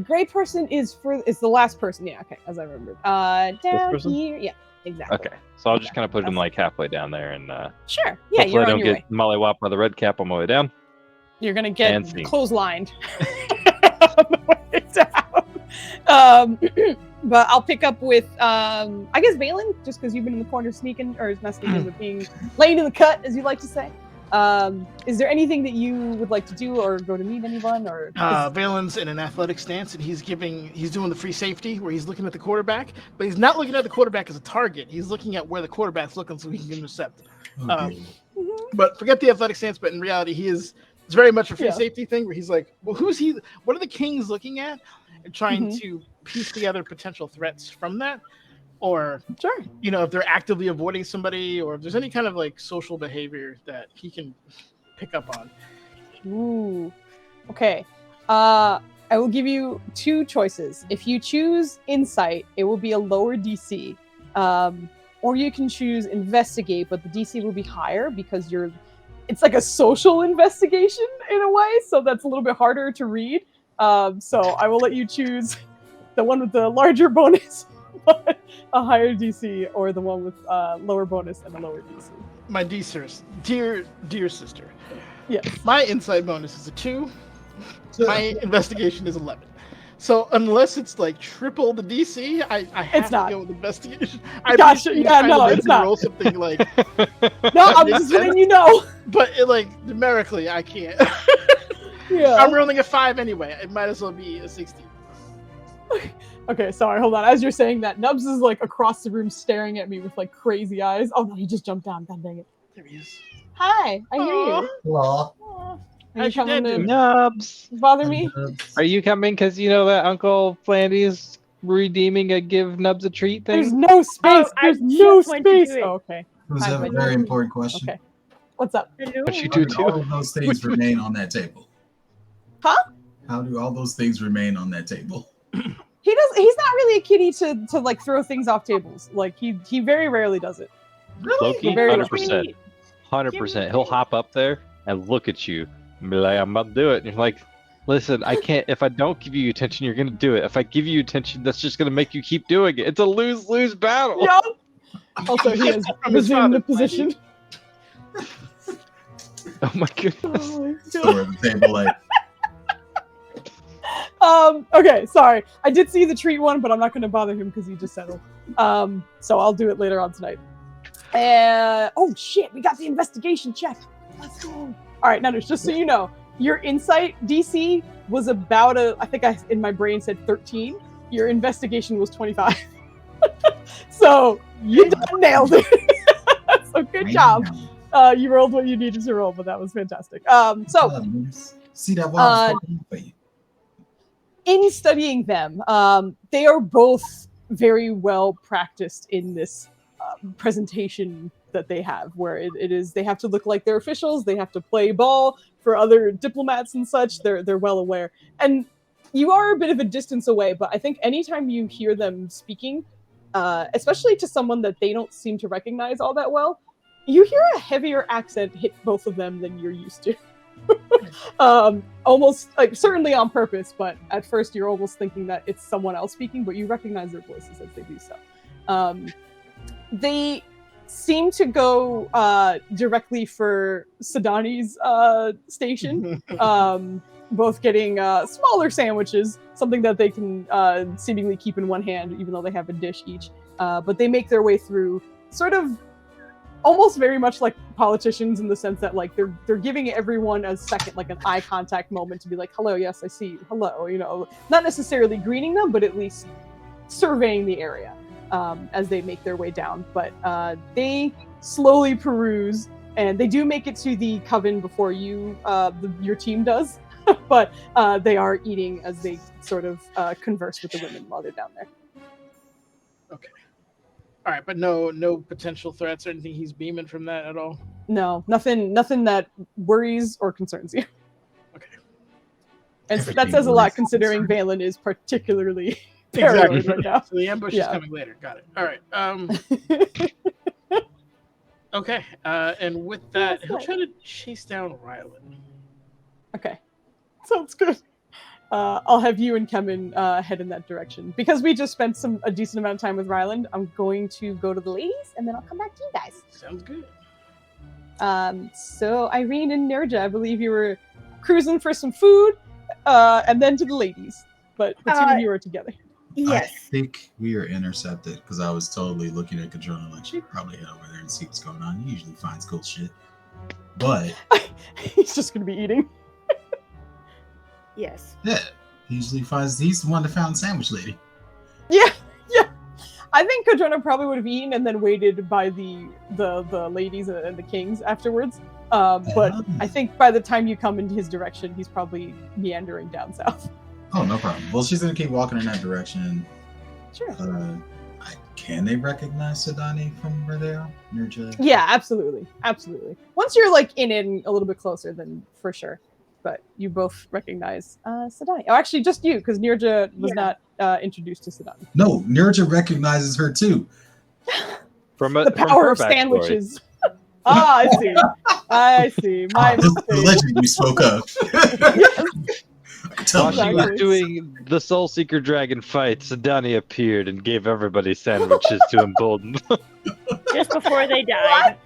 S1: Gray person is the last person. Yeah, okay, as I remembered. Down
S3: person?
S1: here. Yeah, exactly.
S3: Okay, so I'll just kind of put him like halfway down there, and
S1: Sure. Yeah,
S3: hopefully
S1: you're
S3: I
S1: on
S3: don't
S1: your
S3: get
S1: way.
S3: mollywopped by the red cap on my way down.
S1: You're gonna get
S3: And sneak.
S1: clotheslined on the way down. But I'll pick up with I guess Valen, just because you've been in the corner sneaking, or not sneaking, but being laying in the cut, as you like to say. Is there anything that you would like to do, or go to meet anyone, or?
S6: Valen's in an athletic stance, and he's doing the free safety where he's looking at the quarterback, but he's not looking at the quarterback as a target. He's looking at where the quarterback's looking so he can intercept.
S5: okay.
S6: But forget the athletic stance. But in reality, it's very much a free
S1: Yeah.
S6: safety thing where he's like, well, who's he? What are the Kings looking at, and trying to piece together potential threats from that, or
S1: Sure.
S6: if they're actively avoiding somebody, or if there's any kind of like social behavior that he can pick up on.
S1: Ooh. Okay. I will give you two choices. If you choose Insight, it will be a lower DC. Or you can choose Investigate, but the DC will be higher because it's like a social investigation in a way, so that's a little bit harder to read. So I will let you choose the one with the larger bonus, but a higher DC, or the one with lower bonus and a lower DC.
S6: My dear sister.
S1: Yes.
S6: My insight bonus is a 2. My investigation is 11. So unless it's like triple the DC, I have
S1: It's not.
S6: to go with investigation.
S1: Gotcha.
S6: basically
S1: Yeah,
S6: kind
S1: no,
S6: of
S1: it's not.
S6: roll something like,
S1: No, I'm
S6: makes
S1: just letting
S6: sense.
S1: you know.
S6: but like numerically, I can't.
S1: Yeah.
S6: I'm rolling a 5 anyway. It might as well be a 16.
S1: Okay, sorry, hold on. As you're saying that, Nubs is like across the room staring at me with like crazy eyes. Oh no, he just jumped down. God dang it.
S6: There he is.
S1: Hi, I hear you.
S5: Aw.
S1: Are you
S6: How's your
S1: coming
S6: dad
S1: to
S6: doing?
S3: Nubs,
S1: bother me?
S3: are you coming because you know that Uncle Flandy's redeeming a give Nubs a treat
S1: There's
S3: thing?
S1: no space.
S2: Oh, I
S1: There's no
S2: just went to do
S1: space.
S2: it.
S1: Oh, okay.
S5: Who's
S1: Hi,
S5: have a
S1: my
S5: very
S1: dad.
S5: important question?
S1: Okay. What's up?
S2: Hello.
S3: But you
S5: How
S3: do
S5: do all
S3: too.
S5: of those things remain on that table?
S1: Huh?
S5: How do all those things remain on that table?
S1: He's not really a kitty to like throw things off tables. Like he very rarely does it.
S3: Loki,
S1: Very
S3: 100%. 100%. He'll hop up there and look at you and be like, I'm about to do it. And you're like, listen, I can't. If I don't give you attention, you're going to do it. If I give you attention, that's just going to make you keep doing it. It's a lose-lose battle.
S1: Yup. Also, he has
S6: From his
S1: resumed the
S6: father,
S1: position.
S3: Oh my goodness.
S1: Oh my
S5: So
S1: God.
S5: we're at the table like,
S1: Okay, sorry. I did see the treat one, but I'm not going to bother him because he just settled. So I'll do it later on tonight. Oh shit, we got the investigation check. Let's go. All right, Nutters, just so you know, your insight DC was about I think in my brain said 13. Your investigation was 25. So you done nailed it. So good job. You rolled what you needed to roll, but that was fantastic.
S5: See that water for you.
S1: In studying them, they are both very well practiced in this presentation that they have, where it is they have to look like they're officials, they have to play ball for other diplomats and such. They're well aware, and you are a bit of a distance away, but I think anytime you hear them speaking, especially to someone that they don't seem to recognize all that well, you hear a heavier accent hit both of them than you're used to. Almost like certainly on purpose, but at first you're almost thinking that it's someone else speaking, but you recognize their voices as they do so. They seem to go directly for Sadani's station, both getting smaller sandwiches, something that they can seemingly keep in one hand, even though they have a dish each. But they make their way through sort of almost very much like politicians, in the sense that like they're giving everyone a second, like an eye contact moment to be like, hello, yes, I see you, hello, not necessarily greeting them, but at least surveying the area as they make their way down. But they slowly peruse, and they do make it to the coven before you, your team does, but they are eating as they sort of converse with the women while they're down there.
S6: Okay. All right, but no potential threats or anything he's beaming from that at all.
S1: No, nothing that worries or concerns you.
S6: Okay.
S1: And
S5: Everything
S1: that says a
S5: worries
S1: lot
S5: and
S1: considering
S5: concerns.
S1: Valen is particularly paranoid right now.
S6: So the ambush
S1: Yeah.
S6: is coming later. Got it. All right. Okay. And with that,
S1: That's
S6: he'll
S1: nice.
S6: try to chase down Rylan.
S1: Okay, sounds good. I'll have you and Kevin head in that direction. Because we just spent a decent amount of time with Ryland, I'm going to go to the ladies, and then I'll come back to you guys.
S6: Sounds good.
S1: So Irene and Nerja, I believe you were cruising for some food, and then to the ladies. But the two of you are together.
S2: Yes.
S5: I think we are intercepted because I was totally looking at Kadrona like she'd probably head over there and see what's going on. He usually finds cool shit. But
S1: He's just going to be eating.
S2: Yes.
S5: yeah, he usually finds he's the one that found the sandwich lady.
S1: Yeah. I think Kadrona probably would have eaten and then waited by the ladies and the kings afterwards. But I think by the time you come into his direction, he's probably meandering down south.
S5: Oh, no problem. Well, she's gonna keep walking in that direction.
S1: Sure.
S5: Can they recognize Sedani from where they are? Nerja?
S1: Yeah, absolutely. Once you're like in a little bit closer, then for sure. But you both recognize Sedani. Oh, actually, just you, because Nerja was not introduced to Sedani.
S5: No, Nerja recognizes her too.
S1: The power of sandwiches. I see. My
S5: The
S1: mistake.
S5: legend you spoke of. Tell
S3: While
S5: me.
S3: she was
S1: Exactly.
S3: doing the Soul Seeker Dragon fight, Sedani appeared and gave everybody sandwiches to embolden them.
S2: Just before they died.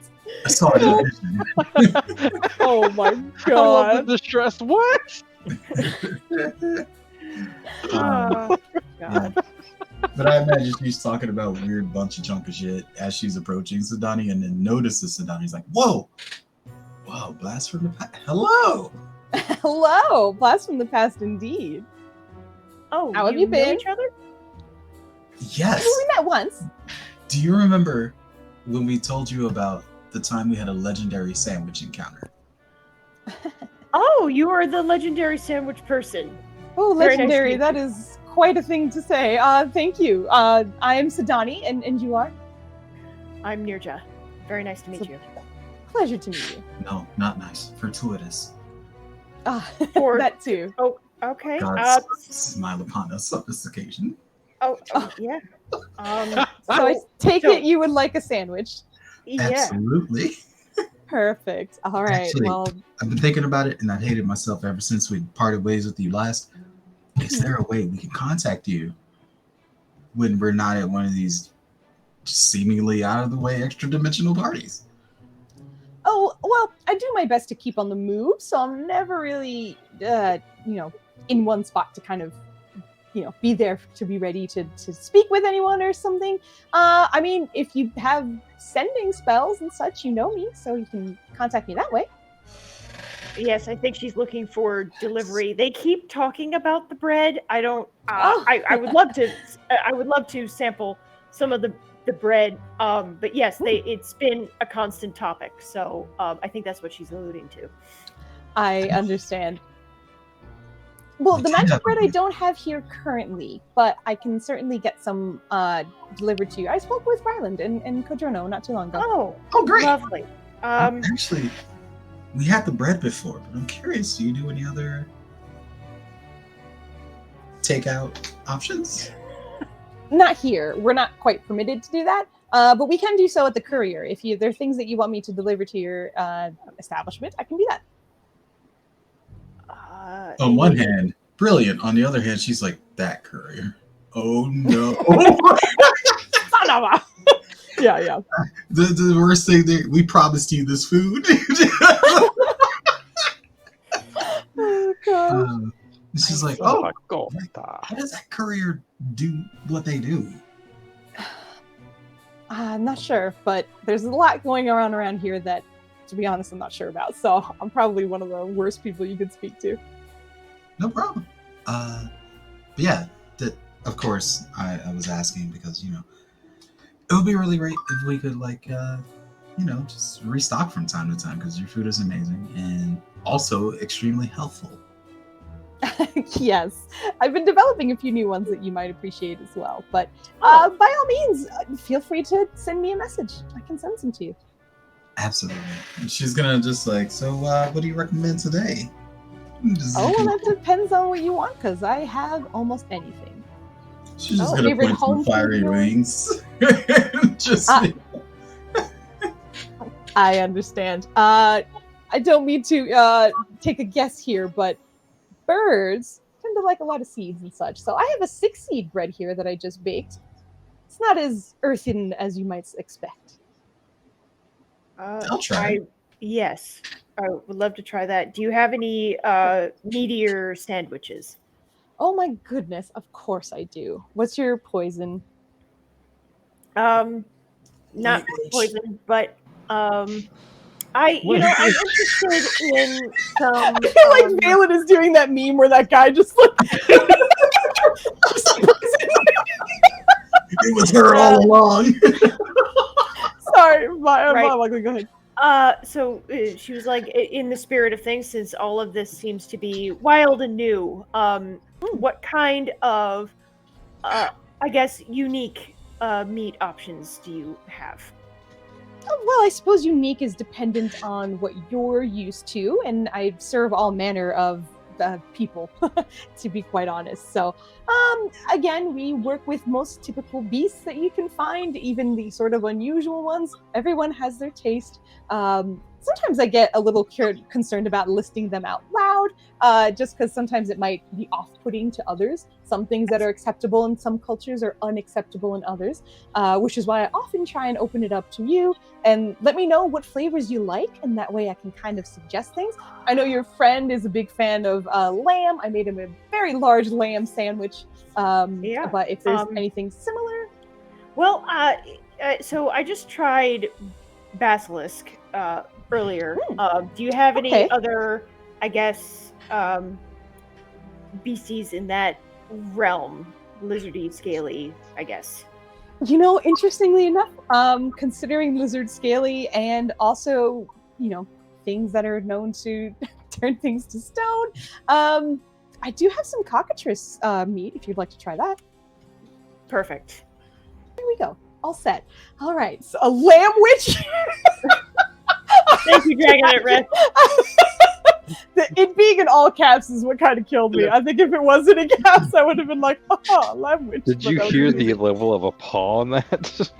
S5: I saw it in a vision.
S1: Oh my
S3: I love the
S1: god.
S3: distress. What?
S1: Oh,
S5: Yeah. But I imagine she's talking about weird bunch of junk of shit as she's approaching Sedani and then notices Sedani. He's like, whoa, blast from the past. Hello.
S1: Hello, blast from the past indeed.
S2: Oh,
S1: How have you
S2: know
S1: been?
S2: each other?
S5: Yes.
S1: We met once.
S5: Do you remember when we told you about the time we had a legendary sandwich encounter?
S2: Oh, you are the legendary sandwich person.
S1: Oh,
S2: Very nice to
S1: legendary.
S2: meet
S1: That is quite a thing to say. Thank you. I am Sedani, and you are?
S2: I'm Nirja. Very nice to meet
S1: So-
S2: you.
S1: Pleasure to meet you.
S5: No, not nice. Fortuitous.
S2: For-
S1: That too.
S2: Oh, okay.
S5: God's smile upon us on this occasion.
S2: Yeah.
S1: So I take it you would like a sandwich.
S2: Yeah.
S5: Absolutely.
S1: Perfect. All right.
S5: Actually,
S1: Well,
S5: I've been thinking about it and I've hated myself ever since we parted ways with you last. Is there a way we can contact you when we're not at one of these seemingly out of the way extra dimensional parties?
S1: oh, well, I do my best to keep on the move, so I'm never really, in one spot to kind of, be there to be ready to speak with anyone or something. I mean, if you have sending spells and such, you know me, so you can contact me that way.
S2: Yes, I think she's looking for delivery. They keep talking about the bread. I don't. I would love to. I would love to sample some of the bread. But yes, it's been a constant topic. So I think that's what she's alluding to.
S1: I understand. Well, the magic bread I don't have here currently, but I can certainly get some delivered to you. I spoke with Ryland and Kodrono not too long ago.
S5: Oh, great.
S2: Lovely.
S5: Actually, we had the bread before, but I'm curious, do you do any other takeout options?
S1: Not here. We're not quite permitted to do that, but we can do so at the courier. If there are things that you want me to deliver to your establishment, I can do that.
S5: On one hand, brilliant. On the other hand, she's like, that courier. Oh, no.
S1: Yeah.
S5: The worst thing, we promised you this food.
S1: Oh, gosh.
S5: She's like,
S3: Oh,
S5: how does that courier do what they do?
S1: I'm not sure, but there's a lot going on around here that, to be honest, I'm not sure about. So I'm probably one of the worst people you could speak to.
S5: No problem. But yeah, of course, I was asking because, it would be really great if we could, just restock from time to time because your food is amazing and also extremely helpful.
S1: Yes, I've been developing a few new ones that you might appreciate as well. But by all means, feel free to send me a message. I can send some to you.
S5: Absolutely. She's gonna just like, so what do you recommend today?
S1: Oh, well, that depends on what you want, because I have almost anything.
S5: She's just gonna
S1: favorite
S5: point some
S1: home
S5: fiery
S1: food
S5: wings. Just
S1: I understand. I don't mean to take a guess here, but birds tend to like a lot of seeds and such. So I have a 6-seed bread here that I just baked. It's not as earthen as you might expect.
S5: I'll try.
S2: Yes, I would love to try that. Do you have any meteor sandwiches?
S1: Oh my goodness, of course I do. What's your poison?
S2: Not
S5: Language.
S2: poison, but I'm interested in some.
S1: I feel like Valen is doing that meme where that guy just like
S5: It was her all along.
S1: Sorry,
S2: Right.
S1: go ahead.
S2: So she was like, in the spirit of things, since all of this seems to be wild and new, what kind of, I guess, unique meat options do you have?
S1: Well, I suppose unique is dependent on what you're used to, and I serve all manner of people, to be quite honest. So, again, we work with most typical beasts that you can find, even the sort of unusual ones. Everyone has their taste. Sometimes I get a little concerned about listing them out loud, just because sometimes it might be off-putting to others. Some things that are acceptable in some cultures are unacceptable in others, which is why I often try and open it up to you and let me know what flavors you like, and that way I can kind of suggest things. I know your friend is a big fan of lamb. I made him a very large lamb sandwich, but if there's anything similar.
S2: Well, so I just tried basilisk earlier. Do you have any other, I guess, beasties in that realm? Lizardy, scaly, I guess.
S1: You know, interestingly enough, considering lizard scaly and also, things that are known to turn things to stone, I do have some cockatrice meat if you'd like to try that.
S2: Perfect.
S1: Here we go. All set. All right. So a lamb witch.
S2: Thank you, Dragonite Red.
S1: It being in all caps is what kind of killed me. I think if it wasn't in caps, I would have been like, lamb witch.
S3: Did you hear the level of a paw on that?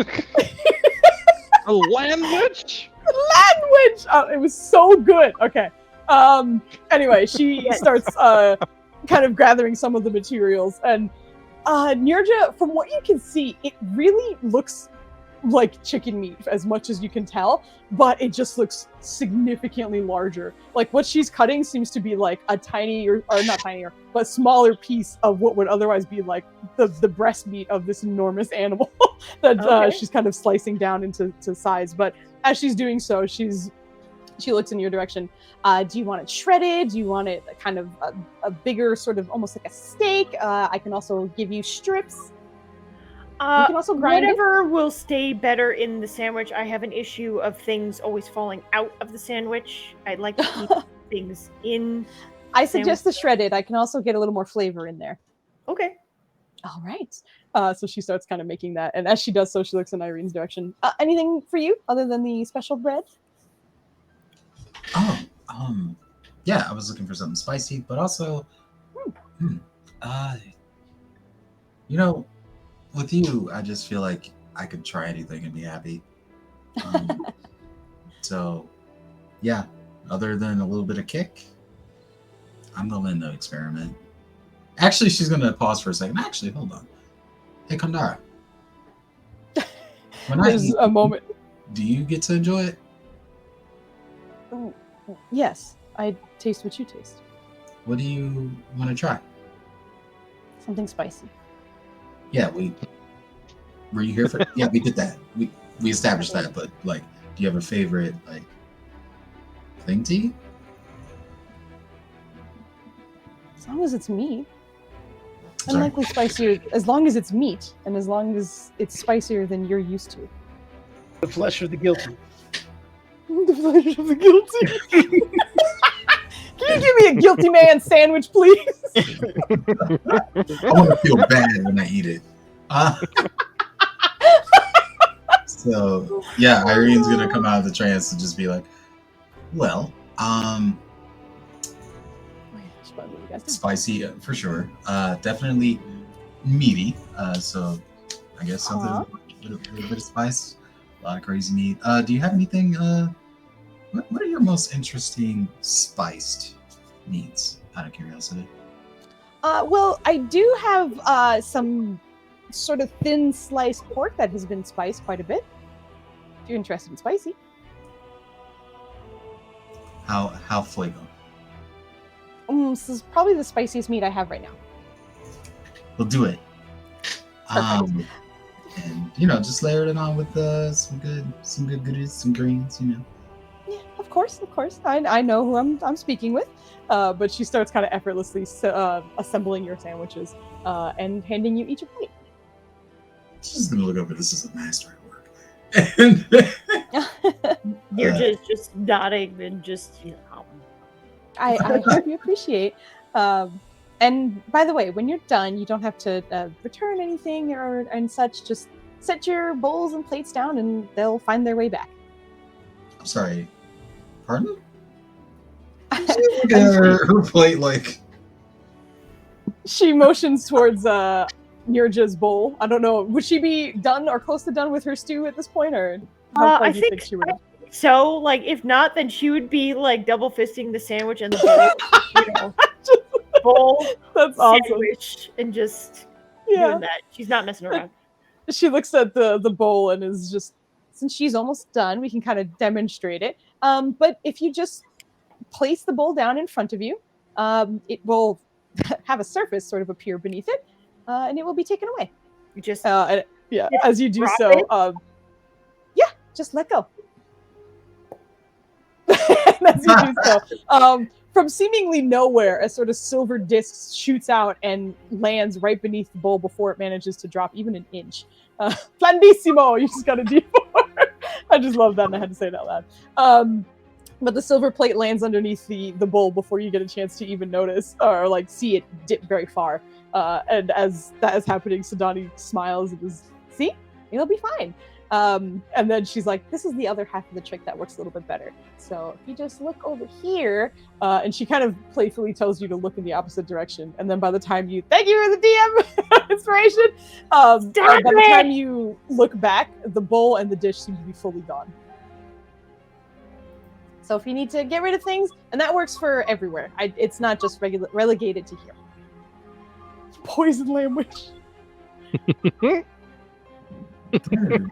S3: A land witch?
S1: Land witch! Oh, it was so good. Okay. Anyway, she starts kind of gathering some of the materials, and Nirja, from what you can see, it really looks like chicken meat as much as you can tell, but it just looks significantly larger. Like what she's cutting seems to be like a tinier, or not tinier, but smaller piece of what would otherwise be like the breast meat of this enormous animal that she's kind of slicing down into size. But as she's doing so, she looks in your direction. Do you want it shredded? Do you want it kind of a bigger sort of almost like a steak? I can also give you strips. You can also grind
S2: whatever will stay better in the sandwich. I have an issue of things always falling out of the sandwich. I'd like to keep things in.
S1: I suggest the shredded. I can also get a little more flavor in there.
S2: Okay.
S1: All right. So she starts kind of making that, and as she does so, she looks in Irene's direction. Anything for you other than the special bread?
S5: Yeah, I was looking for something spicy, but also, with you, I just feel like I could try anything and be happy. So, yeah, other than a little bit of kick, I'm going to experiment. Actually, she's going to pause for a second. Actually, hold on. Hey, Kandara. When I eat,
S1: a moment.
S5: Do you get to enjoy it?
S1: Yes, I taste what you taste.
S5: What do you want to try?
S1: Something spicy.
S5: Yeah, were you here for? Yeah, we did that. We established that. But like, do you have a favorite thing to eat?
S1: As long as it's meat.
S5: Sorry.
S1: Unlikely spicier. As long as it's meat, and as long as it's spicier than you're used to.
S6: The flesh of the guilty.
S1: The flesh of the guilty. Can you you give me a guilty man sandwich, please?
S5: I want to feel bad when I eat it. So yeah, Irene's gonna come out of the trance and just be like, "Well, spicy for sure. Definitely meaty. So I guess something with a little bit of spice, a lot of crazy meat. Do you have anything? What are your most interesting spiced meats? Out of curiosity.
S1: Well, I do have some sort of thin sliced pork that has been spiced quite a bit. If you're interested in spicy.
S5: How fuego?
S1: This is probably the spiciest meat I have right now.
S5: We'll do it.
S1: Perfect.
S5: And just layer it on with some good goodies, some greens.
S1: Yeah, of course. I know who I'm speaking with. But she starts kind of effortlessly assembling your sandwiches and handing you each a plate.
S5: She's gonna look over. This is a master at work. And
S2: You're just nodding and just
S1: I hope you appreciate. And by the way, when you're done, you don't have to return anything and such. Just set your bowls and plates down, and they'll find their way back.
S5: I'm sorry. Pardon? Her plate like.
S1: She motions towards Nirja's bowl. I don't know. Would she be done or close to done with her stew at this point, or how far do you think she would?
S2: So, like, if not, then she would be like double fisting the sandwich and the bowl, bowl.
S1: That's awesome.
S2: Sandwich and just doing that. She's not messing around.
S1: She looks at the bowl and is just, since she's almost done, we can kind of demonstrate it. But if you just place the bowl down in front of you, it will have a surface sort of appear beneath it, and it will be taken away.
S2: You just
S1: as you do so, just let go. As you do so, from seemingly nowhere, a sort of silver disc shoots out and lands right beneath the bowl before it manages to drop even an inch. Plandissimo! You just got a D4. I just love that, and I had to say it out loud. But the silver plate lands underneath the bowl before you get a chance to even notice or like see it dip very far. And as that is happening, Sadani smiles and is, see, it'll be fine. And then she's like, this is the other half of the trick that works a little bit better. So if you just look over here, and she kind of playfully tells you to look in the opposite direction. And then by the time you, thank you for the DM inspiration, by the time you look back, the bowl and the dish seem to be fully gone. So if you need to get rid of things, and that works for everywhere. It's not just relegated to here. Poison lamb witch.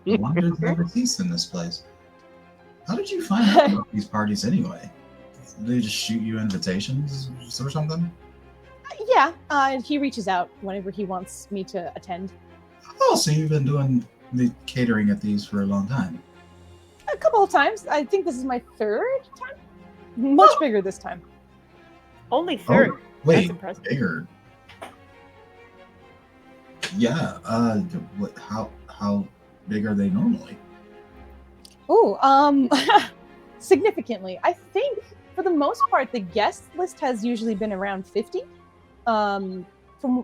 S5: Wonders never cease in this place. How did you find out about these parties anyway? Did they just shoot you invitations or something?
S1: Yeah, he reaches out whenever he wants me to attend.
S5: Oh, so you've been doing the catering at these for a long time?
S1: A couple of times. I think this is my third time. Much bigger this time.
S2: Only third.
S5: Oh, wait,
S2: that's impressive.
S5: Bigger. Yeah. How big are they normally?
S1: Oh, significantly. I think for the most part, the guest list has usually been around 50. From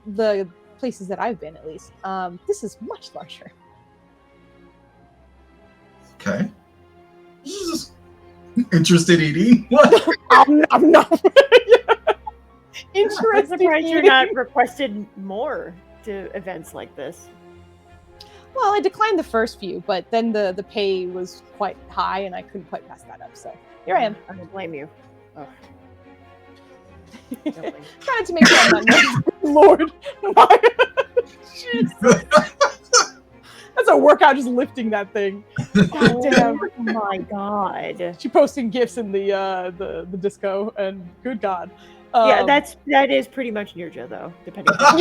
S1: the places that I've been, at least. This is much larger.
S5: Okay. This is just interested eating. What?
S1: I'm not. Interested
S2: I'm surprised
S1: eating.
S2: you're not requested more to events like this.
S1: Well, I declined the first few, but then the pay was quite high, and I couldn't quite pass that up. So here I am.
S2: I don't blame you. Oh.
S1: Trying to make sure I'm not. Lord, Jesus. That's a workout just lifting that thing. God damn.
S2: Oh my god.
S1: She posting gifs in the disco, and good God.
S2: Yeah, that is pretty much Nirja though, depending on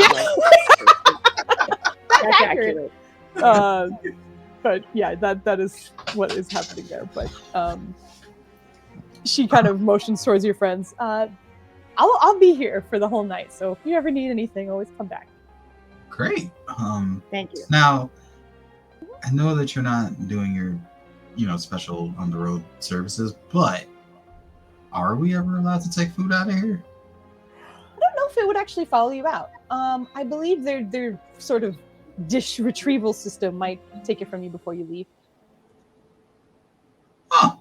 S1: That's accurate. But yeah, that is what is happening there. But she kind of motions towards your friends. I'll be here for the whole night, so if you ever need anything, always come back.
S5: Great.
S2: Thank you.
S5: Now, I know that you're not doing your, special on the road services, but Are we ever allowed to take food out of here?
S1: I don't know if it would actually follow you out. I believe their sort of dish retrieval system might take it from you before you leave.
S5: Huh.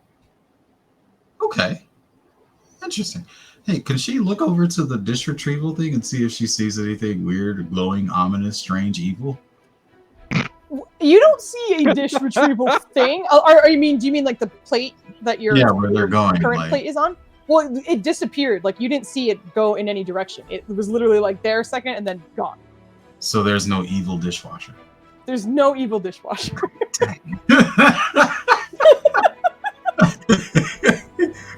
S5: Okay. Interesting. Hey, can she look over to the dish retrieval thing and see if she sees anything weird, glowing, ominous, strange, evil?
S1: You don't see a dish retrieval thing. Or you mean? Do you mean like the plate that your
S5: where they're going?
S1: current
S5: Like,
S1: plate is on? Well, it disappeared. Like you didn't see it go in any direction. It was literally like there a second and then gone.
S5: so there's no evil dishwasher.
S1: There's no evil dishwasher.
S5: Dang.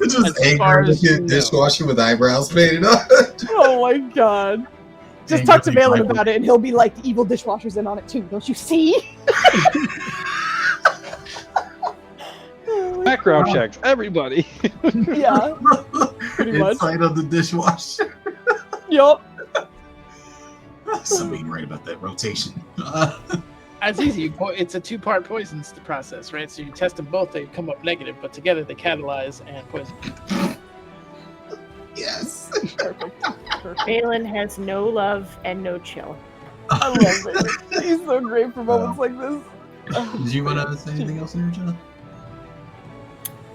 S5: It's just
S6: As
S5: a
S6: far as you know.
S5: dishwasher with eyebrows painted on.
S1: Oh my god. Just talk to Valen about it and he'll be like, the evil dishwasher's in on it too. Don't you see?
S3: Background checks, everybody.
S1: Yeah, pretty much.
S5: Inside of the dishwasher.
S1: Yup.
S5: Something right about that rotation.
S6: It's easy. It's a two-part poisons process, right? So you test them both, they come up negative, but together they catalyze and poison.
S5: Yes.
S1: Perfect.
S2: Valen has no love and no chill.
S1: I love it. He's so great for moments like this.
S5: Did you want to say anything else in your chat?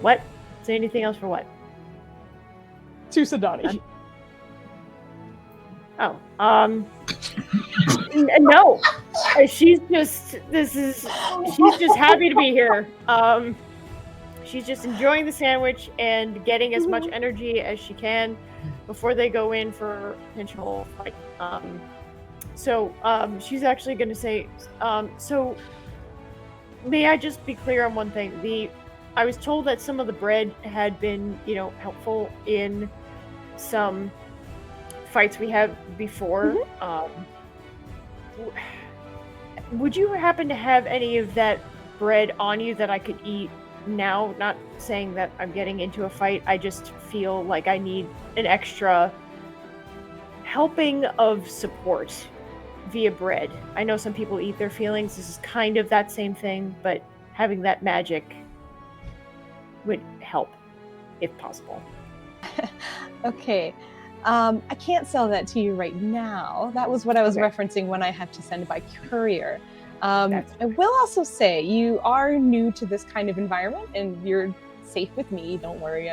S2: What? Say anything else for what?
S1: To Sadani.
S2: Oh, no. She's just happy to be here. She's just enjoying the sandwich and getting as much energy as she can before they go in for potential fight. So she's actually going to say, so may I just be clear on one thing? I was told that some of the bread had been, helpful in some fights we had before. Would you happen to have any of that bread on you that I could eat now? Not saying that I'm getting into a fight. I just feel like I need an extra helping of support via bread. I know some people eat their feelings. This is kind of that same thing, but having that magic would help if possible.
S1: Okay. I can't sell that to you right now. That was what I was referencing when I had to send it by courier. I will also say you are new to this kind of environment and you're safe with me. Don't worry.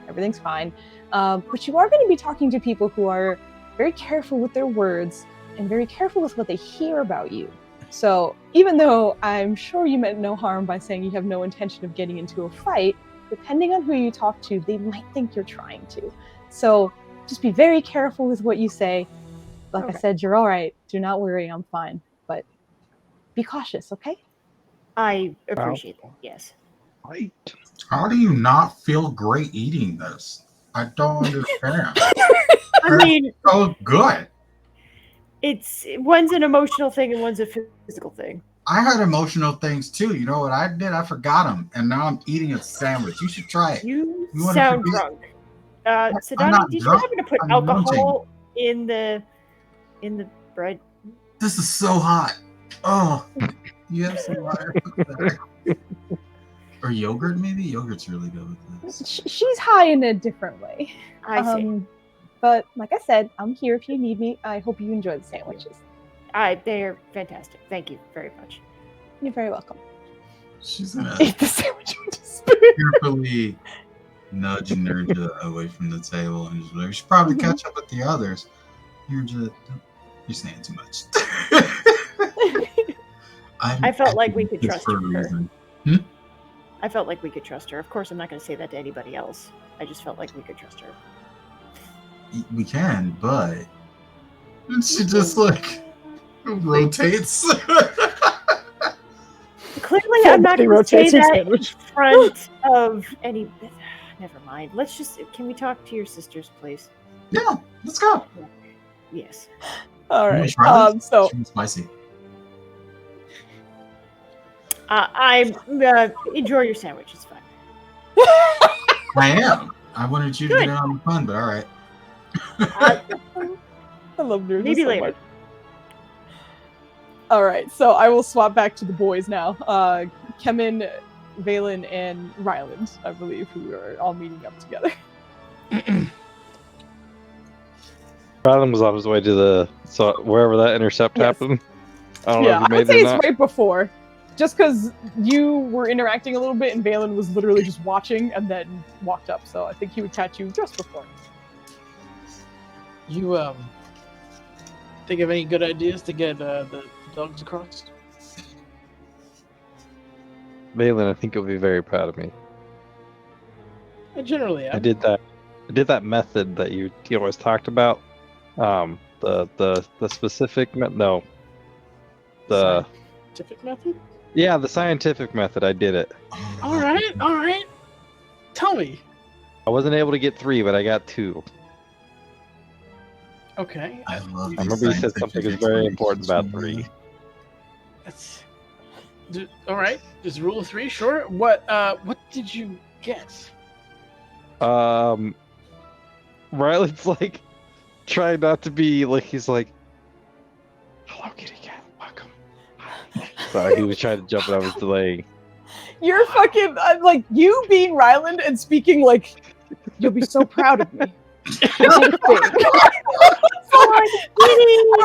S1: Everything's fine. But you are going to be talking to people who are very careful with their words and very careful with what they hear about you. So even though I'm sure you meant no harm by saying you have no intention of getting into a fight, depending on who you talk to, they might think you're trying to. So just be very careful with what you say. Like I said, you're all right. Do not worry. I'm fine. But be cautious, okay?
S2: I appreciate that. Yes.
S3: Right.
S5: How do you not feel great eating this? I don't understand.
S2: I mean,
S5: so good.
S2: One's an emotional thing and one's a physical thing.
S5: I had emotional things too. You know what I did? I forgot them, and now I'm eating a sandwich. You should try it.
S2: You sound drunk. Sadani, did you happen to put alcohol in the bread?
S5: This is so hot. Oh, you have some water. Or yogurt, maybe? Yogurt's really good with this.
S1: She's high in a different way.
S2: I see.
S1: But like I said, I'm here if you need me. I hope you enjoy the sandwiches.
S2: They're fantastic. Thank you very much.
S1: You're very welcome.
S5: She's gonna
S1: eat the sandwich with a spoon.
S5: Carefully nudge Nerja away from the table and just like, you should probably catch up with the others. You're saying too much.
S2: I felt like we could trust her.
S5: I
S2: felt like we could trust her. Of course, I'm not going to say that to anybody else. I just felt like we could trust her.
S5: We can, but she just rotates.
S2: Clearly, I'm not going to say that in front of any. Never mind. Can we talk to your sisters, please?
S5: Yeah, let's go.
S2: Yes.
S1: All right.
S5: So spicy.
S2: Enjoy your sandwich. It's fine.
S5: I am. I wanted you to get in on the fun, but all right.
S1: I love Nerja
S2: maybe
S1: so
S2: later.
S1: much. All right, so I will swap back to the boys now. Kemen, Valen, and Ryland, I believe, who are all meeting up together.
S3: Rylan was on his way to wherever that intercept
S1: Yes.
S3: happened. I don't know if
S1: I
S3: you made
S1: would say
S3: it or
S1: it's
S3: not.
S1: right before. Just because you were interacting a little bit and Valen was literally just watching and then walked up. So I think he would catch you just before.
S6: You think of any good ideas to get the dogs across?
S3: Valen, I think you'll be very proud of me.
S6: I generally am.
S3: I did that method that you always talked about. The specific the
S6: scientific method.
S3: Yeah, the scientific method. I did it.
S6: All right. Tell me.
S3: I wasn't able to get 3, but I got 2.
S6: Okay.
S5: I love
S3: I remember you said something is very important about 3.
S6: That's all right. Just rule of 3, sure. What did you get?
S3: Riley's like trying not to be like he's like, "Hello, kitty cat, welcome." Sorry, he was trying to jump it. I was delaying.
S1: You're fucking like you being Ryland and speaking like you'll be so proud of me. I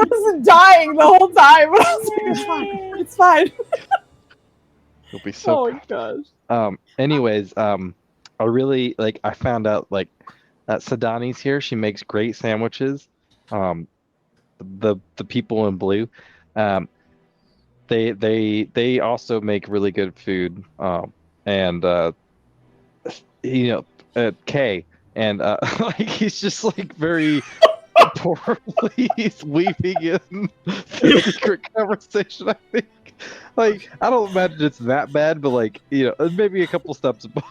S1: was dying the whole time. I was like, it's fine. It's fine.
S3: You'll be so
S1: Oh
S3: proud.
S1: gosh.
S3: Anyways, I really I found out that Sadani's here. She makes great sandwiches. The people in blue, they also make really good food. Kay, and he's just very poorly weaving in the secret conversation. I think. I don't imagine it's that bad, but maybe a couple steps above.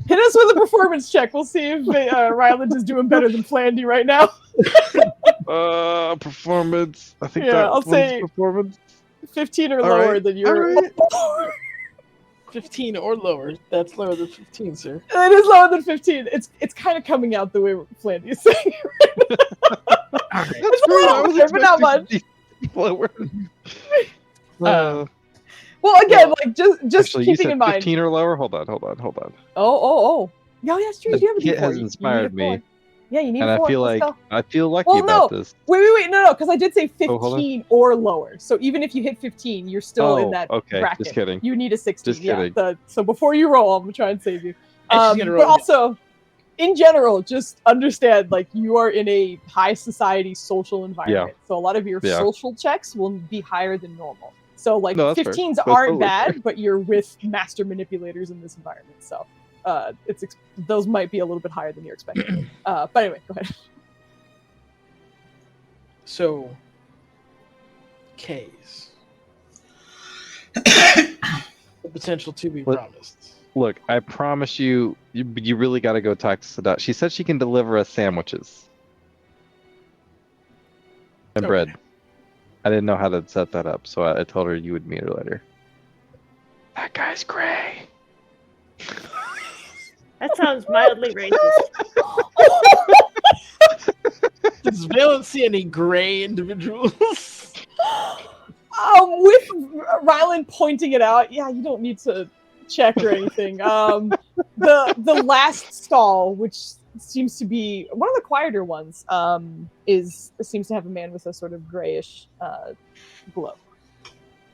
S1: Hit us with a performance check. We'll see if Ryland is doing better than Flandy right now.
S3: Performance. I think
S1: I'll say
S3: performance.
S1: 15 or lower
S3: right.
S1: than your.
S3: All right.
S6: 15 or lower. That's lower than 15, sir.
S1: It is lower than 15. It's kind of coming out the way Flandy is saying.
S3: That's
S1: It's a little bit, but not much.
S3: Lower.
S1: Well, again, just
S3: actually,
S1: keeping
S3: you said
S1: in mind.
S3: 15 or lower. Hold on.
S1: Oh. Yeah, that's true. You do have a
S3: Kit
S1: D4.
S3: has
S1: You need
S3: inspired
S1: a
S3: me,
S1: 4. Yeah, you need
S3: and
S1: a 4.
S3: I feel lucky
S1: Well,
S3: about
S1: no.
S3: this.
S1: Wait, no, because I did say
S3: Oh, hold on.
S1: 15 or lower. So even if you hit 15, you're still in that
S3: okay.
S1: bracket.
S3: Just kidding.
S1: You need a 16.
S3: Just kidding.
S1: So before you roll, I'm gonna try and save you.
S6: And she's gonna
S1: But
S6: roll
S1: also, in general, just understand you are in a high society social environment. So a lot of your social checks will be higher than normal. So
S3: No, that's fair.
S1: 15s
S3: That's
S1: aren't
S3: totally
S1: bad,
S3: fair.
S1: but you're with master manipulators in this environment. So those might be a little bit higher than you're expecting. But anyway, go ahead.
S6: So, K's. The potential to be promised.
S3: Look, I promise you really got to go talk to Sadat. She said she can deliver us sandwiches and bread. I didn't know how to set that up, so I told her you would meet her later. That guy's gray.
S2: That sounds mildly racist.
S6: Does Valen see any gray individuals?
S1: With Ryland pointing it out, you don't need to check or anything. The last stall, which seems to be one of the quieter ones, seems to have a man with a sort of grayish glow.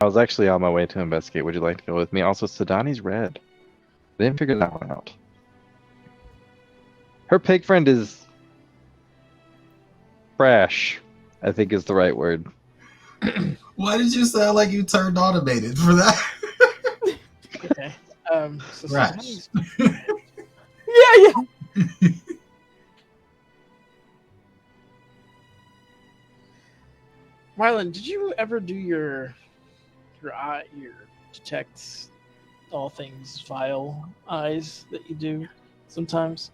S3: I was actually on my way to investigate. Would you like to go with me? Also, Sadani's red. I didn't figure that one out. Her pig friend is trash, I think is the right word.
S5: Why did you sound like you turned automated for that?
S6: Okay. So
S5: Trash.
S1: Yeah.
S6: Marlon, did you ever do your detect all things vile eyes that you do sometimes?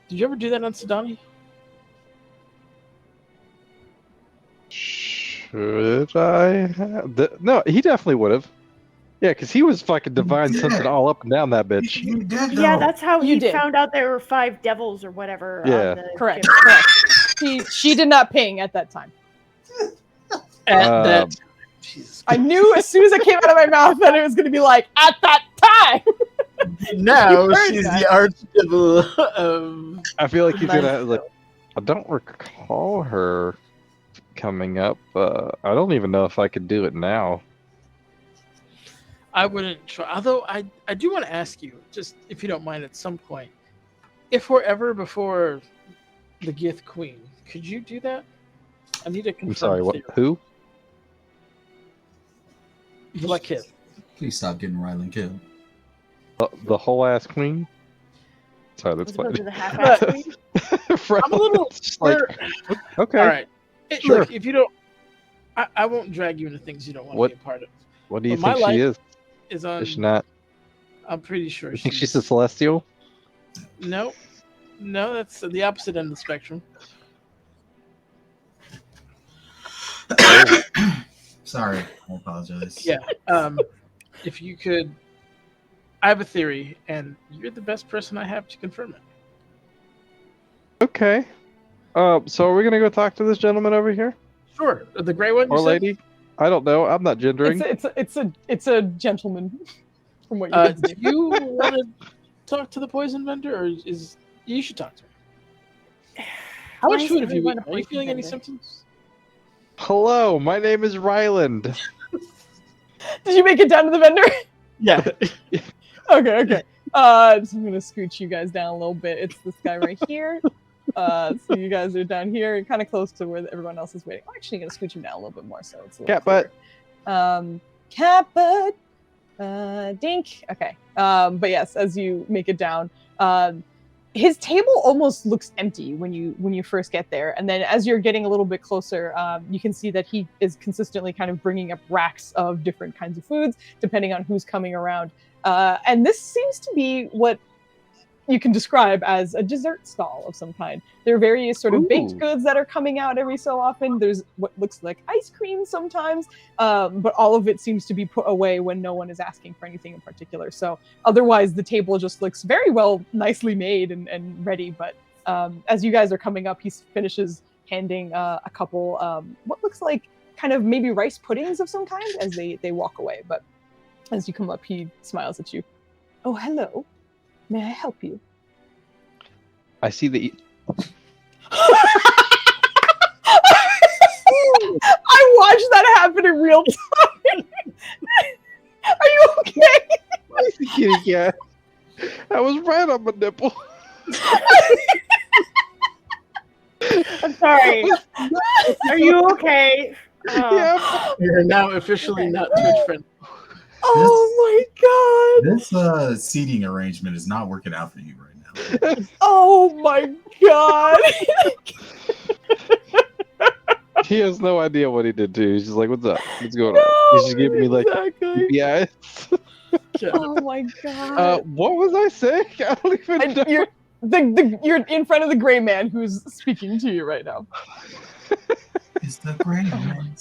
S6: Did you ever do that on Sadani?
S3: Should I have? No, he definitely would have. Yeah, because he was fucking divine sensing all up and down that bitch.
S5: You did,
S2: Yeah,
S5: though.
S2: that's how
S1: You
S2: he
S1: did.
S2: found out there were 5 devils or whatever.
S3: Yeah.
S2: On the
S1: Correct.
S2: ship.
S1: Correct. She did not ping at that time.
S6: Jesus.
S1: I knew as soon as it came out of my mouth that it was going to be at that time.
S6: Now
S1: You've heard
S6: she's
S1: that.
S6: the archdevil of.
S3: I feel like he's
S6: Nice.
S3: gonna like. I don't recall her coming up. I don't even know if I could do it now.
S6: I wouldn't try. Although I do want to ask you, just if you don't mind, at some point, if we're ever before the Gith Queen, could you do that? I need to confirm.
S3: I'm sorry. What?
S6: theory.
S3: Who?
S6: The Black Kith.
S5: Please stop getting Rylan killed.
S3: The whole ass queen. Sorry, that's
S2: As opposed to
S3: funny.
S2: the half-ass queen.
S6: I'm a little.
S3: Just like, okay.
S6: All right.
S3: Sure.
S6: Look, if you don't, I won't drag you into things you don't want
S3: What-
S6: to be a part of.
S3: What do you
S6: But my
S3: think she
S6: life
S3: is?
S6: Is on.
S3: Is she not?
S6: I'm pretty sure.
S3: You think she's a celestial?
S6: No, that's the opposite end of the spectrum.
S5: Sorry, I apologize.
S6: Yeah. If you could, I have a theory, and you're the best person I have to confirm it.
S3: Okay. So are we gonna go talk to this gentleman over here
S6: Sure, the gray one. you
S3: or
S6: said?
S3: lady? I don't know. I'm not gendering.
S1: It's a gentleman. From what you
S6: Do
S1: can see.
S6: you want to talk to the poison vendor, or is you should talk to him? How
S2: Why
S6: much
S2: is
S6: food have you
S2: everyone
S6: eaten?
S2: a
S6: Are you
S2: poison
S6: feeling any
S2: vendor?
S6: symptoms?
S3: Hello, my name is Ryland.
S1: Did you make it down to the vendor?
S6: Yeah.
S1: Okay. So I'm gonna scooch you guys down a little bit. It's this guy right here. So you guys are down here, kind of close to where everyone else is waiting. I'm actually gonna scooch him down a little bit more, so it's a little
S3: Cat butt.
S1: clearer. Cat butt. Dink. Okay. But yes, as you make it down, his table almost looks empty when you first get there, and then as you're getting a little bit closer, you can see that he is consistently kind of bringing up racks of different kinds of foods, depending on who's coming around. And this seems to be what you can describe as a dessert stall of some kind. There are various sort of baked
S3: Ooh.
S1: goods that are coming out every so often. There's what looks like ice cream sometimes, but all of it seems to be put away when no one is asking for anything in particular. So otherwise, the table just looks very well, nicely made and ready. But as you guys are coming up, he finishes handing a couple what looks like kind of maybe rice puddings of some kind as they walk away. But as you come up, he smiles at you. Oh, hello. May I help you?
S3: I see that.
S1: I watched that happen in real time. Are you okay?
S3: I see kitty cat. That was right on my nipple.
S2: I'm sorry. Are you okay?
S3: Yeah.
S6: You're now officially not Twitch friend.
S1: Oh my god.
S5: This seating arrangement is not working out for you right now.
S1: Oh my god.
S3: He has no idea what he did too. He's just like, "What's up? What's going on?" He's just giving me like,
S1: exactly.
S3: "Yeah."
S1: Oh my god.
S3: What was I saying? I don't even know.
S1: You're in front of the gray man who's speaking to you right now.
S5: It's the gray man.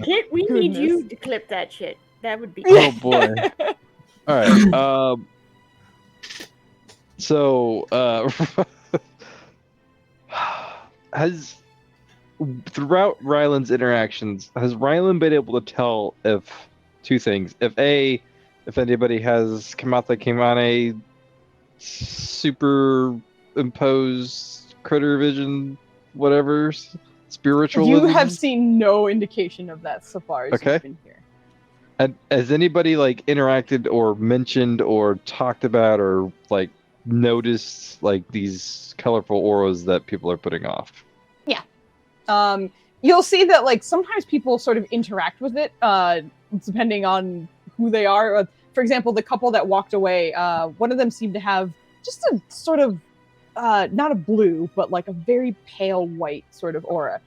S2: Kit, we need
S1: Goodness.
S2: you to clip that shit. That would be.
S3: Oh boy. All right. So, has throughout Ryland's interactions, has Ryland been able to tell if two things? If anybody has come out that came on a superimposed critter vision, whatever, spiritual.
S1: You have seen no indication of that so far as
S3: Okay.
S1: you've been here.
S3: And has anybody like interacted or mentioned or talked about or like noticed like these colorful auras that people are putting off?
S1: You'll see that like sometimes people sort of interact with it, depending on who they are. For example, the couple that walked away, one of them seemed to have just a sort of not a blue, but like a very pale white sort of aura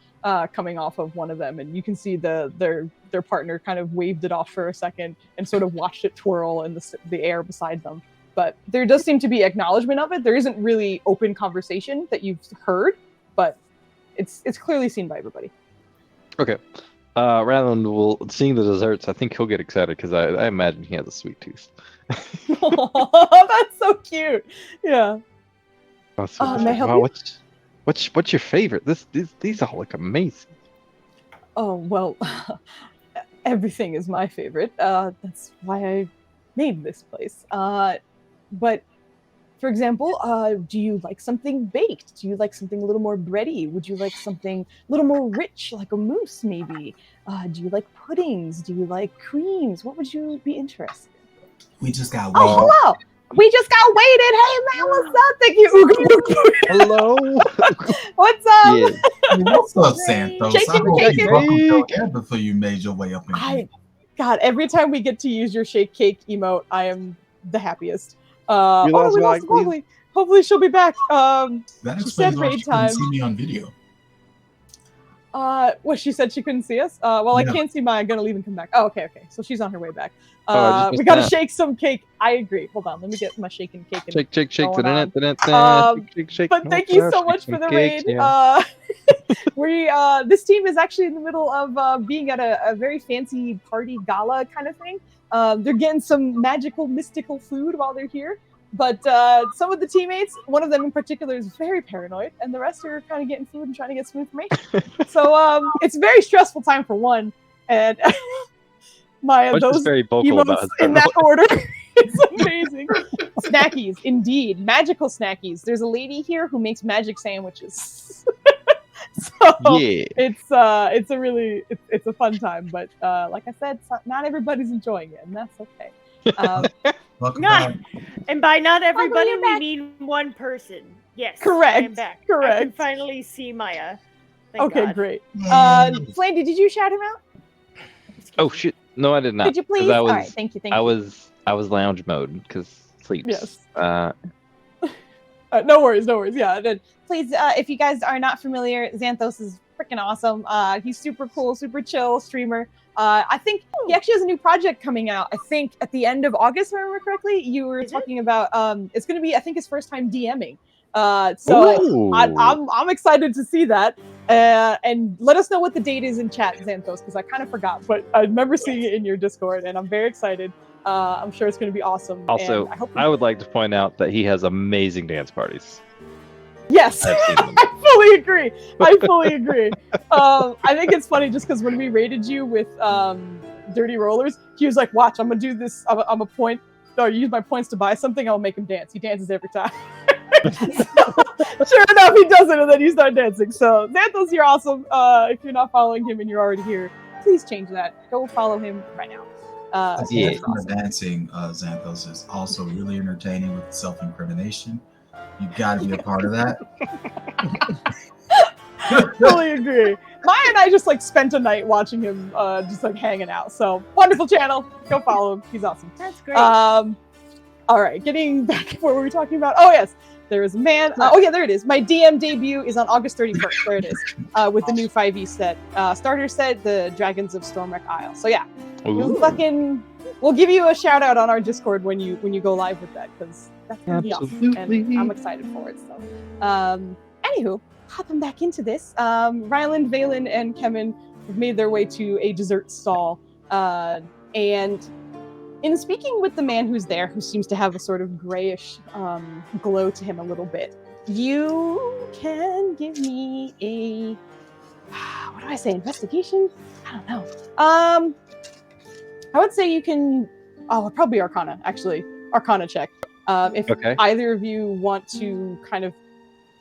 S1: coming off of one of them, and you can see their partner kind of waved it off for a second and sort of watched it twirl in the air beside them. But there does seem to be acknowledgement of it. There isn't really open conversation that you've heard, but it's clearly seen by everybody.
S3: Okay. Ryland will, seeing the desserts, I think he'll get excited because I imagine he has a sweet tooth.
S1: Oh, that's so cute. Yeah.
S3: Oh, so
S1: May I help you?
S3: What's your favorite? These all look amazing.
S1: Oh, well, everything is my favorite. That's why I made this place. But for example, do you like something baked? Do you like something a little more bready? Would you like something a little more rich, like a mousse, maybe? Do you like puddings? Do you like creams? What would you be interested in?
S5: We just got
S1: Oh, hello! We just got waited. Hey, man, what's up? Thank you.
S3: Hello.
S1: What's up?
S3: Yeah.
S5: What's up, Santos?
S1: Shaking,
S5: I hope
S1: shaking.
S5: you welcome to again before you made your way up in
S1: God, every time we get to use your shake cake emote, I am the happiest.
S3: You
S1: Oh,
S3: lost
S1: we
S3: my
S1: lost Mowgli. Hopefully she'll be back.
S5: That
S1: She
S5: explains
S1: said
S5: why
S1: raid
S5: she couldn't
S1: time.
S5: see me on video.
S1: What, she said she couldn't see us? Well, I
S5: Yeah.
S1: can't see Maya. I'm gonna leave and come back. Oh, okay. So she's on her way back.
S3: Oh, I just
S1: We
S3: missed
S1: gotta
S3: that.
S1: shake some cake. I agree. Hold on, let me get my shaking cake.
S3: Shake.
S1: going on.
S3: Shake.
S1: But thank you so much for the raid. This team is actually in the middle of being at a very fancy party gala kind of thing. They're getting some magical, mystical food while they're here. But some of the teammates, one of them in particular, is very paranoid, and the rest are kind of getting food and trying to get some information. So it's a very stressful time for one. And Maya,
S3: Bush is
S1: those
S3: very vocal about
S1: emotes
S3: his
S1: in that
S3: paranoia.
S1: order, it's amazing. Snackies, indeed, magical snackies. There's a lady here who makes magic sandwiches. So
S3: Yeah.
S1: it's a fun time, but like I said, not everybody's enjoying it, and that's okay.
S5: Welcome
S2: Not,
S5: back.
S2: and by not everybody,
S1: you're
S2: we
S1: back.
S2: mean one person. Yes, I
S1: Correct,
S2: am back. I
S1: correct.
S2: can finally see Maya. Thank
S1: Okay,
S2: God.
S1: great.
S5: Yay.
S1: Flandy, did you shout him out?
S3: Oh shit! No, I did not.
S1: Could you
S3: 'cause
S1: please?
S3: I was,
S1: All right, thank you.
S3: I was lounge mode because sleeps.
S1: Yes.
S3: Uh,
S1: No worries. Yeah, then please, if you guys are not familiar, Xanthos is freaking awesome. He's super cool, super chill streamer. I think he actually has a new project coming out. I think at the end of August, if I remember correctly. You were talking about it's going to be, I think, his first time DMing. So I'm excited to see that. And let us know what the date is in chat, Xanthos, because I kind of forgot, but I remember seeing it in your Discord, and I'm very excited. I'm sure it's going to be awesome.
S3: Also,
S1: and
S3: I would like to point out that he has amazing dance parties.
S1: Yes,
S3: I've seen them.
S1: I fully agree. I think it's funny just because when we rated you with Dirty Rollers, he was like, "Watch, I'm gonna do this. I'm a point. Or use my points to buy something. I'll make him dance." He dances every time. Sure enough, he does it, and then you start dancing. So Xanthos, you're awesome. If you're not following him and you're already here, please change that. Go follow him right now.
S5: Aside from the dancing, Xanthos is also really entertaining with self-incrimination. You got to be a part of that.
S1: Fully agree. Maya and I just spent a night watching him, just hanging out. So wonderful channel. Go follow him. He's awesome.
S2: That's great.
S1: All right, getting back to what we were talking about. Oh yes, there is a man. Oh yeah, there it is. My DM debut is on August 31st. There it is, with the new 5e set, starter set, the Dragons of Stormwreck Isle. So yeah, we'll give you a shout out on our Discord when you go live with that, because that's gonna be awesome, and I'm excited for it. So, anywho, hopping back into this, Ryland, Valen, and Kemen have made their way to a dessert stall, and in speaking with the man who's there, who seems to have a sort of grayish glow to him a little bit, you can give me a, what do I say, investigation? I don't know. I would say you can, probably Arcana, actually. Arcana check. If either of you want to kind of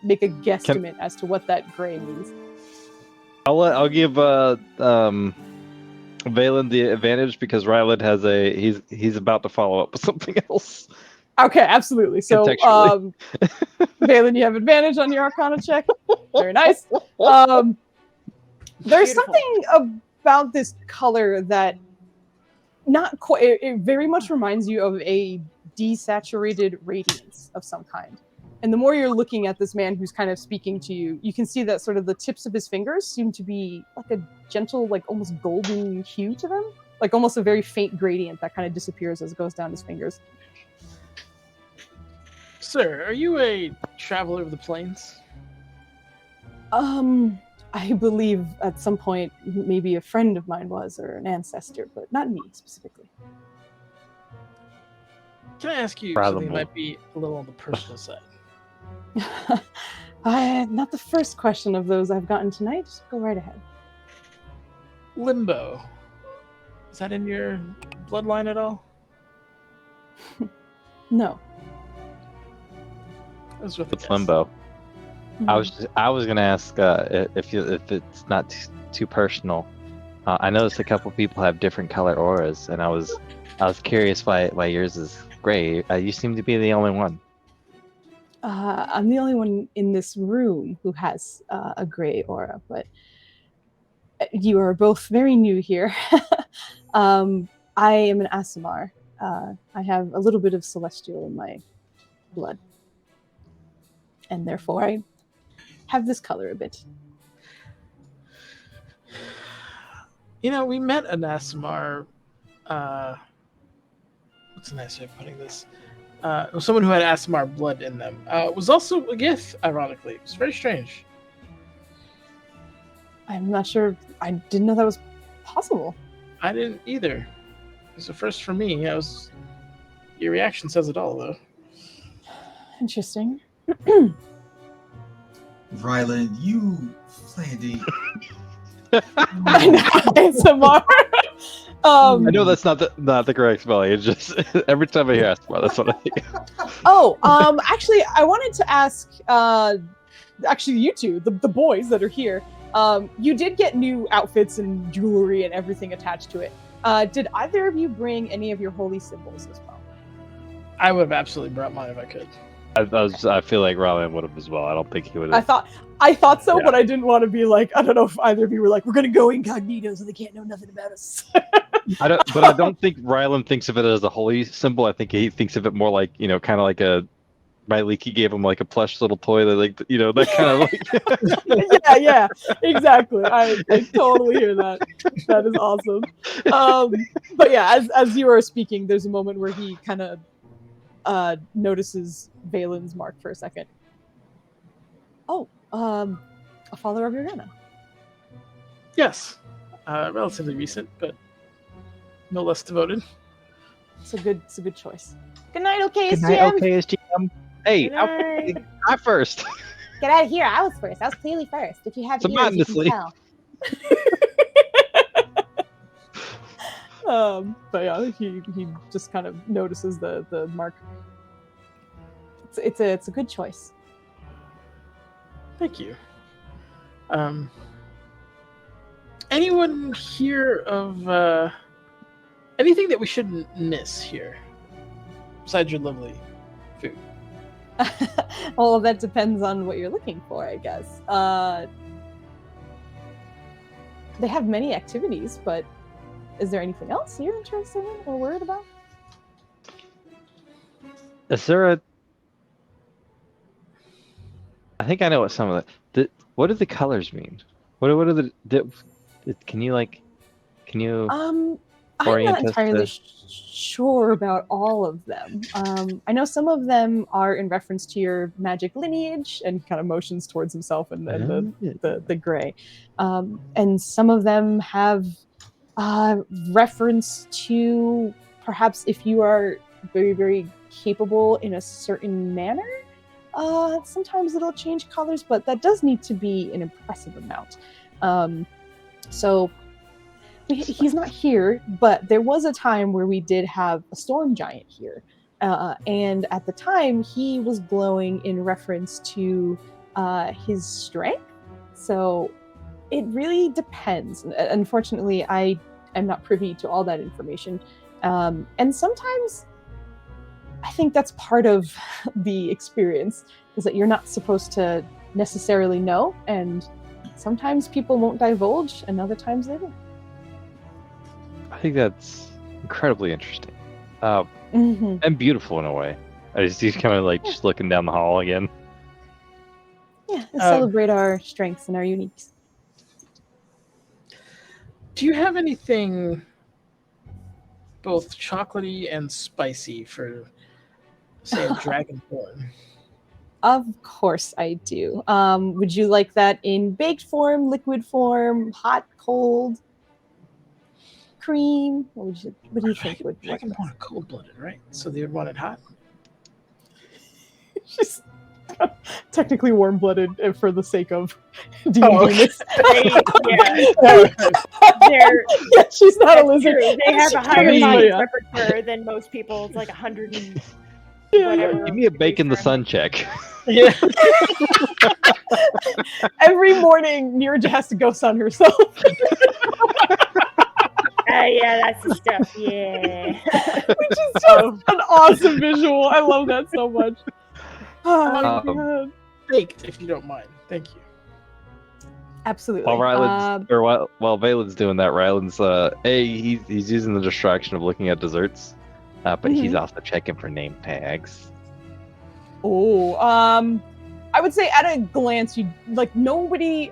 S1: make a guesstimate as to what that gray means.
S3: I'll give Valen the advantage because Ryland has he's about to follow up with something else.
S1: Okay, absolutely. So, Valen, you have advantage on your Arcana check. Very nice. There's something about this color that not quite. It very much reminds you of a desaturated radiance of some kind. And the more you're looking at this man who's kind of speaking to you, you can see that sort of the tips of his fingers seem to be like a gentle, almost golden hue to them. Like almost a very faint gradient that kind of disappears as it goes down his fingers.
S6: Sir, are you a traveler of the plains?
S1: I believe at some point maybe a friend of mine was, or an ancestor, but not me specifically.
S6: Can I ask you something that might be a little on the personal side?
S1: Not the first question of those I've gotten tonight. Just go right ahead.
S6: Limbo. Is that in your bloodline at all?
S1: No.
S6: was with
S3: It's limbo. I was gonna ask if it's not too personal. I noticed a couple people have different color auras, and I was curious why yours is gray. You seem to be the only one.
S1: I'm the only one in this room who has a gray aura, but you are both very new here. I am an Asimar. I have a little bit of celestial in my blood, and therefore I have this color a bit.
S6: You know, we met an Asimar. What's a nice way of putting this? Someone who had Asimar blood in them. Was also a Gith, ironically. It was very strange.
S1: I'm not sure. I didn't know that was possible.
S6: I didn't either. It was a first for me. Your reaction says it all, though.
S1: Interesting.
S5: Rylan, you Flandy.
S1: I know, ASMR.
S3: I know that's not the correct spelling. It's just every time I hear Aspar, that's what I think.
S1: Actually, I wanted to ask, actually, you two, the boys that are here, you did get new outfits and jewelry and everything attached to it. Did either of you bring any of your holy symbols as well?
S6: I would have absolutely brought mine if I could.
S3: I feel like Ryan would have as well. I don't think he would have.
S1: I thought so,
S3: Yeah.
S1: but I didn't want to be like, I don't know if either of you were like, we're gonna go incognito so they can't know nothing about us.
S3: I don't think Rylan thinks of it as a holy symbol. I think he thinks of it more like, kind of like Myliki gave him like a plush little toy that that kind of like.
S1: yeah, exactly. I totally hear that. That is awesome. But yeah, as you are speaking, there's a moment where he kind of notices Valen's mark for a second. Oh, a follower of Urana.
S6: Yes. Relatively recent, but no less devoted.
S1: It's a good choice. Good night, okay,
S3: Good night, OKSGM. Hey,
S2: Good night.
S3: I first.
S7: Get out of here. I was first. I was clearly first. If you have
S3: So
S7: ears, you can
S3: mindlessly.
S7: tell.
S1: But yeah, he just kind of notices the mark. It's a good choice.
S6: Thank you. Anyone here of anything that we shouldn't miss here, besides your lovely food?
S1: All of that depends on what you're looking for, I guess. They have many activities, but is there anything else you're interested in or worried about?
S3: Is there I think I know what some of what do the colors mean? What are the can you
S1: I'm
S3: orient
S1: not
S3: us
S1: entirely
S3: to-
S1: sure about all of them. I know some of them are in reference to your magic lineage and kind of motions towards himself and the gray. And some of them have reference to perhaps if you are very, very capable in a certain manner. Sometimes it'll change colors, but that does need to be an impressive amount. So he's not here, but there was a time where we did have a storm giant here. And at the time, he was glowing in reference to his strength. So it really depends. Unfortunately, I am not privy to all that information. And sometimes I think that's part of the experience, is that you're not supposed to necessarily know. And sometimes people won't divulge, and other times they do.
S3: I think that's incredibly interesting.
S1: Mm-hmm.
S3: And beautiful in a way. He's kind of like just looking down the hall again.
S1: Yeah, and celebrate our strengths and our uniques.
S6: Do you have anything both chocolatey and spicy for, say, a dragonborn?
S1: Of course I do. Would you like that in baked form, liquid form, hot, cold, cream? What do you think would work?
S6: Dragonborn are cold-blooded, right? So they would want it hot?
S1: She's technically warm-blooded for the sake of D&D.
S2: Yeah,
S1: she's not a
S2: that's
S1: lizard.
S2: true. They have
S1: She
S2: a higher
S1: covers
S2: body
S1: Leia.
S2: temperature than most people. It's like 100 and
S1: Yeah,
S2: whatever.
S3: Give me a bake in the sun check.
S6: Yeah.
S1: Every morning, Nirja has to go sun herself.
S2: Yeah, that's the stuff. Yeah.
S1: Which is just an awesome visual. I love that so much. Oh my
S3: Um,
S1: god.
S6: Baked, if you don't mind. Thank you.
S1: Absolutely.
S3: While Ryland's or while Valen's doing that, Ryland's he's using the distraction of looking at desserts, but he's also checking for name tags.
S1: Oh, I would say at a glance, you like nobody.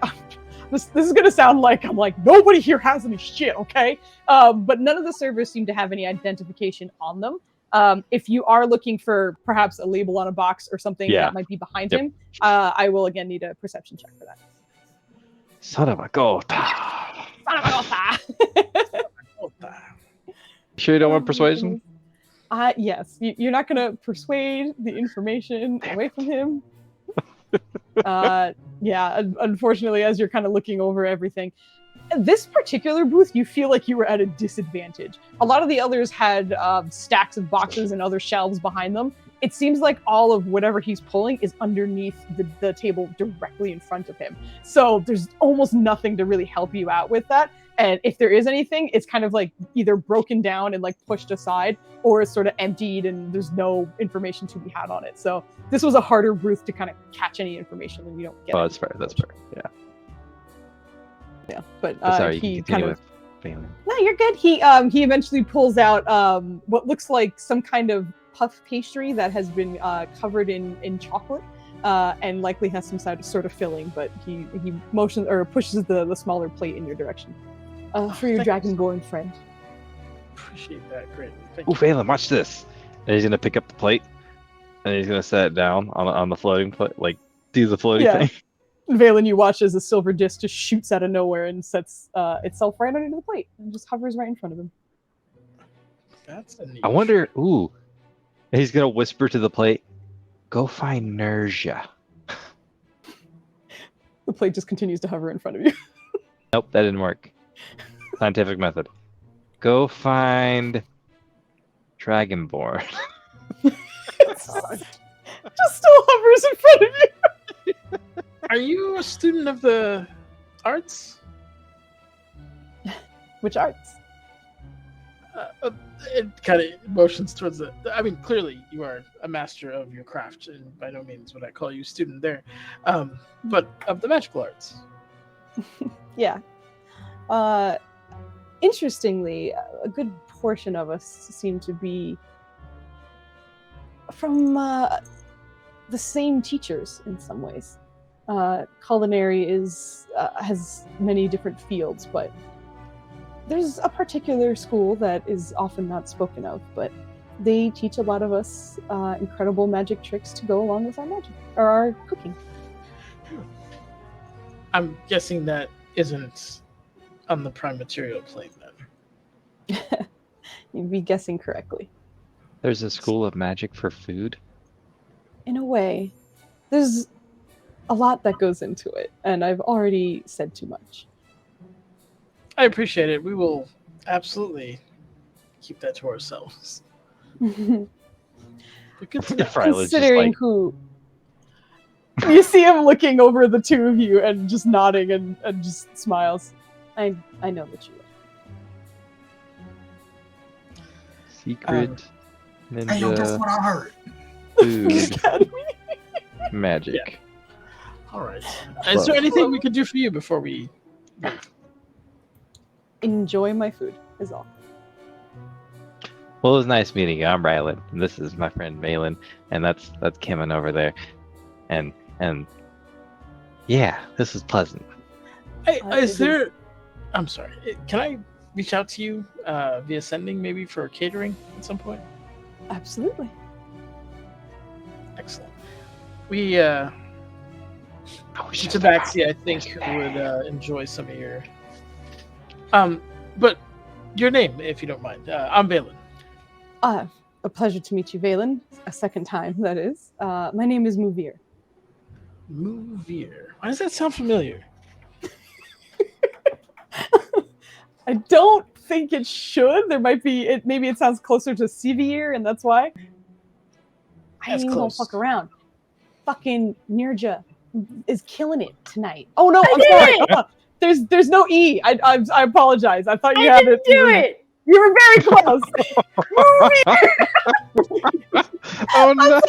S1: This is gonna sound like I'm like nobody here has any shit, okay? But none of the servers seem to have any identification on them. If you are looking for perhaps a label on a box or something that might be behind him, I will again need a perception check for that.
S3: Son of a goat.
S1: Son of a gota.
S3: Sure you don't want persuasion?
S1: Yes. You're not gonna persuade the information away from him. Yeah, unfortunately, as you're kind of looking over everything, this particular booth, you feel like you were at a disadvantage. A lot of the others had stacks of boxes and other shelves behind them. It seems like all of whatever he's pulling is underneath the table directly in front of him. So there's almost nothing to really help you out with that. And if there is anything, it's kind of like either broken down and like pushed aside, or it's sort of emptied and there's no information to be had on it. So this was a harder booth to kind of catch any information, and you don't get.
S3: Oh, that's fair. That's fair. Yeah.
S1: Yeah, but
S3: sorry,
S1: he kind of.
S3: Valen.
S1: No, you're good. He eventually pulls out what looks like some kind of puff pastry that has been covered in chocolate. And likely has some sort of filling, but he motions or pushes the smaller plate in your direction. For your dragonborn friend.
S6: Appreciate that greatly. Thank
S3: Ooh,
S6: you.
S3: Valen, watch this. And he's gonna pick up the plate, and he's gonna set it down on the floating plate, like do the floating thing.
S1: Valen, you watch as a silver disc just shoots out of nowhere and sets itself right under the plate and just hovers right in front of him.
S6: That's a neat.
S3: I wonder. Ooh, he's gonna whisper to the plate, "Go find Nerja."
S1: The plate just continues to hover in front of you.
S3: Nope, that didn't work. Scientific method. Go find Dragonborn.
S1: Just still hovers in front of you.
S6: Are you a student of the arts?
S1: Which arts?
S6: It kind of motions towards the. I mean, clearly you are a master of your craft, and by no means would I call you student there. But of the magical arts.
S1: Yeah. Interestingly, a good portion of us seem to be from the same teachers in some ways. Culinary has many different fields, but there's a particular school that is often not spoken of, but they teach a lot of us incredible magic tricks to go along with our magic or our cooking.
S6: I'm guessing that isn't on the prime material plane then.
S1: You'd be guessing correctly.
S3: There's a school of magic for food.
S1: In a way, there's a lot that goes into it, and I've already said too much.
S6: I appreciate it. We will absolutely keep that to ourselves. But good to know.
S1: Considering who you see him looking over the two of you and just nodding and just smiles. I know that you will.
S3: Secret ninja
S5: Hey, yo, guess what I heard?
S3: food magic.
S6: Yeah. All right. Is there anything we could do for you before we leave?
S1: Enjoy my food is all.
S3: Well, it was nice meeting you. I'm Rylan, and this is my friend Valen, and that's Kimmin over there, and yeah, this is pleasant.
S6: Hey, is there? I'm sorry. Can I reach out to you via sending, maybe for catering at some point?
S1: Absolutely.
S6: Excellent. We Tabaxi, I think, would enjoy some of your. But your name, if you don't mind. I'm Valen.
S1: A pleasure to meet you, Valen. A second time, that is. My name is Muvir.
S6: Muvir. Why does that sound familiar?
S1: I don't think it should. There might be. Maybe it sounds closer to Sivir, and that's why. I
S6: That's
S1: ain't
S6: close.
S1: gonna fuck around. fucking Nirja is killing it tonight. Oh no, I'm sorry. There's no E. I apologize. I thought you had it.
S2: Do it.
S1: You were very close.
S3: Oh no!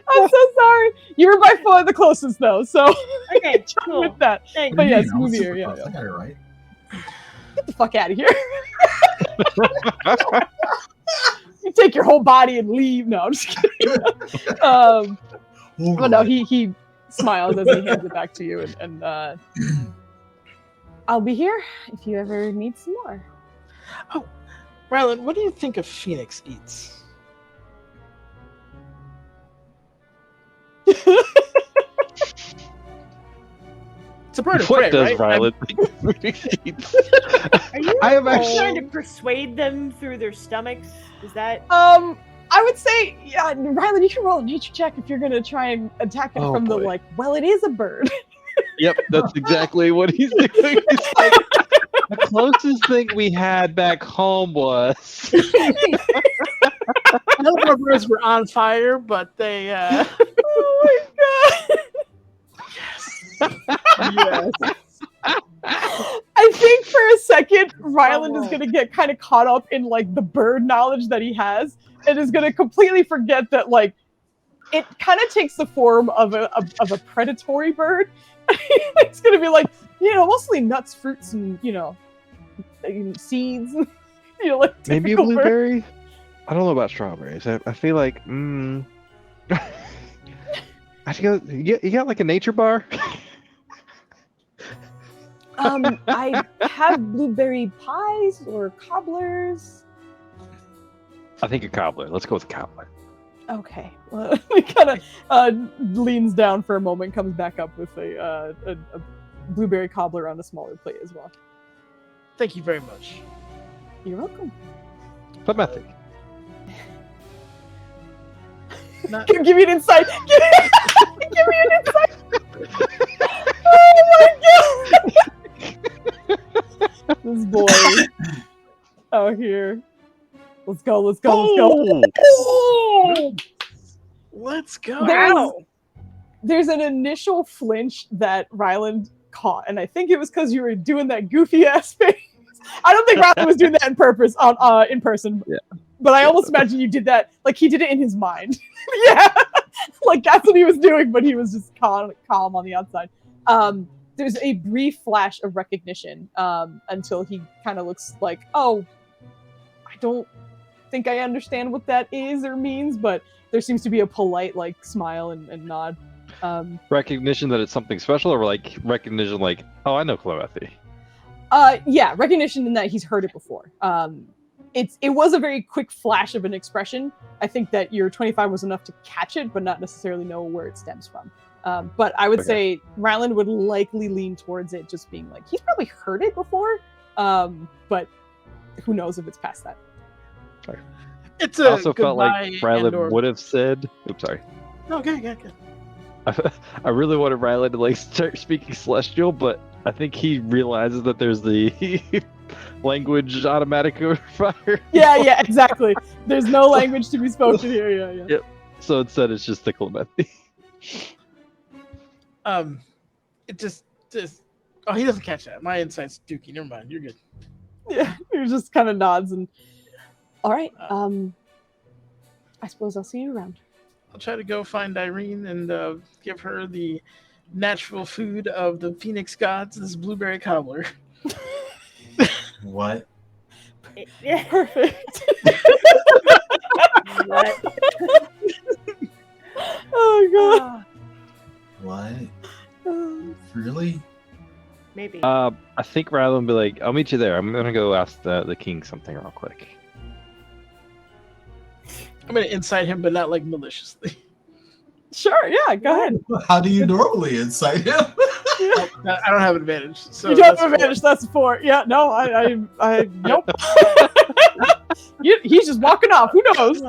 S1: I'm so sorry. You were by far the closest though. So
S2: Okay, cool.
S1: with that.
S2: Thanks.
S1: But yes,
S5: I was
S1: move
S5: super
S1: here.
S5: close.
S1: Yeah.
S5: I got it right.
S1: Get the fuck out of here. You take your whole body and leave. No, I'm just kidding. But no, he smiles as he hands it back to you, and I'll be here if you ever need some more.
S6: Oh, Rylan, what do you think a phoenix eats? It's a bird of prey,
S3: What does
S6: right?
S3: Rylan
S2: Are you
S3: I am actually-
S2: trying to persuade them through their stomachs? Is that
S1: I would say, yeah, Rylan, you can roll a nature check if you're gonna try and attack it
S3: Oh,
S1: from the
S3: boy.
S1: well, it is a bird.
S3: Yep, that's exactly what he's doing. He's like, the closest thing we had back home was.
S6: None of our birds were on fire, but they.
S1: Oh my god.
S6: Yes.
S1: I think for a second, Ryland is gonna get kind of caught up in like the bird knowledge that he has, and is gonna completely forget that like it kind of takes the form of a predatory bird. It's gonna be like, mostly nuts, fruits, and seeds. Like
S3: Maybe a
S1: typical bird.
S3: blueberry? I don't know about strawberries. I feel like, I feel you got like a nature bar?
S1: I have blueberry pies or cobblers.
S3: I think a cobbler. Let's go with a cobbler.
S1: Okay. Well, he kind of leans down for a moment, comes back up with a blueberry cobbler on a smaller plate as well.
S6: Thank you very much.
S1: You're welcome.
S3: But method.
S1: Give me an insight. Give me an insight. Oh my god. This boy out here. Let's go. Oh!
S6: Let's go.
S1: There's an initial flinch that Ryland caught, and I think it was because you were doing that goofy ass face. I don't think Ryland was doing that on purpose in person.
S3: Yeah.
S1: But I almost imagine you did that, like he did it in his mind. Yeah. Like that's what he was doing, but he was just calm on the outside. There's a brief flash of recognition until he kind of looks like, oh, I don't think I understand what that is or means, but there seems to be a polite like smile and nod.
S3: Recognition that it's something special, or like recognition like, oh, I know Clementhy.
S1: Yeah, recognition in that he's heard it before. It was a very quick flash of an expression. I think that your 25 was enough to catch it, but not necessarily know where it stems from. But I would say Ryland would likely lean towards it, just being like, he's probably heard it before, but who knows if it's past that.
S3: Sorry.
S6: It's
S3: I
S6: a
S3: also felt like Ryland
S6: and/or...
S3: would have said, oops, sorry.
S6: No, okay.
S3: I really wanted Ryland to like start speaking Celestial, but I think he realizes that there's the language automatic fire.
S1: Yeah, exactly. There's no language to be spoken here. Yeah.
S3: Yep. So instead, it's just the Clementhy.
S6: It just. Oh, he doesn't catch that. My insight's dookie. Never mind. You're good.
S1: Yeah, he just kind of nods and. All right. I suppose I'll see you around.
S6: I'll try to go find Irene and give her the natural food of the Phoenix gods, this blueberry cobbler.
S5: What?
S2: Yeah.
S1: Perfect.
S2: What?
S1: Oh god.
S5: What? Really?
S2: Maybe.
S3: I think Ryland will be like, I'll meet you there. I'm gonna go ask the king something real quick.
S6: I'm going to incite him, but not like maliciously.
S1: Sure. Yeah. Go ahead.
S5: How do you normally incite him?
S6: I don't have advantage. So
S1: You don't
S6: that's
S1: have advantage. That's 4. Yeah. No. I nope. He's just walking off. Who knows?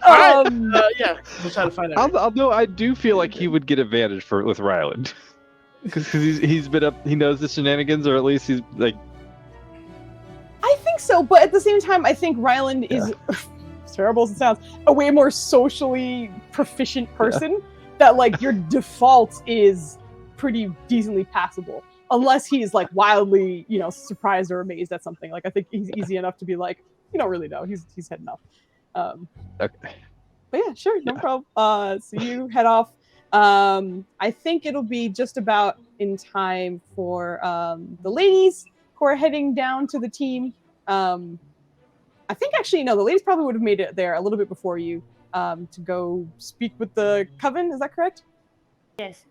S6: Alright, yeah, we'll try to find out.
S3: Although I do feel like he would get advantage with Ryland. Because he's been up, he knows the shenanigans, or at least he's like.
S1: I think so, but at the same time, I think Ryland is as terrible as it sounds, a way more socially proficient person that like your default is pretty decently passable. Unless he's like wildly, surprised or amazed at something. Like I think he's easy enough to be like, you don't really know. He's heading off.
S3: Okay.
S1: But yeah, sure, no problem. So you head off. I think it'll be just about in time for the ladies who are heading down to the team. I think actually, no, the ladies probably would have made it there a little bit before you to go speak with the coven. Is that correct?
S2: Yes.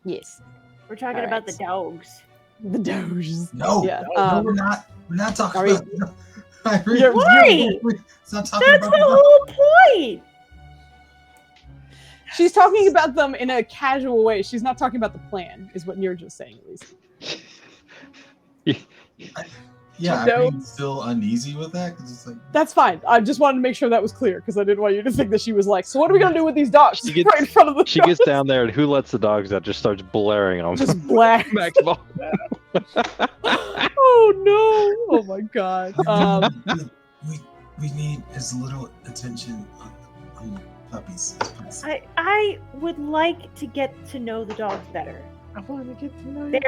S1: Yes.
S2: We're talking about the dogs.
S1: The doges.
S5: No,
S1: Yeah.
S5: no, we're not. We're not talking
S1: Are
S5: about.
S2: Right.
S5: It's not talking
S2: That's
S5: about
S2: the whole point.
S1: She's talking about them in a casual way. She's not talking about the plan, is what you're just saying, at least.
S5: Yeah, I'm still uneasy with that because it's like
S1: that's fine. I just wanted to make sure that was clear because I didn't want you to think that she was like, so what are we gonna do with these dogs right in front of the
S3: She gets down there and who lets the dogs out just starts blaring on them.
S1: just black.
S3: Maximum.
S1: Oh no! Oh my god.
S5: we need as little attention on puppies as possible.
S2: I would like to get to know the dogs better.
S1: I want to get to know you.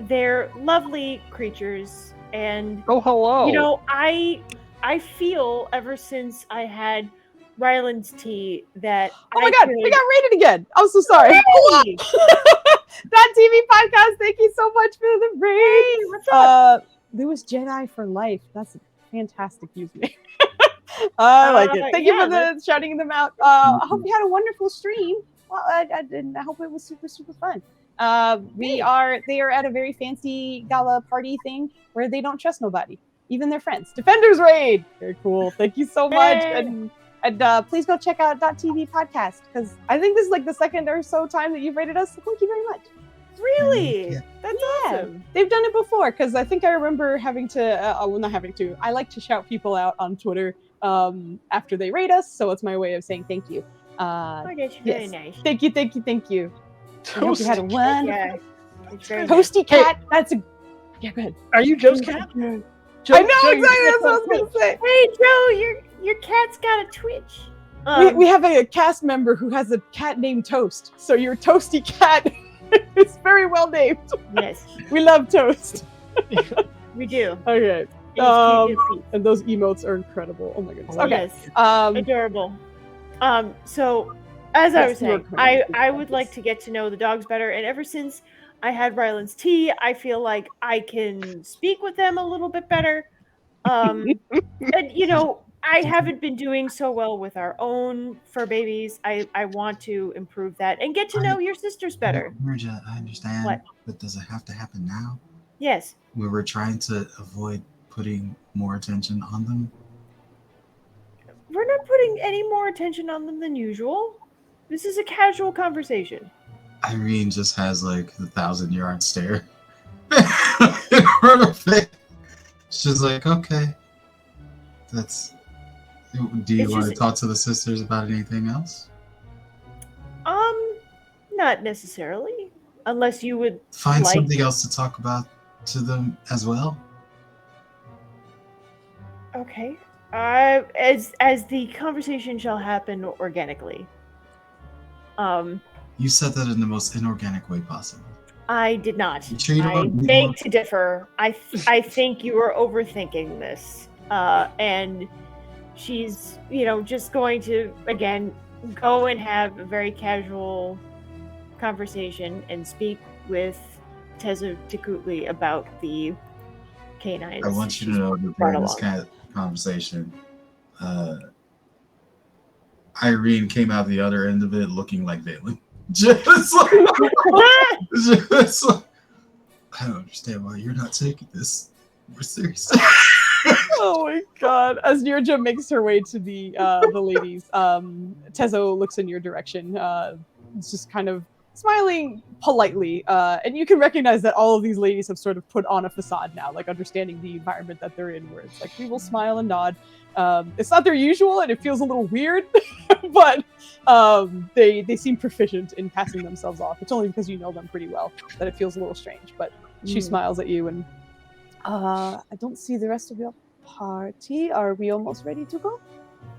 S2: They're lovely creatures, and
S3: Oh, hello.
S2: I feel ever since I had Ryland's tea that
S1: Oh my god, we got rated again. I'm so sorry.
S2: Hey!
S1: That TV podcast, thank you so much for the raid.
S2: Hey, what's up?
S1: Lewis Jedi for life. That's a fantastic username. I like it. Thank you for the shouting them out. I hope you had a wonderful stream. Well, I didn't. I hope it was super, super fun. They are at a very fancy gala party thing where they don't trust nobody, even their friends. Defenders raid. Very cool. Thank you so much. And please go check out .tv podcast because I think this is like the second or so time that you've rated us. So thank you very much.
S2: Really? That's awesome.
S1: They've done it before because I think I remember having to, not having to. I like to shout people out on Twitter after they rate us, so it's my way of saying thank you.
S2: That's very nice.
S1: Thank you. I hope you had a wonderful
S2: Toasty
S1: Toasty cat. That's a go ahead.
S6: Are you Joe's cat?
S1: I know exactly. That's what I was gonna say.
S2: Hey Joe, your cat's got a twitch.
S1: We have a cast member who has a cat named Toast, so your Toasty cat is very well named.
S2: Yes,
S1: we love Toast.
S2: we do.
S1: Okay. And those emotes are incredible. Oh my goodness. Okay.
S2: Yes. Adorable. So as I was saying, I would like to get to know the dogs better, and ever since I had Ryland's tea, I feel like I can speak with them a little bit better. And I haven't been doing so well with our own fur babies. I want to improve that and get to know your sisters better.
S5: Mirja, I understand.
S2: What?
S5: But does it have to happen now?
S2: Yes.
S5: We were trying to avoid putting more attention on them.
S2: We're not putting any more attention on them than usual. This is a casual conversation.
S5: Irene just has like the 1,000-yard stare in front of it. She's like, okay. Do you want to talk to the sisters about anything else?
S2: Not necessarily. Unless you would
S5: find something else to talk about to them as well.
S2: Okay. As the conversation shall happen organically.
S5: You said that in the most inorganic way possible.
S2: I did not.
S5: I
S2: beg to differ. I think you are overthinking this. And she's, just going to, again, go and have a very casual conversation and speak with Tezza Tekutli about the canines.
S5: I want you to know that during this kind of conversation, Irene came out the other end of it looking like Valen. Just like, I don't understand why you're not taking this more seriously.
S1: Oh my god. As Nirja makes her way to the ladies, Tezo looks in your direction. It's just kind of smiling politely. And you can recognize that all of these ladies have sort of put on a facade now, like understanding the environment that they're in, where it's like we will smile and nod. It's not their usual and it feels a little weird, but they seem proficient in passing themselves off. It's only because you know them pretty well that it feels a little strange. But she smiles at you and I don't see the rest of your party. Are we almost ready to go?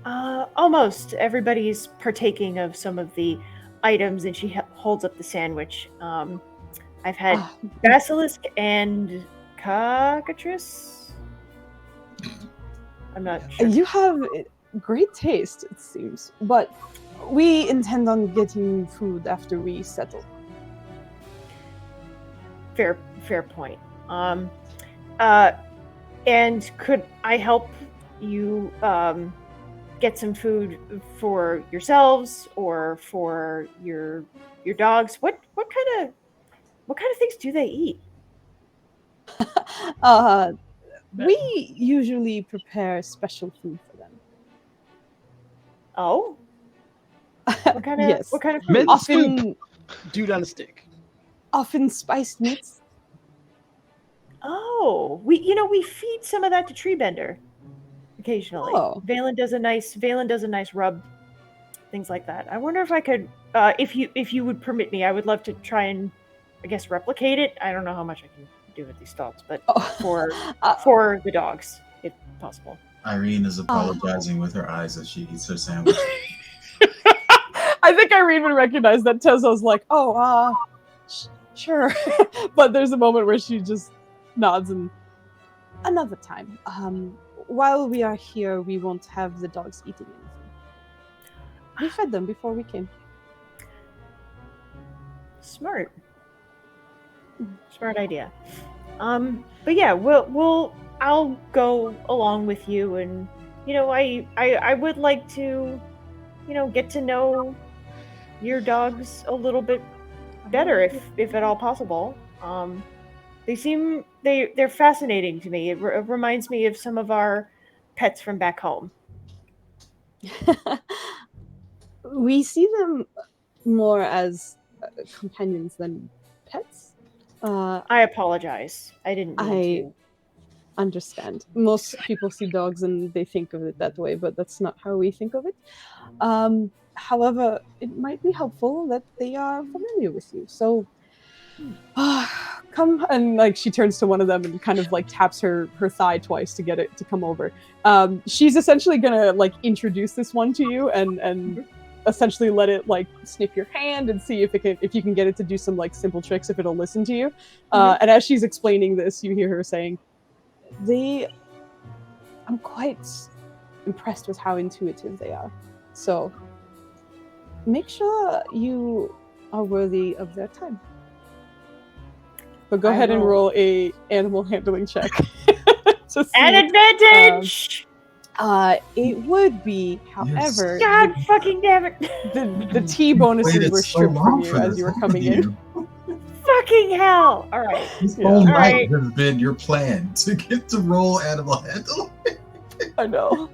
S2: Almost. Everybody's partaking of some of the items, and she holds up the sandwich. I've had
S1: Ah.
S2: basilisk and cockatrice. I'm not sure.
S1: You have great taste, it seems, but we intend on getting food after we settle.
S2: Fair point. And could I help you get some food for yourselves or for your dogs? What kind of things do they eat?
S1: We usually prepare special food for them.
S2: Oh, what kind of
S1: Yes.
S2: what kind of food?
S3: Mint
S1: Often,
S6: Dude on a stick.
S1: often spiced meats.
S2: Oh, we feed some of that to Treebender occasionally.
S1: Oh.
S2: Valen does a nice rub, things like that. I wonder if I could, if you would permit me, I would love to try and, I guess, replicate it. I don't know how much I can do with these dogs, but for the dogs, if possible.
S5: Irene is apologizing with her eyes as she eats her sandwich.
S1: I think Irene would recognize that. Tezo's like, sure. But there's a moment where she just nods and another time. While we are here, we won't have the dogs eating anything. We fed them before we came.
S2: Smart idea. But yeah, I'll go along with you, and I would like to, get to know your dogs a little bit better, if at all possible. They're fascinating to me. It reminds me of some of our pets from back home.
S1: We see them more as companions than pets.
S2: I apologize. I didn't mean to.
S1: Understand. Most people see dogs and they think of it that way, but that's not how we think of it. However, it might be helpful that they are familiar with you. So, come, and like she turns to one of them and kind of like taps her thigh twice to get it to come over. She's essentially gonna like introduce this one to you and essentially let it like sniff your hand and see if you can get it to do some like simple tricks, if it'll listen to you. And as she's explaining this, you hear her saying, I'm quite impressed with how intuitive they are. So make sure you are worthy of their time. But go ahead and roll a animal handling check.
S2: An advantage!
S1: It would be, however,
S2: God fucking damn it!
S1: The T bonuses were stripped from you as you were coming in.
S2: Fucking hell! All right.
S5: This whole night has been your plan to get to roll animal handling.
S1: I know.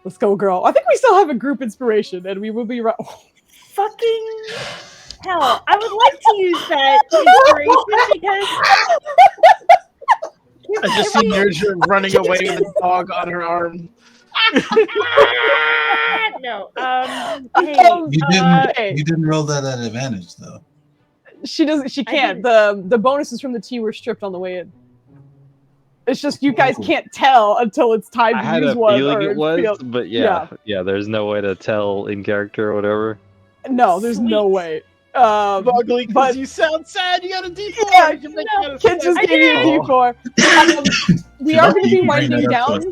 S1: Let's go, girl. I think we still have a group inspiration, and we will be right.
S2: Fucking hell! I would like to use that inspiration because
S6: I just see Nerja running away with a dog on her arm.
S2: No.
S5: You didn't roll that at advantage though.
S1: She doesn't. She can't. The bonuses from the T were stripped on the way in. It's just you guys can't tell until it's time to use one.
S3: I had a feeling it was, but yeah, there's no way to tell in character or whatever.
S1: No, there's no way.
S6: Ugly, because you sound sad. You got a D4.
S1: Yeah, Kid just gave you a D4. We are going to be winding down.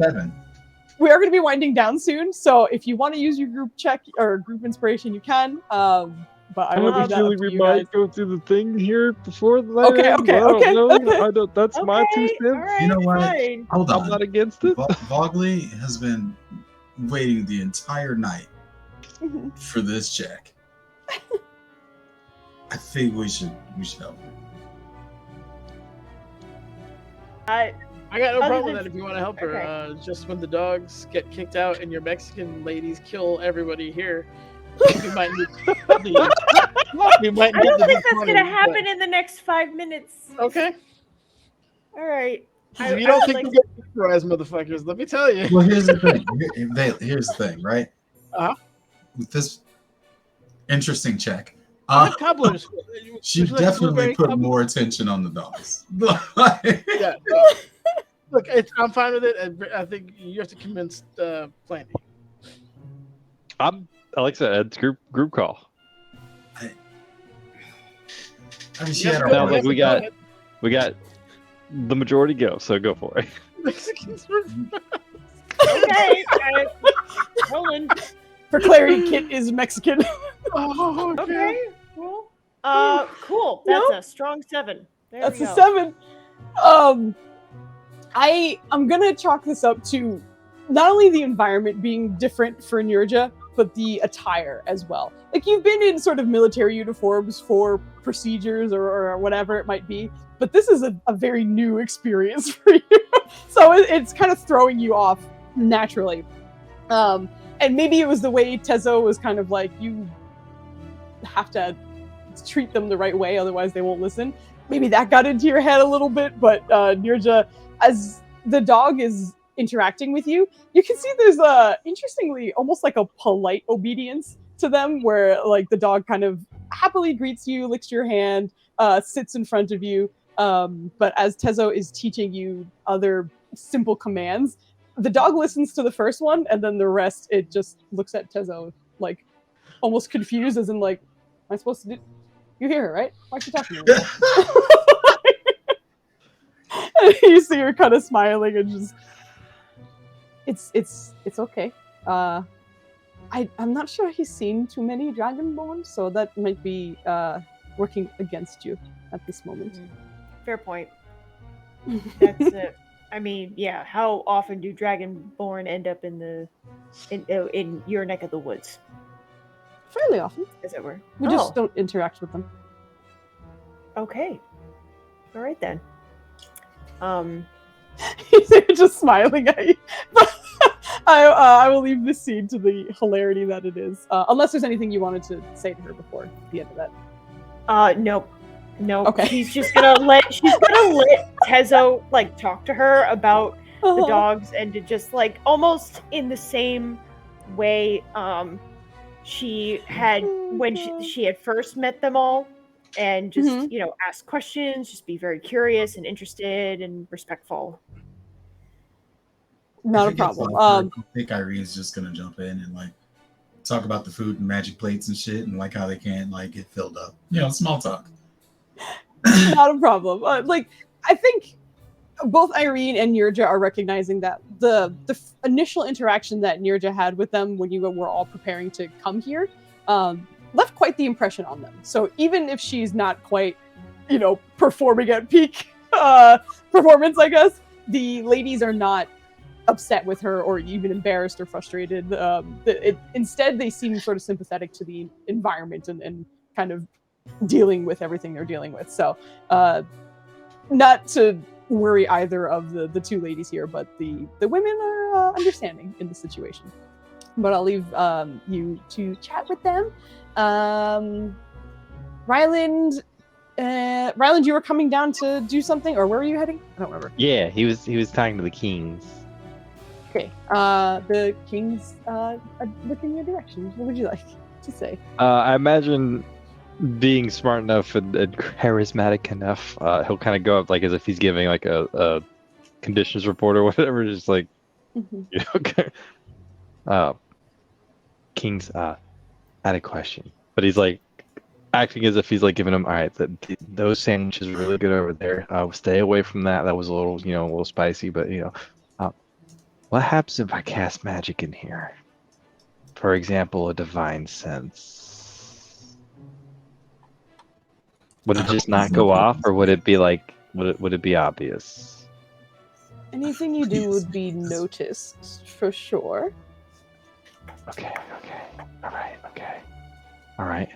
S1: We are going to be winding down soon. So if you want to use your group check or group inspiration, you can. But I will leave that up to you guys.
S3: Go through the thing here before the
S1: Okay.
S3: I don't. That's my 2 cents.
S2: Right,
S5: you know what?
S2: fine.
S5: Hold on.
S3: I'm not against it.
S5: Vogley has been waiting the entire night for this check. I think we should help her.
S6: I got no problem with that if you want to help her. Just when the dogs get kicked out and your Mexican ladies kill everybody here, we might need
S2: I don't think that's going to happen in the next 5 minutes.
S6: Okay.
S2: All right.
S6: You don't think you get terrorized, motherfuckers? Let me tell you.
S5: Well, here's the thing. Here's the thing, right? With this interesting check,
S6: cobblers.
S5: She definitely put more attention on the dogs.
S6: Yeah. Look, I'm fine with it. I think you have to convince Planty.
S3: Alexa, it's group call.
S5: I mean, she had
S6: Go
S5: her
S3: Sounds
S6: ahead,
S3: like
S6: go ahead.
S3: we got the majority go, so go for it.
S6: Mexicans were
S2: Okay. Rolling.
S1: For clarity, Kit is Mexican.
S6: oh,
S2: Okay. Cool. Cool. That's a strong 7. There
S1: That's
S2: we
S1: a
S2: go.
S1: 7. I'm gonna chalk this up to not only the environment being different for Nurja, but the attire as well. Like, you've been in sort of military uniforms for procedures or whatever it might be, but this is a very new experience for you. So it's kind of throwing you off naturally. And maybe it was the way Tezo was kind of like, you have to treat them the right way, otherwise they won't listen. Maybe that got into your head a little bit, but Nurja, as the dog is interacting with you, you can see there's interestingly almost like a polite obedience to them, where like the dog kind of happily greets you, licks your hand, sits in front of you. But as Tezo is teaching you other simple commands, the dog listens to the first one, and then the rest it just looks at Tezo like almost confused, as in like, am I supposed to do? You hear her, right? Why is she talking to me? And you see her kind of smiling and just, it's okay. I'm not sure he's seen too many Dragonborn, so that might be working against you at this moment.
S2: Fair point. That's it. I mean, yeah. How often do Dragonborn end up in your neck of the woods,
S1: Fairly often.
S2: as it were?
S1: We just don't interact with them.
S2: Okay. All right then.
S1: He's just smiling at you. But I will leave this scene to the hilarity that it is. Unless there's anything you wanted to say to her before the end of that.
S2: Nope.
S1: Okay.
S2: She's gonna let Tezo like talk to her about the dogs, and to just like almost in the same way she had when she had first met them all, and just ask questions, just be very curious and interested and respectful.
S1: Not
S5: If
S1: a
S5: it gets
S1: problem.
S5: awkward, I think Irene's just gonna jump in and like talk about the food and magic plates and shit, and like how they can't like get filled up. Small talk.
S1: Not a problem. I think both Irene and Nurja are recognizing that the initial interaction that Nurja had with them when you were all preparing to come here left quite the impression on them. So even if she's not quite, performing at peak performance, I guess, the ladies are not upset with her or even embarrassed or frustrated. Instead, they seem sort of sympathetic to the environment and kind of dealing with everything they're dealing with. So not to worry either of the two ladies here, but the women are understanding in the situation. But I'll leave you to chat with them. Ryland, you were coming down to do something, or where were you heading? I don't remember.
S3: Yeah, he was talking to the kings.
S1: Okay. The kings are looking your direction. What would you like to say?
S3: I imagine being smart enough and charismatic enough, he'll kind of go up like as if he's giving like a conditions report or whatever, just like, okay. Kings, I had a question, but he's like acting as if he's like giving him, all right, those sandwiches are really good over there. Stay away from that. That was a little spicy, but what happens if I cast magic in here? For example, a divine sense. Would it just not go off, or would it be like, would it be obvious?
S1: Anything you do would be noticed for sure.
S3: Okay. All right.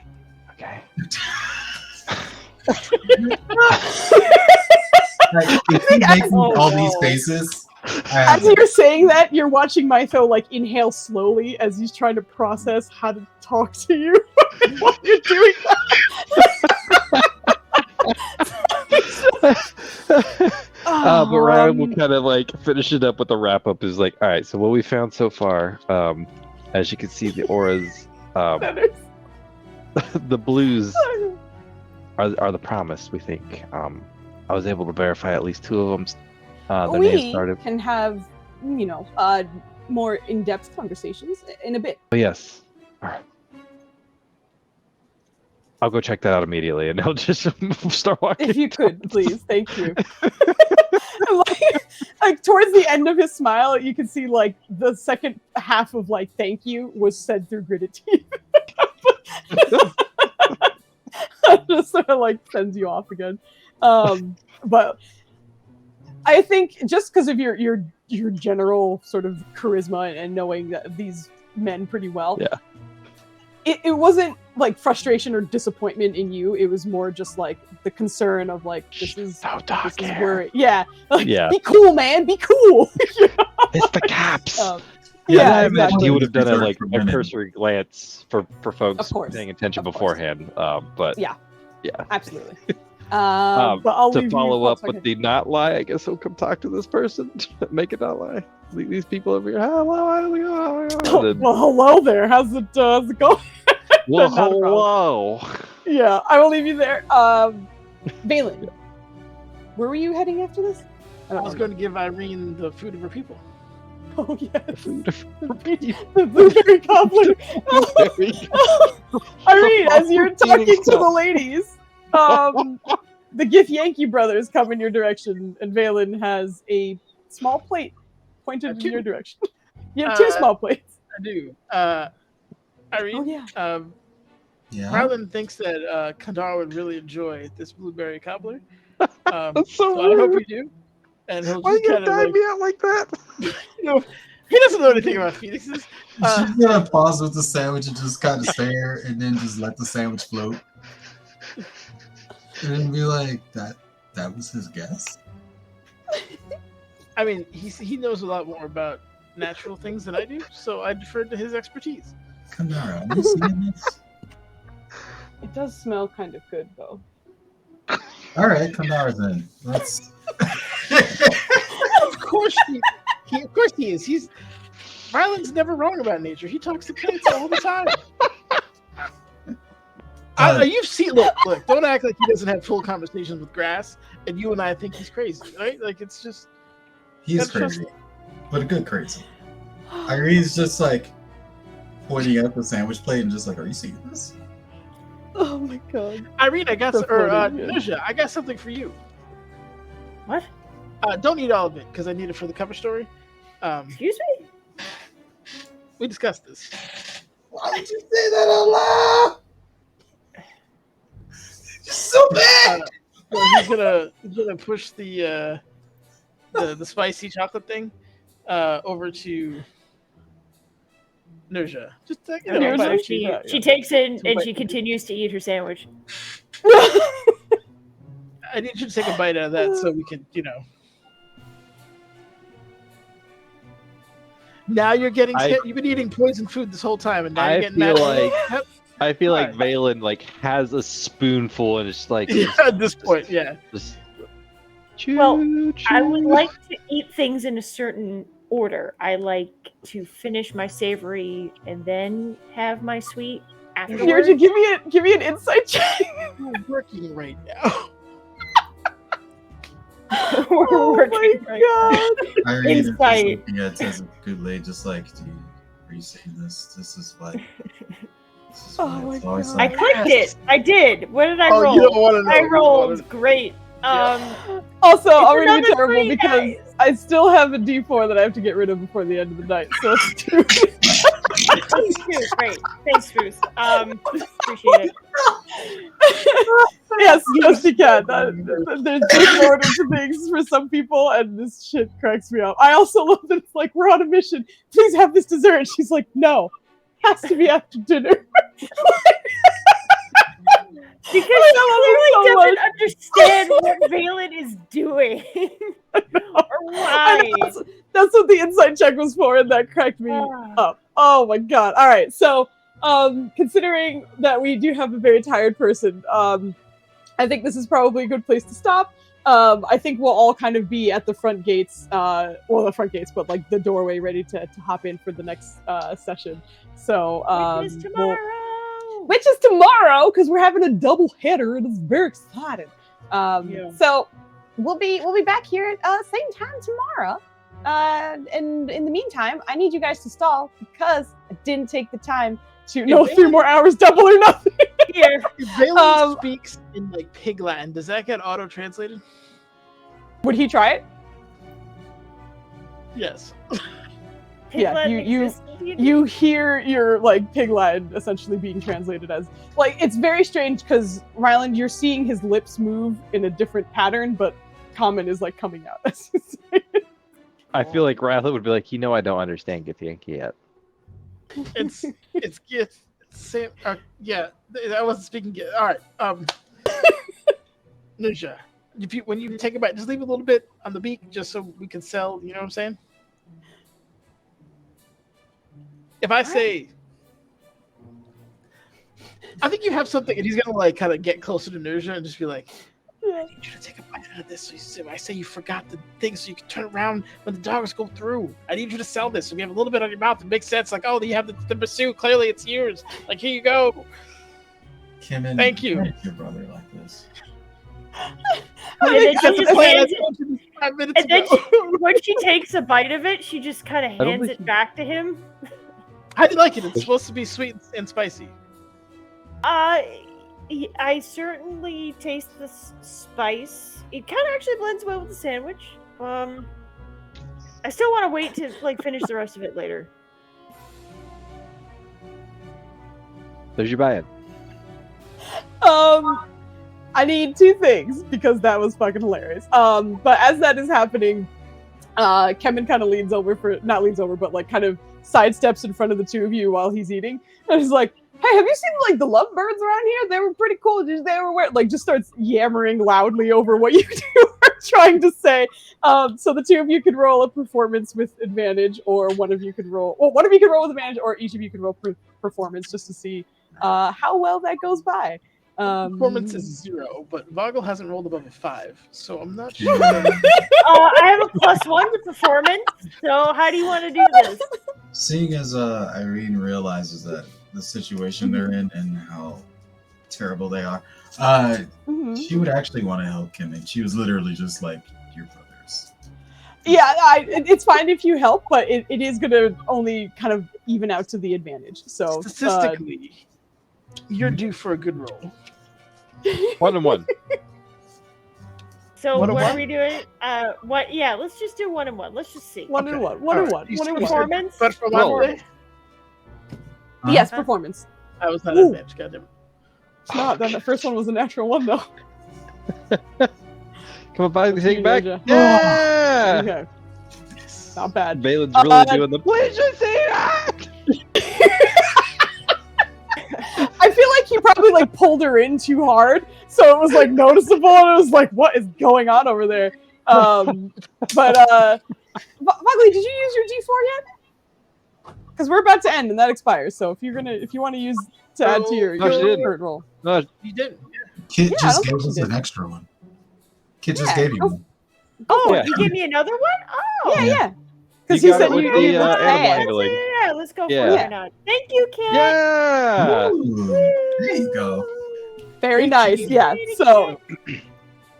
S5: If he makes all these faces,
S1: as you're saying that, you're watching Mytho like inhale slowly as he's trying to process how to talk to you while you're doing that.
S3: But Ryan will kind of like finish it up with a wrap up. Is like, all right, so what we found so far, as you can see, the auras, the blues are the promise. We think. I was able to verify at least 2 of them. Their names started.
S1: Can have more in-depth conversations in a bit.
S3: Oh, yes. I'll go check that out immediately, and he'll just start walking.
S1: If you could, please. Thank you. And like towards the end of his smile, you can see like the second half of like thank you was said through gritted teeth. Just sort of like sends you off again. But I think just because of your general sort of charisma and knowing that these men pretty well,
S3: yeah,
S1: it wasn't like frustration or disappointment in you. It was more just like the concern of like this is where like,
S3: yeah.
S1: Be cool, man. Be cool.
S3: It's the caps.
S1: Yeah,
S3: I imagine
S1: exactly.
S3: you would have done a
S5: For women.
S3: cursory glance for folks
S1: Of course.
S3: paying attention
S1: Of course.
S3: beforehand. But
S1: Yeah.
S3: yeah.
S1: Absolutely. But I'll
S3: To
S1: leave
S3: follow
S1: you
S3: up with the not lie, I guess he'll come talk to this person. Make it not lie. These people over here. Hello.
S1: Well, hello there. How's it going?
S3: Well,
S1: Not a problem.
S3: hello.
S1: Yeah, I will leave you there. Valen, where were you heading after this?
S6: I was going to give Irene the food of her people.
S1: Oh yes, the blueberry cobbler. Irene, as you're talking to the ladies, the Gif Yankee brothers come in your direction, and Valen has a small plate pointed in your direction. You have two small plates.
S6: I do. Irene,
S1: Oh yeah.
S5: Yeah.
S6: Marlon thinks that Kandar would really enjoy this blueberry cobbler.
S3: That's so
S6: I hope
S3: rude.
S6: you do. And he'll
S3: Why
S6: just
S3: you
S6: kind
S3: gonna
S6: of
S3: dime me out like that?
S6: you know, he doesn't know anything about phoenixes.
S5: She's gonna pause with the sandwich and just kind of stare, and then just let the sandwich float, and then be like, "That was his guess."
S6: I mean, he knows a lot more about natural things than I do, so I defer to his expertise.
S5: Kamara, are you seeing this?
S1: It does smell kind of good though.
S5: All right, Kamara then. Let's.
S6: Of course he is. Marlon's never wrong about nature. He talks to plants all the time. You've seen look. Don't act like he doesn't have full conversations with grass, and you and I think he's crazy, right? Like it's just
S5: He's crazy, but a good crazy. Irene's just like pointing at the sandwich plate and just like, "Are you seeing this?"
S1: Oh my god.
S6: Irene, I got
S1: Floating,
S6: Nisha, I got something for you.
S2: What?
S6: Don't eat all of it because I need it for the cover story.
S2: Excuse me?
S6: We discussed this.
S5: Why did you say that out loud? You're so bad.
S6: So he's gonna push the spicy chocolate thing over to Nurja. Just like, you know,
S1: Nurja?
S6: about-
S2: She takes it and she continues to eat her sandwich.
S6: I need you to take a bite out of that so we can, you know. Now you're getting you've been eating poison food this whole time, and now you're getting mad.
S3: I feel like Valen like has a spoonful and it's like
S6: at this point, yeah.
S3: Just,
S2: I would like to eat things in a certain order. I like to finish my savory and then have my sweet afterwards.
S1: Nurja, give me an insight check.
S6: You're working right now.
S2: We're working right now.
S5: Irene is just
S2: Insight.
S5: looking at Tessa Goulet, just like, "Dude, are you seeing this? This is what."
S1: Oh my
S5: it's always
S1: God.
S2: I
S5: like-
S2: clicked it. I did. What did I
S6: Oh,
S2: roll?
S6: you don't want to know.
S2: I
S6: You don't
S2: rolled
S6: wanna-
S2: great.
S1: Also, I'm gonna
S2: another
S1: be terrible
S2: 3
S1: because
S2: dice.
S1: I still have a D4 that I have to get rid of before the end of the night. So it's 2.
S2: Thanks, Foos. Great. Thanks, Foos. Appreciate it.
S1: Yes, Toasty Cat. There's different order to things for some people, and this shit cracks me up. I also love that it's like, we're on a mission. Please have this dessert. And she's like, no, has to be after dinner.
S2: Because
S1: I
S2: she
S1: love
S2: clearly
S1: it
S2: doesn't understand what Valen is doing. Or
S1: I
S2: why.
S1: know, that's what the inside check was for, and that cracked me up. Oh my god. All right, so considering that we do have a very tired person, I think this is probably a good place to stop. I think we'll all kind of be at the front gates, the front gates, but like the doorway ready to hop in for the next session. So
S2: Which is tomorrow.
S1: which is tomorrow, because we're having a double header, and it's very exciting. So we'll be back here at same time tomorrow. And in the meantime, I need you guys to stall because I didn't take the time 2, no, 3 more hours, double or nothing.
S2: Here.
S6: If Valen speaks in like pig Latin, does that get auto translated?
S1: Would he try it?
S6: Yes.
S1: Yeah, you hear your like pig Latin essentially being translated as like it's very strange because Ryland, you're seeing his lips move in a different pattern, but common is like coming out.
S3: I feel like Ryland would be like, I don't understand Githyanki yet.
S6: It's same. Yeah, I wasn't speaking. All right. Ninja, when you take a bite, just leave a little bit on the beak, just so we can sell. You know what I'm saying? If I say, I think you have something, and he's gonna like kind of get closer to Ninja and just be like, I need you to take a bite out of this. So I say you forgot the thing, so you can turn around when the dogs go through. I need you to sell this. So we have a little bit on your mouth. It makes sense. Like, oh, you have the pursuit. Clearly, it's yours. Like, here you go.
S5: Kimmin,
S6: thank you.
S5: Make your brother like this.
S2: When she takes a bite of it, she just kind of hands it back to him.
S6: How do you like it? It's supposed to be sweet and spicy.
S2: I certainly taste the spice. It kind of actually blends well with the sandwich. I still want to wait to like finish the rest of it later.
S3: There's your buy-in.
S1: I need 2 things because that was fucking hilarious. But as that is happening, Kevin kind of not leans over, but like kind of sidesteps in front of the 2 of you while he's eating. And he's like, hey, have you seen like the lovebirds around here? They were pretty cool. They were weird. Like just starts yammering loudly over what you 2 are trying to say. So the 2 of you could roll a performance with advantage, or one of you could roll. Well, one of you could roll with advantage, or each of you could roll performance just to see how well that goes by.
S6: Performance is 0, but Vogel hasn't rolled above a 5, so I'm not sure.
S2: I have a +1 to performance. So how do you want to do this?
S5: Seeing as Irene realizes that the situation they're in and how terrible they are, she would actually want to help Kim, and she was literally just like, your brothers.
S1: Yeah, it's fine if you help, but it is going to only kind of even out to the advantage. So
S6: statistically, you're due for a good roll.
S3: 1 and 1.
S2: So what are we doing? What? Yeah, let's just do 1 and 1. Let's just see.
S1: 1 and 1. 1 and 1.
S2: Performance.
S6: But for one
S1: yes, performance.
S6: I was not advantage. Goddamn.
S1: It's not. Then the first one was a natural 1, though.
S3: Come on, buddy, take it back.
S1: Yeah. Okay. Not bad.
S3: Valen's really doing the please just say that.
S1: I feel like he probably like pulled her in too hard, so it was like noticeable, and it was like, what is going on over there? But Bugley, did you use your D4 yet? Because we're about to end, and that expires. So if you want to use to add to your third roll,
S3: No,
S6: you didn't.
S5: Kit just gave us an extra one. Kit just gave you one.
S2: Oh,
S3: yeah.
S2: you gave me another one? Oh,
S1: yeah. Because he said you
S3: the
S1: were
S3: animal handling.
S2: Yeah, let's go for it now. Thank you, Kit.
S3: Yeah.
S5: Ooh, there you go.
S1: Very nice. Yeah. So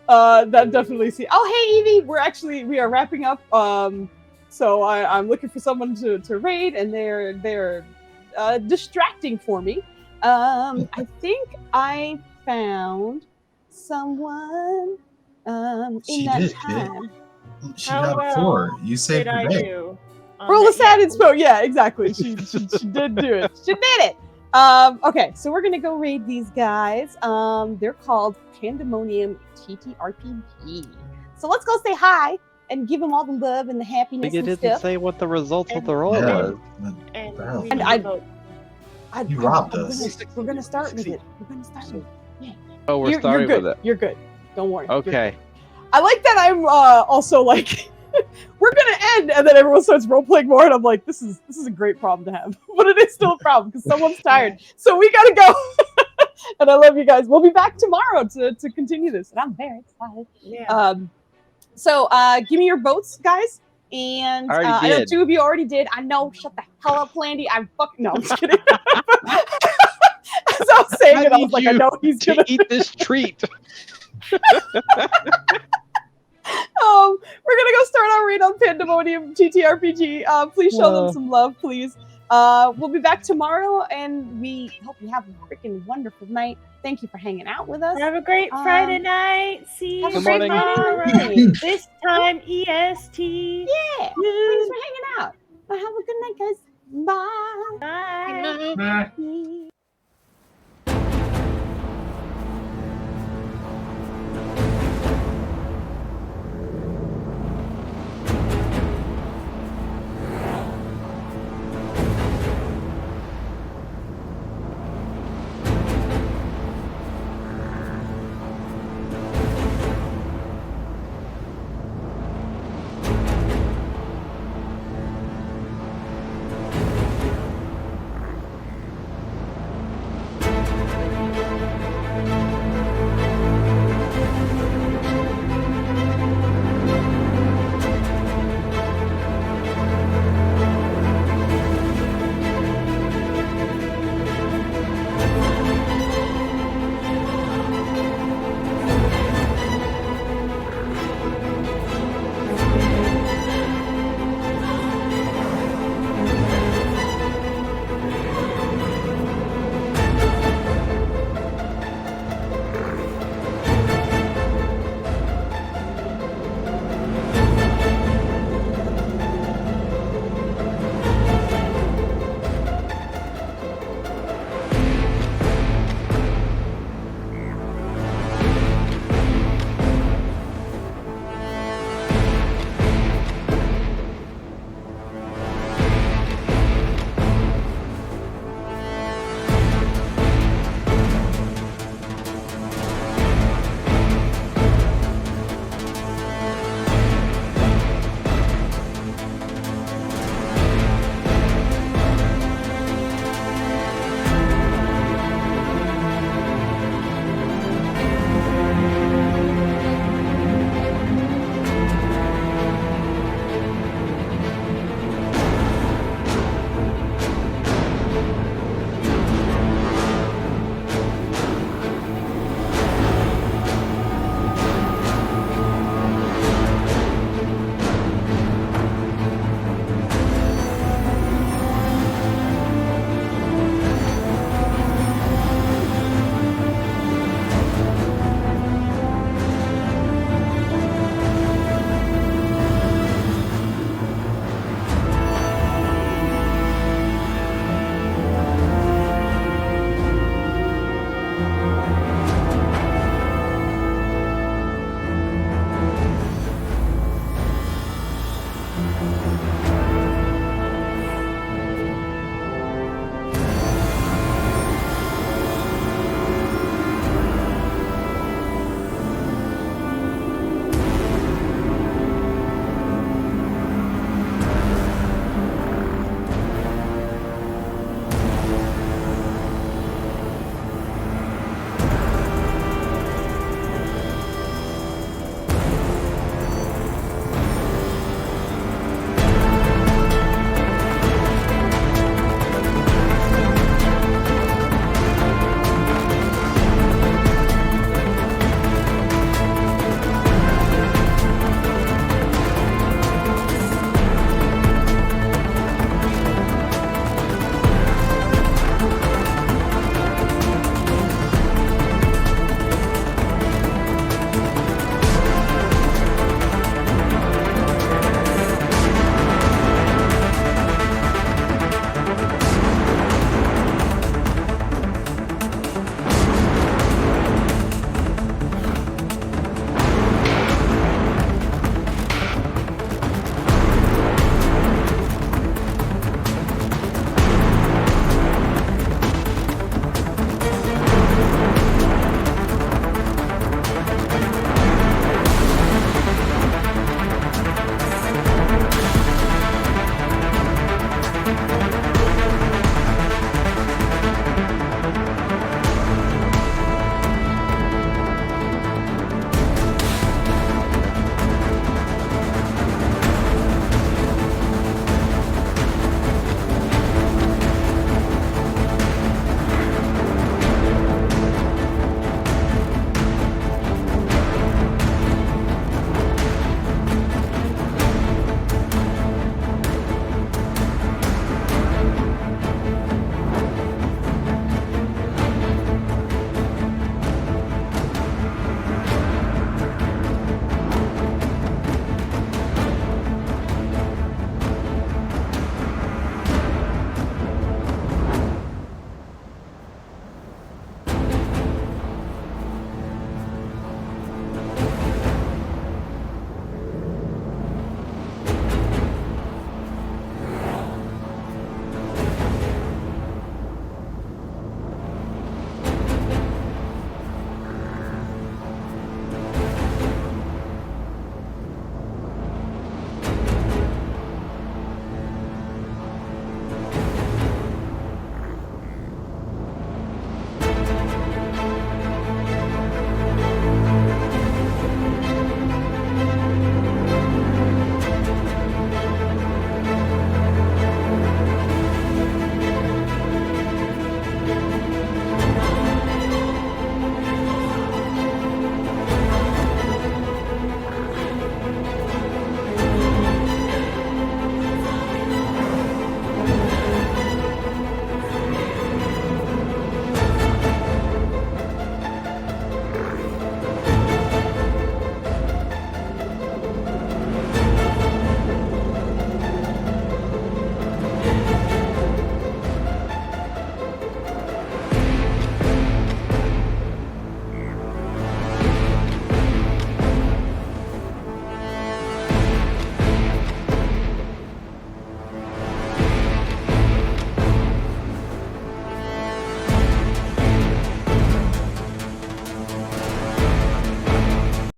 S1: that definitely see. Oh, hey Evie, we are wrapping up. So I'm looking for someone to raid, and they're distracting for me. I think I found someone in that time.
S5: She got a 4. You saved the day.
S1: Roll a sad inspo. Yeah, exactly. She did do it. She did it. Okay, so we're gonna go raid these guys. They're called Pandemonium TTRPG. So let's go say hi and give them all the love and the happiness.
S3: You
S1: and
S3: didn't
S1: stuff.
S3: say what the results of the roll was.
S1: And
S5: you robbed us.
S1: We're gonna start with it. Yeah.
S3: Oh, we're starting
S1: good.
S3: with it.
S1: You're good. Don't worry.
S3: Okay.
S1: I like that I'm also like, we're gonna end, and then everyone starts role playing more, and I'm like, this is a great problem to have, but it is still a problem because someone's tired, so we gotta go. And I love you guys. We'll be back tomorrow to continue this, and I'm very excited.
S2: Yeah.
S1: So give me your votes, guys. And I know 2 of you already did. I know. Shut the hell up, Landy. I'm fucking no. I'm just kidding. As I was saying it, I was like, I know he's gonna
S3: eat this treat.
S1: We're gonna go start our raid on Pandemonium TTRPG. Please show them some love, please. We'll be back tomorrow, and we hope you have a freaking wonderful night. Thank you for hanging out with us.
S2: Have a great Friday night. See you
S1: Have a
S3: Good morning.
S2: tomorrow.
S1: Friday night.
S2: This time EST.
S1: Yeah. Thanks for hanging out. Have a good night, guys. Bye.
S2: Bye.
S6: Nah.
S1: Bye.